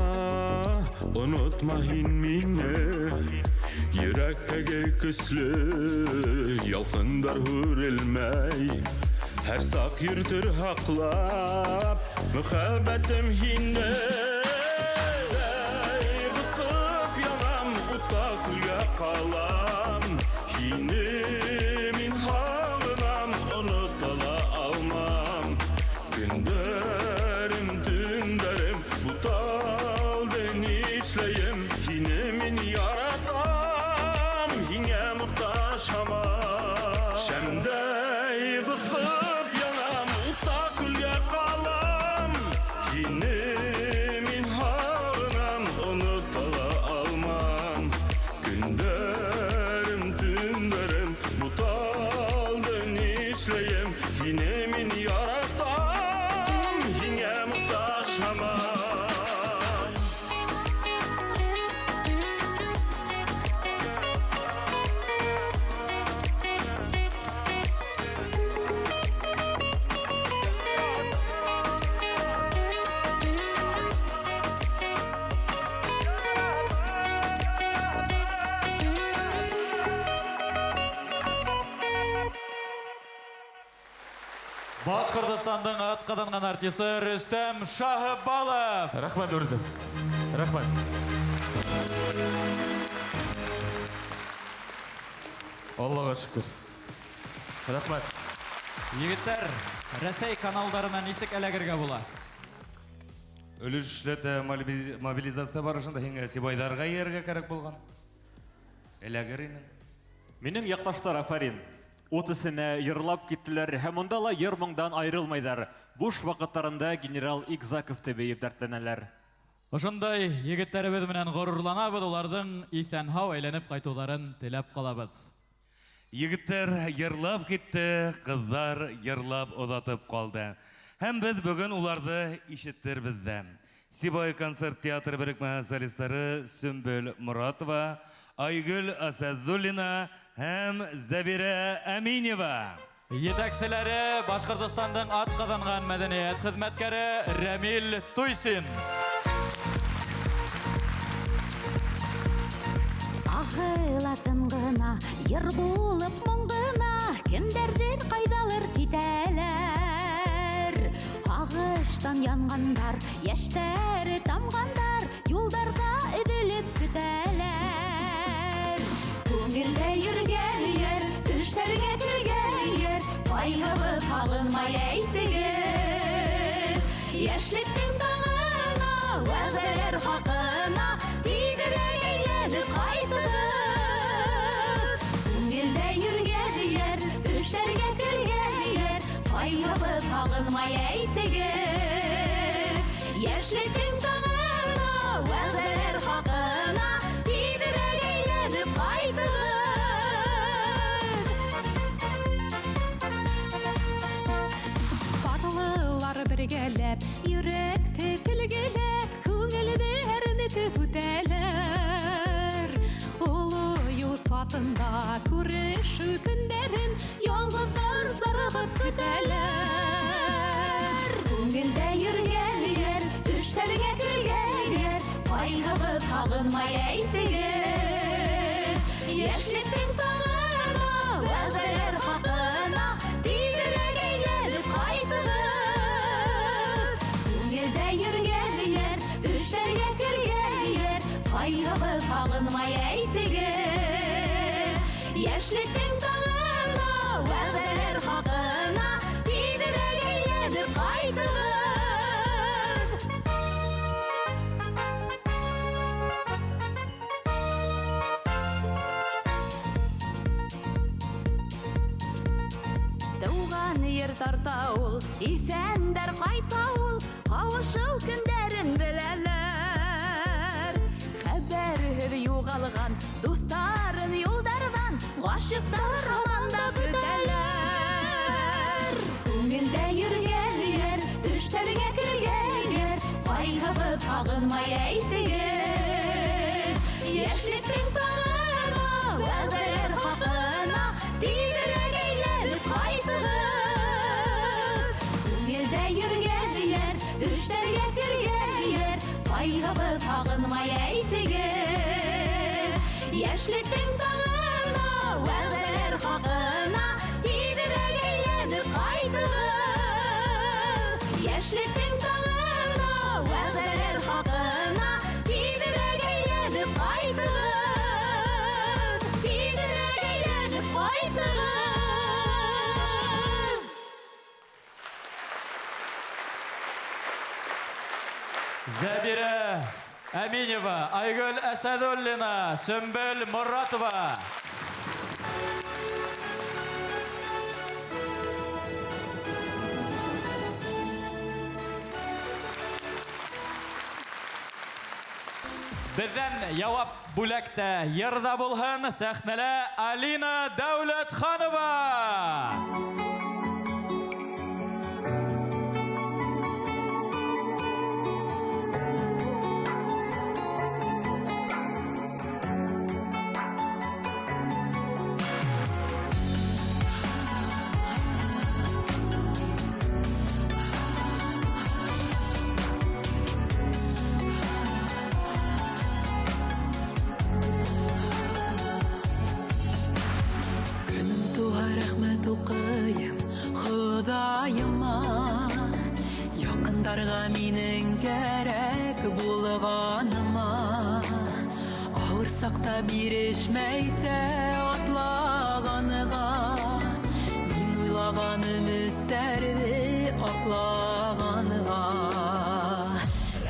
ұнытма хин мені Йөрәккәге көсле, ялқындар хүрелмәй Әр сақ йөртір хақлап, мұхәббәтім хинне Бұқып янам, ұта күлге қалам Хине мен хағынам, ұнытала алмам Күндерім, түндерім, бұталды нишлейім Хине мен яратам, хиңе мұқтаж хамам Шәмдей бұқып янам, ұта күлге қалам Хине мен хағынам, ұнытала алмам Күндерім, түндерім, бұталды нишлейім Хине мен яратам, хиңе мұқтаж хамам Башқұртстанның атқаданған артисі Рүстем Шахыбалов. Рахмет, Үрдім. Рахмет. Аллаға шүкір. Рахмет. Егіттер, Рәсей каналдарынан исік әләгірге бола. Өлішлеті мобилизация барышында хеңе сибайдарға ерге керек болған. Әләгірінің. Менің яқташтар афарин. От ісіне йырлап кеттілер, һәм ондала йыр мұңдан айрылмайдар. Буш вақыттарында генерал Игзаковты бейіп дәрттенәләр. Ошындай егеттеребез менән горурланабыз, уларның исән-һау әйләнеп кайтуларын теләп калабыз. Егеттер йырлап кетті, қыздар йырлап озатып қалды. Һәм біз бүгін уларды ишеттербіз. Сибай концерт театр бірікмә солистлары Сүмбіл Мұратова, Айгүл Асәзуллина һәм Зәбирә Әминева. Етәкселәре Башқұртстанның атқаданған мәдәният хезмәткәре Рәмил Туйсин. Ағылатын ғына, ер болып мұңғына, кімдердер қайдалыр кетәләр. Ағыштан янғандар, яштәрі тамғандар, юлдарға үділіп күтәләр. Көңілде жүрген ер, түштерге кірген ер, қайғыбы қағынмай әйтігер. Яшліктің таңына, уәғдәлер хақына, тидірер әйленіп қайтығыр. Көңілде жүрген ер, түштерге кірген ер, қайғыбы қағынмай әйтігер. Яшліктің таңына, уәғдәлер хақына, тидірер әйленіп қайтығыр. Біргелеп, үйректі күлгелеп, көңілдеріні түгітәлер. Олы юсат артында күрешу көндерін ялғыздар зарығып күтәләр. Күңелдә йөргәннәр, төшләргә кергәннәр, кайгыбы тагынмай әйтегез. Яшьлектең таңына, вәгъдәләр хакына, тизрәк әйләнеп кайтыгыз. Күңелдә йөргәннәр, төшләргә кергәннәр, кайгыбы тагынмай әйтегез. Яшьлектең таңына, вәгъдәләр хакына, тизрәк әйләнеп кайтыгыз. Туган ер тартаул, исәндәр кайтаул, кавышау көндәрен беләләр. Хәбәрһеҙ югалган дуҫтарын юлдардан, гашыҡтар һаманда көтәләр. Күңелдә йөргәннәр, төштәргә кергәннәр, кайгыбы тагынмай әйтегез. Яшьлектең таңына, вәгъдәләр хакына, тизрәк әйләнеп кайтыгыз. Күңелдә йөргәннәр, төштәргә кергәннәр, кайгыбы тагынмай әйтегез. Яшьлектең таңына, вәгъдәләр хакына, тизрәк әйләнеп кайтыгыз. Яшьлектең таңына, вәгъдәләр хакына, тизрәк әйләнеп кайтыгыз. Тизрәк әйләнеп кайтыгыз. Зәбирә Әминева, Айгөл Әсәдуллина, Сөмбел Мұратова. Бізден яуап бүләктә йырда булһын, сәхнәлә Алина Дәүләтханова. Худайыма, якындарға минең кәрәк булганыма, ауырсақта бирешмәйсә атлаганыга, мин уйлаган өмөттәрне аклаганыга.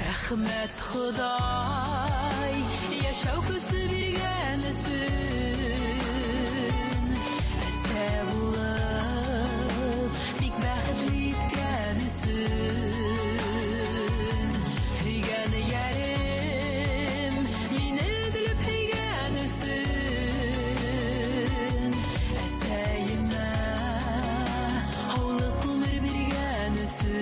Рәхмәт Худай, яшәү көсе биргән өсөн, әсә булып, бик бәхетле иткән өсөн. Һөйгән ярым, мине белеп һөйгән өсөн, әсәемә һаулык ғүмер биргән өсөн.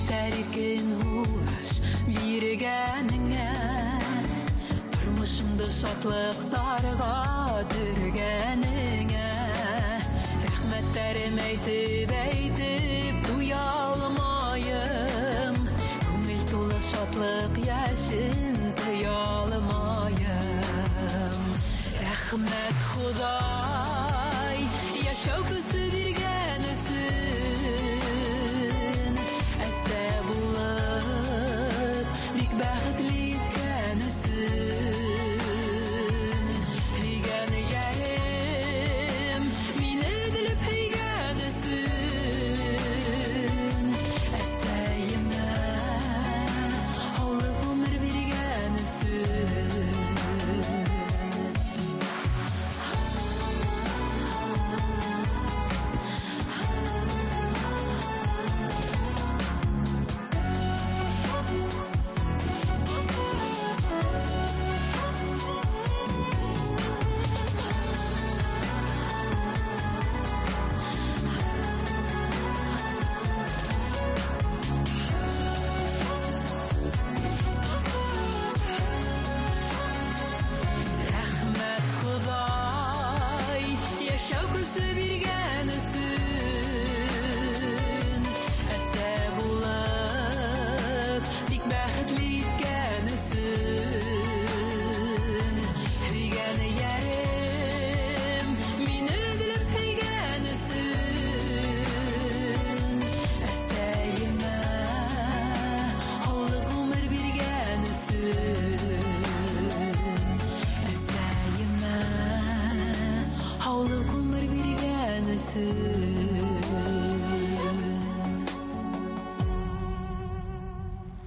Тәркен һуш биргәнеңә, тормышымды шатлыктарга төргәнеңә, рәхмәтләрем әйтеп туя алмайым, күңел тулы шатлык яшен тыя алмайым. Рәхмәт Худай, яшәү көсе биргән өсөн, әсә булып, бик бәхетле иткән өсөн. Һөйгән ярым, мине белеп һөйгән өсөн, әсәемә һаулык ғүмер биргән өсөн.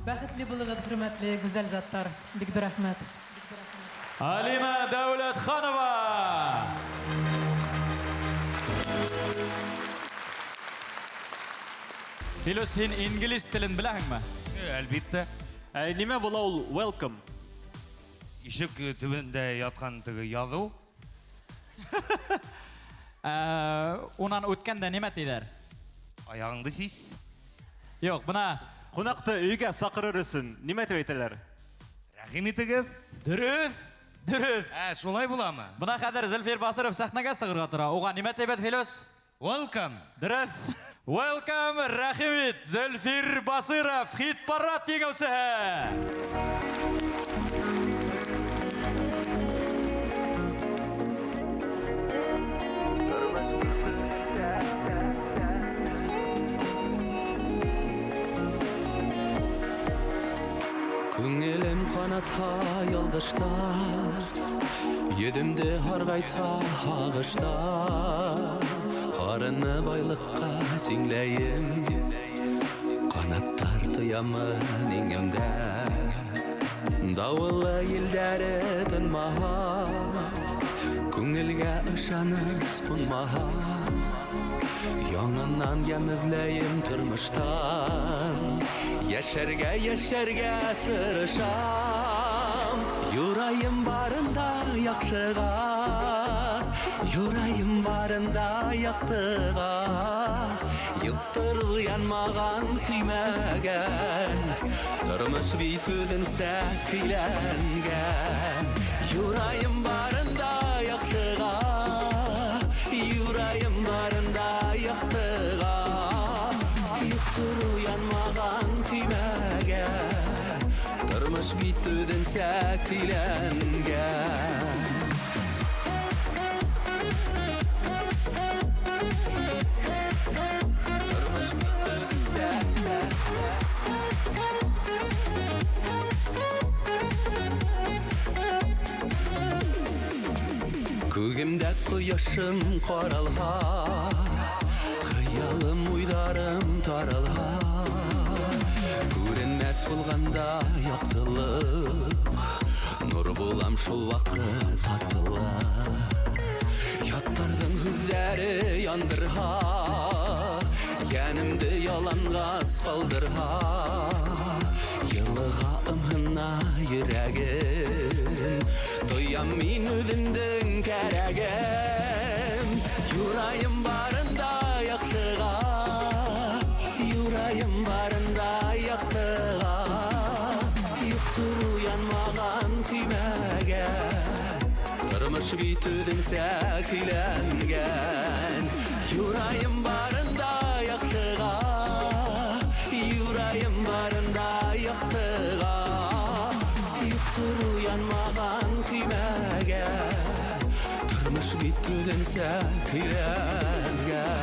Бәхетле булыгыз, хөрмәтле гүзәл заттар. Бик рәхмәт. Алина Дәүләтханова. Филус, син инглиз телен беләһеңме? Әлбиттә. Нимә була ул welcome? Ишек төбендә яткан теге язу. Унан үткәндә нимә тидер? Аягыңды сис. Юк, бына Кунакты өйгә сакырыр өчен нимә дип әйтәләр? Рәхим итегез. Дөрес. Шулай буламы? Бына хәзер Зөлфир Басыров сәхнәгә сыгырга тора. Уга нимә тибет, Филус? Welcome. Дөрес. Welcome, рәхим ит, Зөлфир Басыров, хит-парад еңеүсеһе. Күңелем канатха ялгыштар, Едімді харгайта хагыштар. Карыны байлыкка тиңләйем, Канаттар тоямын иңемдә. Давыллы елдәре тынмаха, Күңелгә ышаныс кунмаха. Яңынан ямевләйем тормыштан, Яшәргә тырышам. Юрайым барында яхшыга, Юрайым барында яктыга. Юктырыл янмаган көймәгән, Тормыш бит үҙенсә көйләнгән. Юрайым барында яхшыга, Юрайым барында яктыга. Юктырыл янмаган көймәгән, Тормыш бит үҙенсә көйләнгән. Күгемдә кояшым каралга, Хыялым, уйдарым таралга. Күренмәс булганда яктылык, Нур булам шул вакыт татылык. Яттарның күзләре яндырга, Янымды ялангас калдырга. Йылыга ымһына йөрәгем, Тоям мин үҙемдең кәрәгем. Юрайым барында яхшыга, Юрайым барында яктыга. Юктыр уянмаган көймәгән, Тормыш бит үҙенсә көйләнгән. Юрайым барында яхшыга, Юрайым барында яктыга. Юктыр уянмаган көймәгән, Тормыш бит үҙенсә көйләнгән.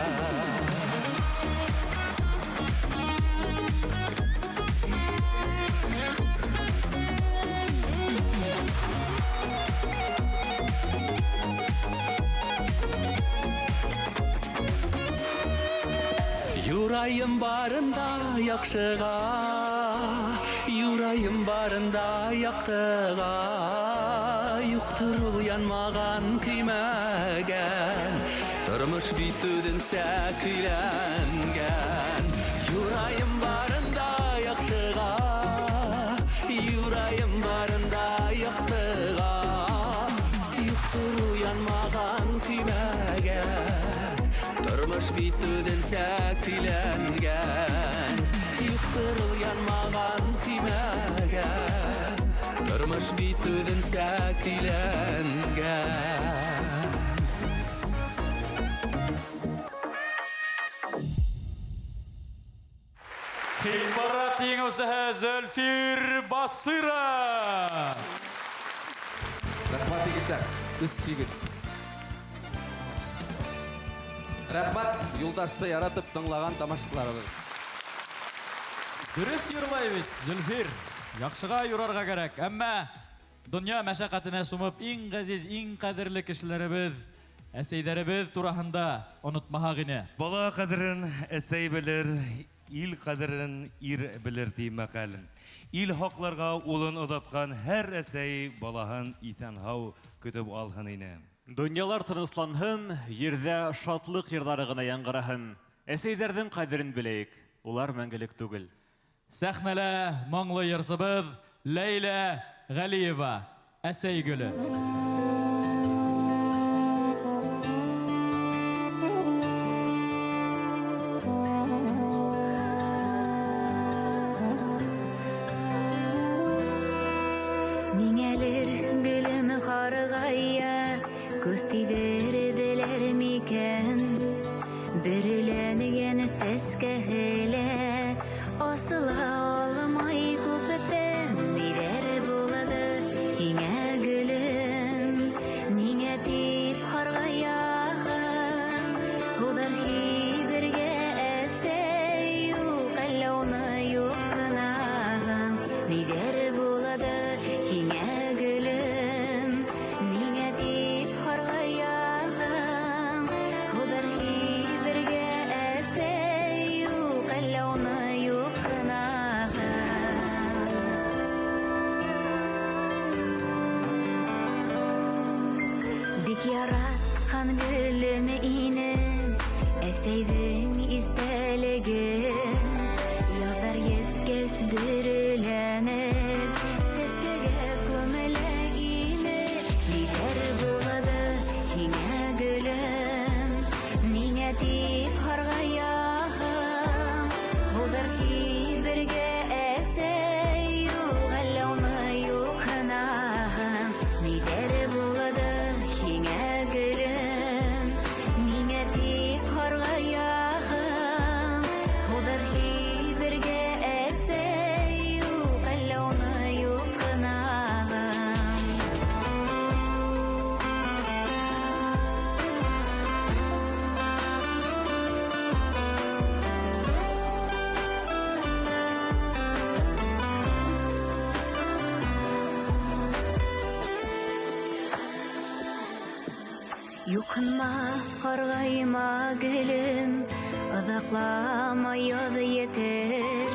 Юрайым барында яхшыга, Юрайым барында яктыга. Юктыр ул янмаган көймәгән, Тормыш бит үҙенсә көйләнгән. Юрайым барында яхшыга, Юрайым барында яктыга. Юктыр ул янмаган көймәгән, Тормыш бит үҙенсә көйләнгән. Юктыр ул янмаган көймәгән, Тормыш бит үҙенсә көйләнгән. Хит-парад еңеүсеһе Зөлфир Басыров. Рәхмәт егеттәр, үз сигет. Рәхмәт, Юлдашты яратып тыңлаган тамашачыларыбыҙ. Дөрес йырлай бит, Зөлфир. Яҡшыға юрарға кәрәк. Әммә донъя мәшәҡәтенә сумып, иң ғәзиз, иң ҡәҙерле кешеләребеҙ, әсәйҙәребеҙ тураһында онотмаһаҡ ине. Бала ҡәҙерен әсәй белер, ил кадерен ир билер ди мәкален. Ил хакларга улын удатқан һәр әсәй балаһын исән һау көтеп алһын ине. Дөньялар тынысланһын, ердә шатлык йырлары гына яңгыраһын. Әсәйләрнең кадерен беләйек, улар мәңгелек түгел. Сәхнәлә моңлы йырсыбыз Ләйлә Галиева, Әсәй гөле. Ниңәлер гөлем харгая, күз тидерделәр микән? Бөреләнгән сәскәһелә, асыла алмай күптән. Нидер булды һиңә гөлем, ниңә тип харгаяһың? Худан һибергә әсәй юк, әллә уны юк кынаһың? Нидер булды һиңә гөлем, ниңә тип харгаяһың? Худан һибергә әсәй юк, әллә уны юк кынаһың? Бик яраткан гөлем инем, әсәйдең истәлеге. Язар еткәс бөреләнеп, сәскәгә күмелә инеп. Нидер булды һиңә гөлем, ниңә тип харгаяһың? Булыр һибергә әсәй юк, әллә уны юк кынаһың? Нидер булды һиңә гөлем, ниңә тип харгаяһың? Булыр һибергә әсәй юк, әллә уны юк кынаһың? Юкынма, каргайма гөлем, оҙаҡлама яҙ етер.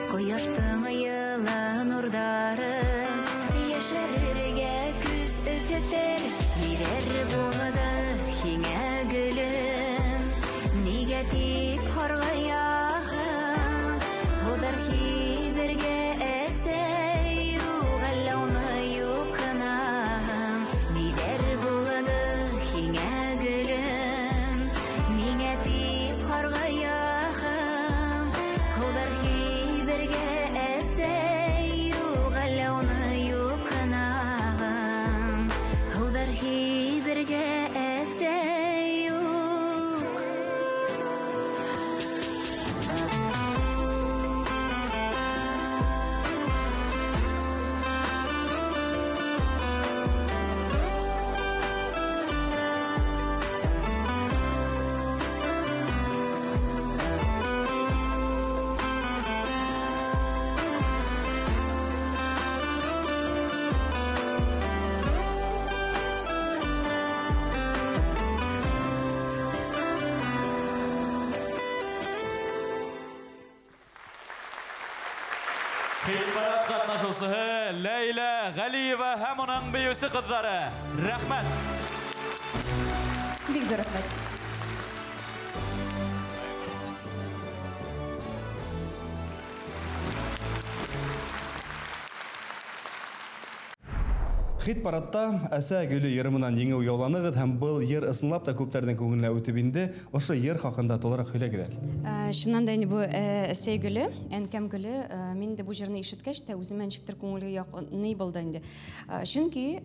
Ҡояштың йылы нурҙары йәшәрергә күс өҫөтөр. Нидер булды һиңә гөлем, нигә тип харгаяһың? Булыр һибергә әсәй юк, әллә уны юк кынаһың? Нидер булды һиңә гөлем, ниңә тип харгаяһың? Булыр һибергә әсәй юк, әллә уны юк кынаһың? Булыр һибергә әсәй юк. Хикмәт катнашучысы Ләйлә Галиева һәм уның бөюсе кызлары. Рәхмәт. Бик зур рәхмәт. Хит парадта әсә гөле йырымынан еңеү яуланыгыз һәм был йыр ысынлап та күптәрнең күңеленә үтеп инде. Ошо йыр хакында толырак һөйләгез. Шуннан да инде бу әсәй гөле, әнкәм гөле, мин дә бу җырны ишеткәч тә үземә ничектер күңелгә якын булды инде. Чөнки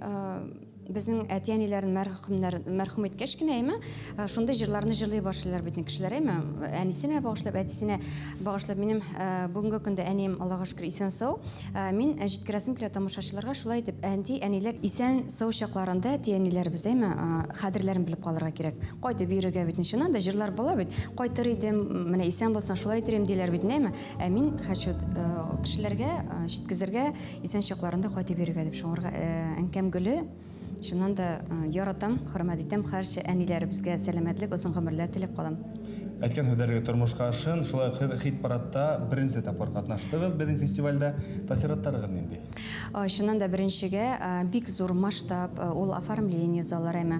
безнең әти-әниләрен мәрхүм иткәч кенә әйме, шундай җырларны җырлый башлыйлар битне кешеләр әйме. Әнисенә багышлап, әтисенә багышлап, минем бүгенге көндә әнием Аллаһка шөкер исән сау. Мин җиткерәсем килә тамашачыларга шулай итеп, әнти, әниләр исән сау чакларында әти-әниләребез әйме хәдерләрен белеп калырга кирәк. Кайтып йөрергә бит ничек да җырлар була бит. Кайтыр идем, менә исән булсаң шулай итәрем диләр бит әйме. Мин хочу кешеләргә җиткезергә исән чакларында кайтып йөрергә дип шуңарга әнкәм гөле. Шуннан да яратам, хөрмәт итәм, һәрчә әниләребезгә сәламәтлек, озын гомерләр теләп калам. әйткән һүзләргә тормышка ашын, шулай хит парадта беренче тапкыр катнаштыгыз безнең фестивальдә. Таъсиратларыгыз нинди? Шуннан да беренчегә бик зур масштаб, ул оформление заллары әмә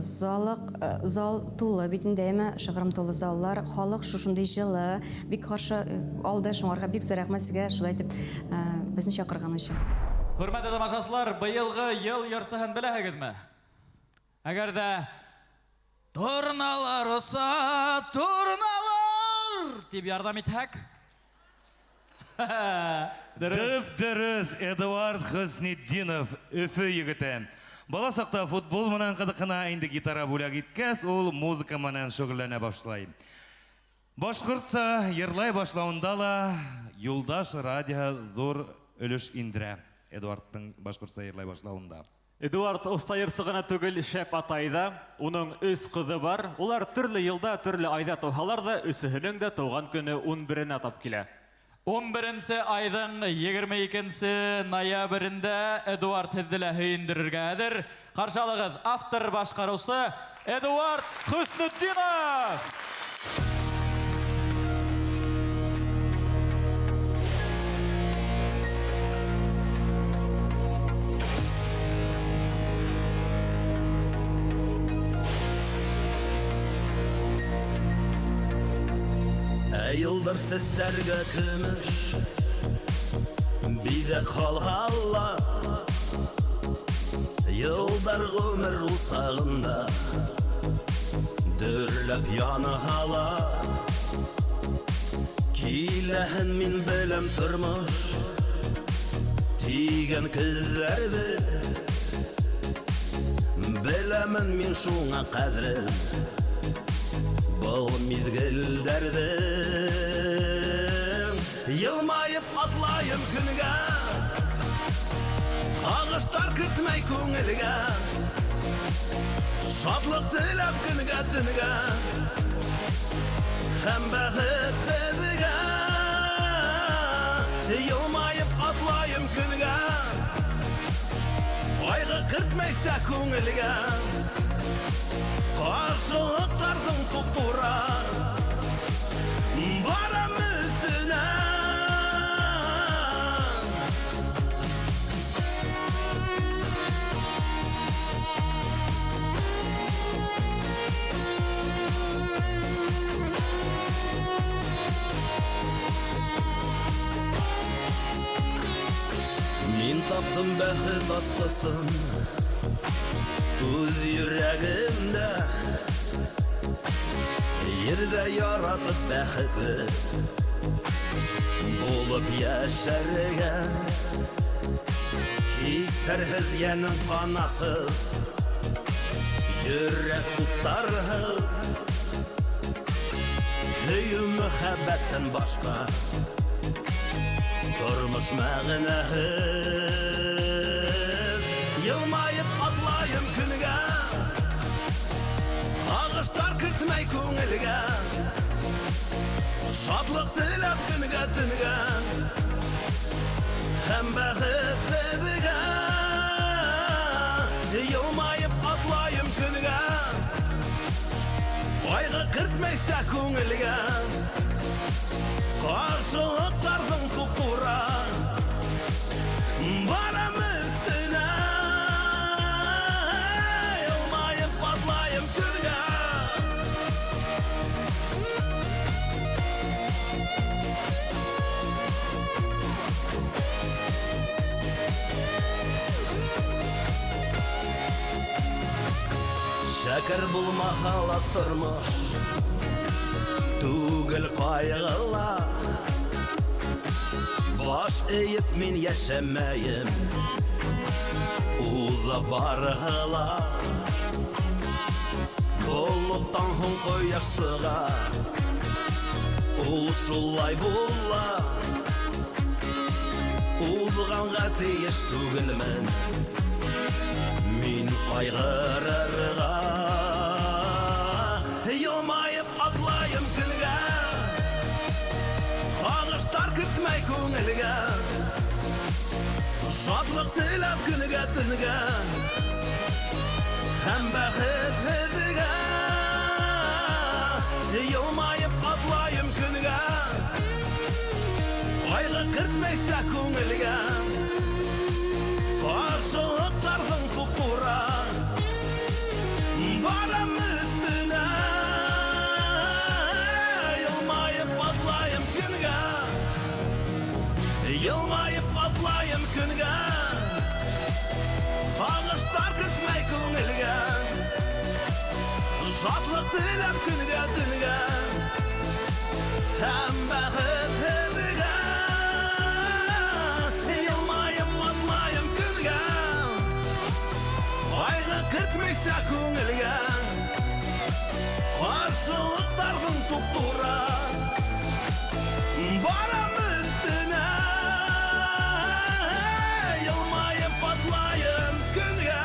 зал тулы битендә әмә шыгрым тулы заллар, халык шушындай җылы, бик каршы алды, шуңарга бик зур рәхмәт сезгә шулай итеп безне чакырган өчен. Хөрмәтле тамашачылар, быелгы ел ярсыһын беләһегезме? Әгәр дә торналар оса, торналар дип ярдәм итһәк. Дөрес, Эдуард Хөснетдинов, Өфе егете. Бала сакта футбол менән кызыкына, инде гитара бүләк иткәс, ул музыка менән шөгыльләнә башлай. Башкортса йырлай башлауында ла Юлдаш радио зур өлеш индерә. Эдуардның башкортса йырлай башлауында. Эдуард уста йырсы гына түгел, шәп атайда. Уның 3 кызы бар. Улар төрле елда, төрле айда туһалар да, өсөһенең дә туган көне 11-нә тап килә. 11 айдың 22 ноябрендә Эдуард һеҙҙе һөйөндөрөргәдер. Ҡаршылығыҙ автор башҡарыусы Эдуард Хөснетдинов! Yıldır seslerge kümüş Bize kalhalla Yılдар ömür usağında Dürlep yanı hala Kilehen min bilem turmuş Tigen kızlardı Bilemen min şuna kadrim Bol mizgilderdim Yılmayıp atlayım günge Ağışlar kırtmay köngülge Şadlık dilep günge tünge Hem bəxit kızge Yılmayıp atlayım günge Aygı kırtmaysa köngülge Karşılıklardım tuttura Baram üstüne Min taptım bəxit aslasın Öz yüreğimde Yerde yaratıp bəxitli Bulup yaşargen İsterhiz yenin panakı Yürek tutarhı Hüyü mühabbetten başka Durmuş məğinəhi Yılmayıp atlayım günge Ağışlar kırtmay köngülge Şadlık dilep günge tünge Hem bəxit kızge Yılmayıp atlayım günge Aygı kırtmaysa köngülge Karşılıklardım tuttura Baram üstüne Yılmayıp atlayım sürge Şeker bulma hala turmuş Tugel kaygıla Baş eğip min yaşamayım Uza barğıla Buluttan hun koyasığa Ul şulay bulla Uzğanğa teyiş tugilmen Min kaygırırğa Yılmayıp atlayım günge Ağışlar kırtmay köngülge Şadlık dilep günge tünge Hem bəxit kızge Yılmayıp atlayım künge Ağışlar kırtmay köngülge Şatlık dilem künge dünge Hem bäxit hedige Yılmayım atlayım künge Ayğı kırtmaysa köngülge Karşılıklargın tuttura Baram üstüne Yılmayım patlayım künge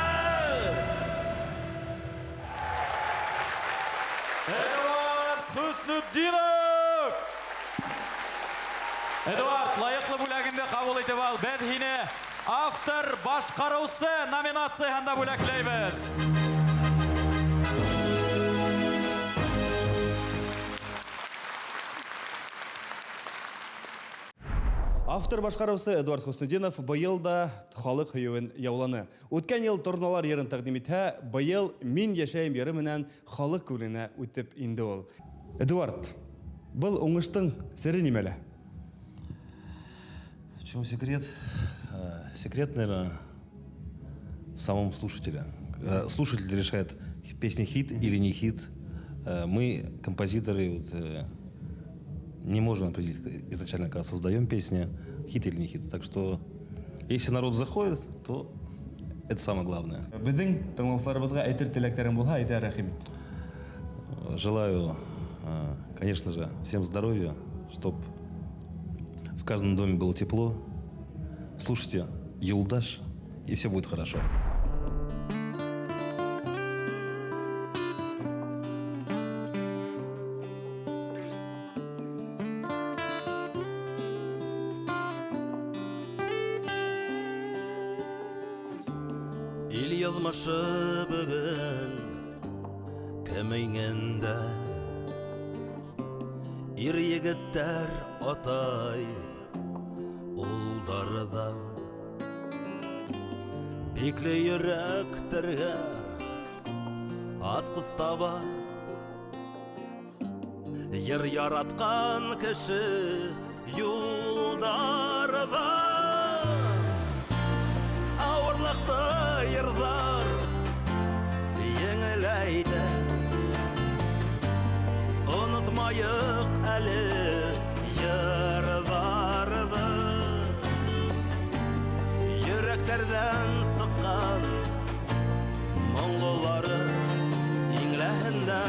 Эдуард Хуснутдинов! Эдуард, лайыклы бүләгендә кабул итеп ал. Без һине автор башкарусы номинацияһында бүләкләйбез. Автор башкарусы Эдуард Хуснутдинов быел да халык һөюен яуланы. Үткән ел торналар йырын тәкъдим итә, быел мин яшәем йыры менән халык күленә үтеп инде ул. Эдуард, был уңыштың сире нимәлә? В чем секрет? Секрет, наверное, в самом слушателе. Когда слушатель решает, песня хит или не хит, мы, композиторы, не можем определить изначально, когда создаем песню, хит или не хит. Так что, если народ заходит, то это самое главное. Безнең тыңлаучыларыбызга әйтер теләкләрем булһа, әйтә рәхим. Желаю, конечно же, всем здоровья, чтобы в каждом доме было тепло. Слушайте Юлдаш, и все будет хорошо. Ил язмышы бүгін кемеңендә Ир егеттер атай улдарда Бикле йөрәктерге аз кыстаба Йыр яраткан кеше юлдарда Ауырлықты йырдар еңеләйді Unutmayık әлі йырдарды Йөрәктердән сыққан мұңлылары иңләһендә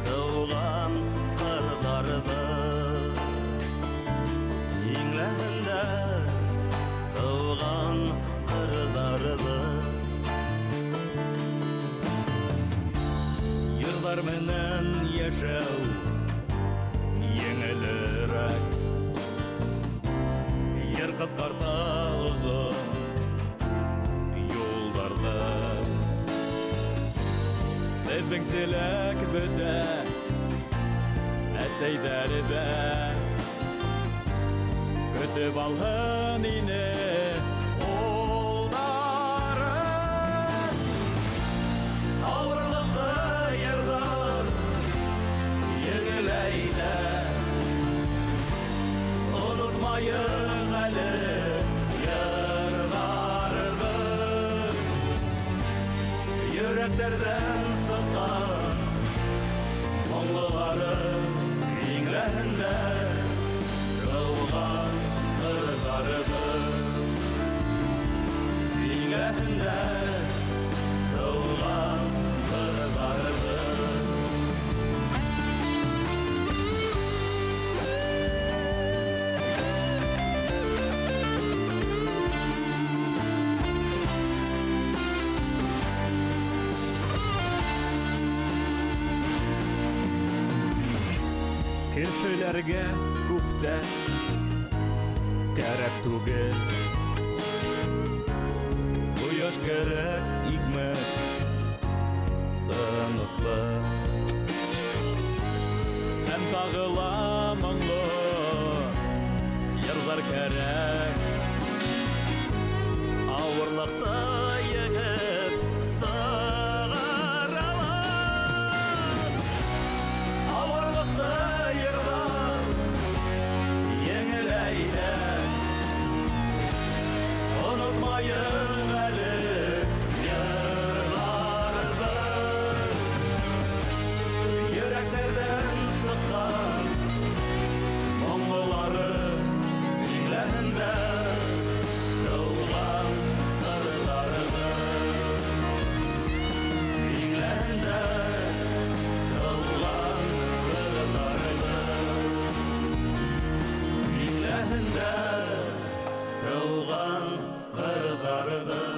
тыуған қырдарды Иңләһендә тыуған қырдарды Йырдар менән яшәү еңелерәк Йыр кыскарта озын юлларда Безнең теләк бетә, әсәйдәрдә көтеп алһын ине улдары. Ауырлықты йырдар еңеләйді Unutmayık әлі йырдарды Йөрәктердән сыққан мұңлылары иңләһендә тыуған қырдарды Иңләһендә тыуған қырдарды Кешеләргә күптә кәрәк түгел Кояш кәрәк икмәк тыныслы Һәм тагыла моңлы йырдар кәрәк. Ауырлықты егет сығаралар Ауырлықты йырдар еңеләйді Аңлайын әлі йырларымды Йөрәктерден сыққан Мұңлылары Иңләһендә Тылған қырларымды Иңләһендә Тылған қырларымды Иңләһендә Тылған қырларымды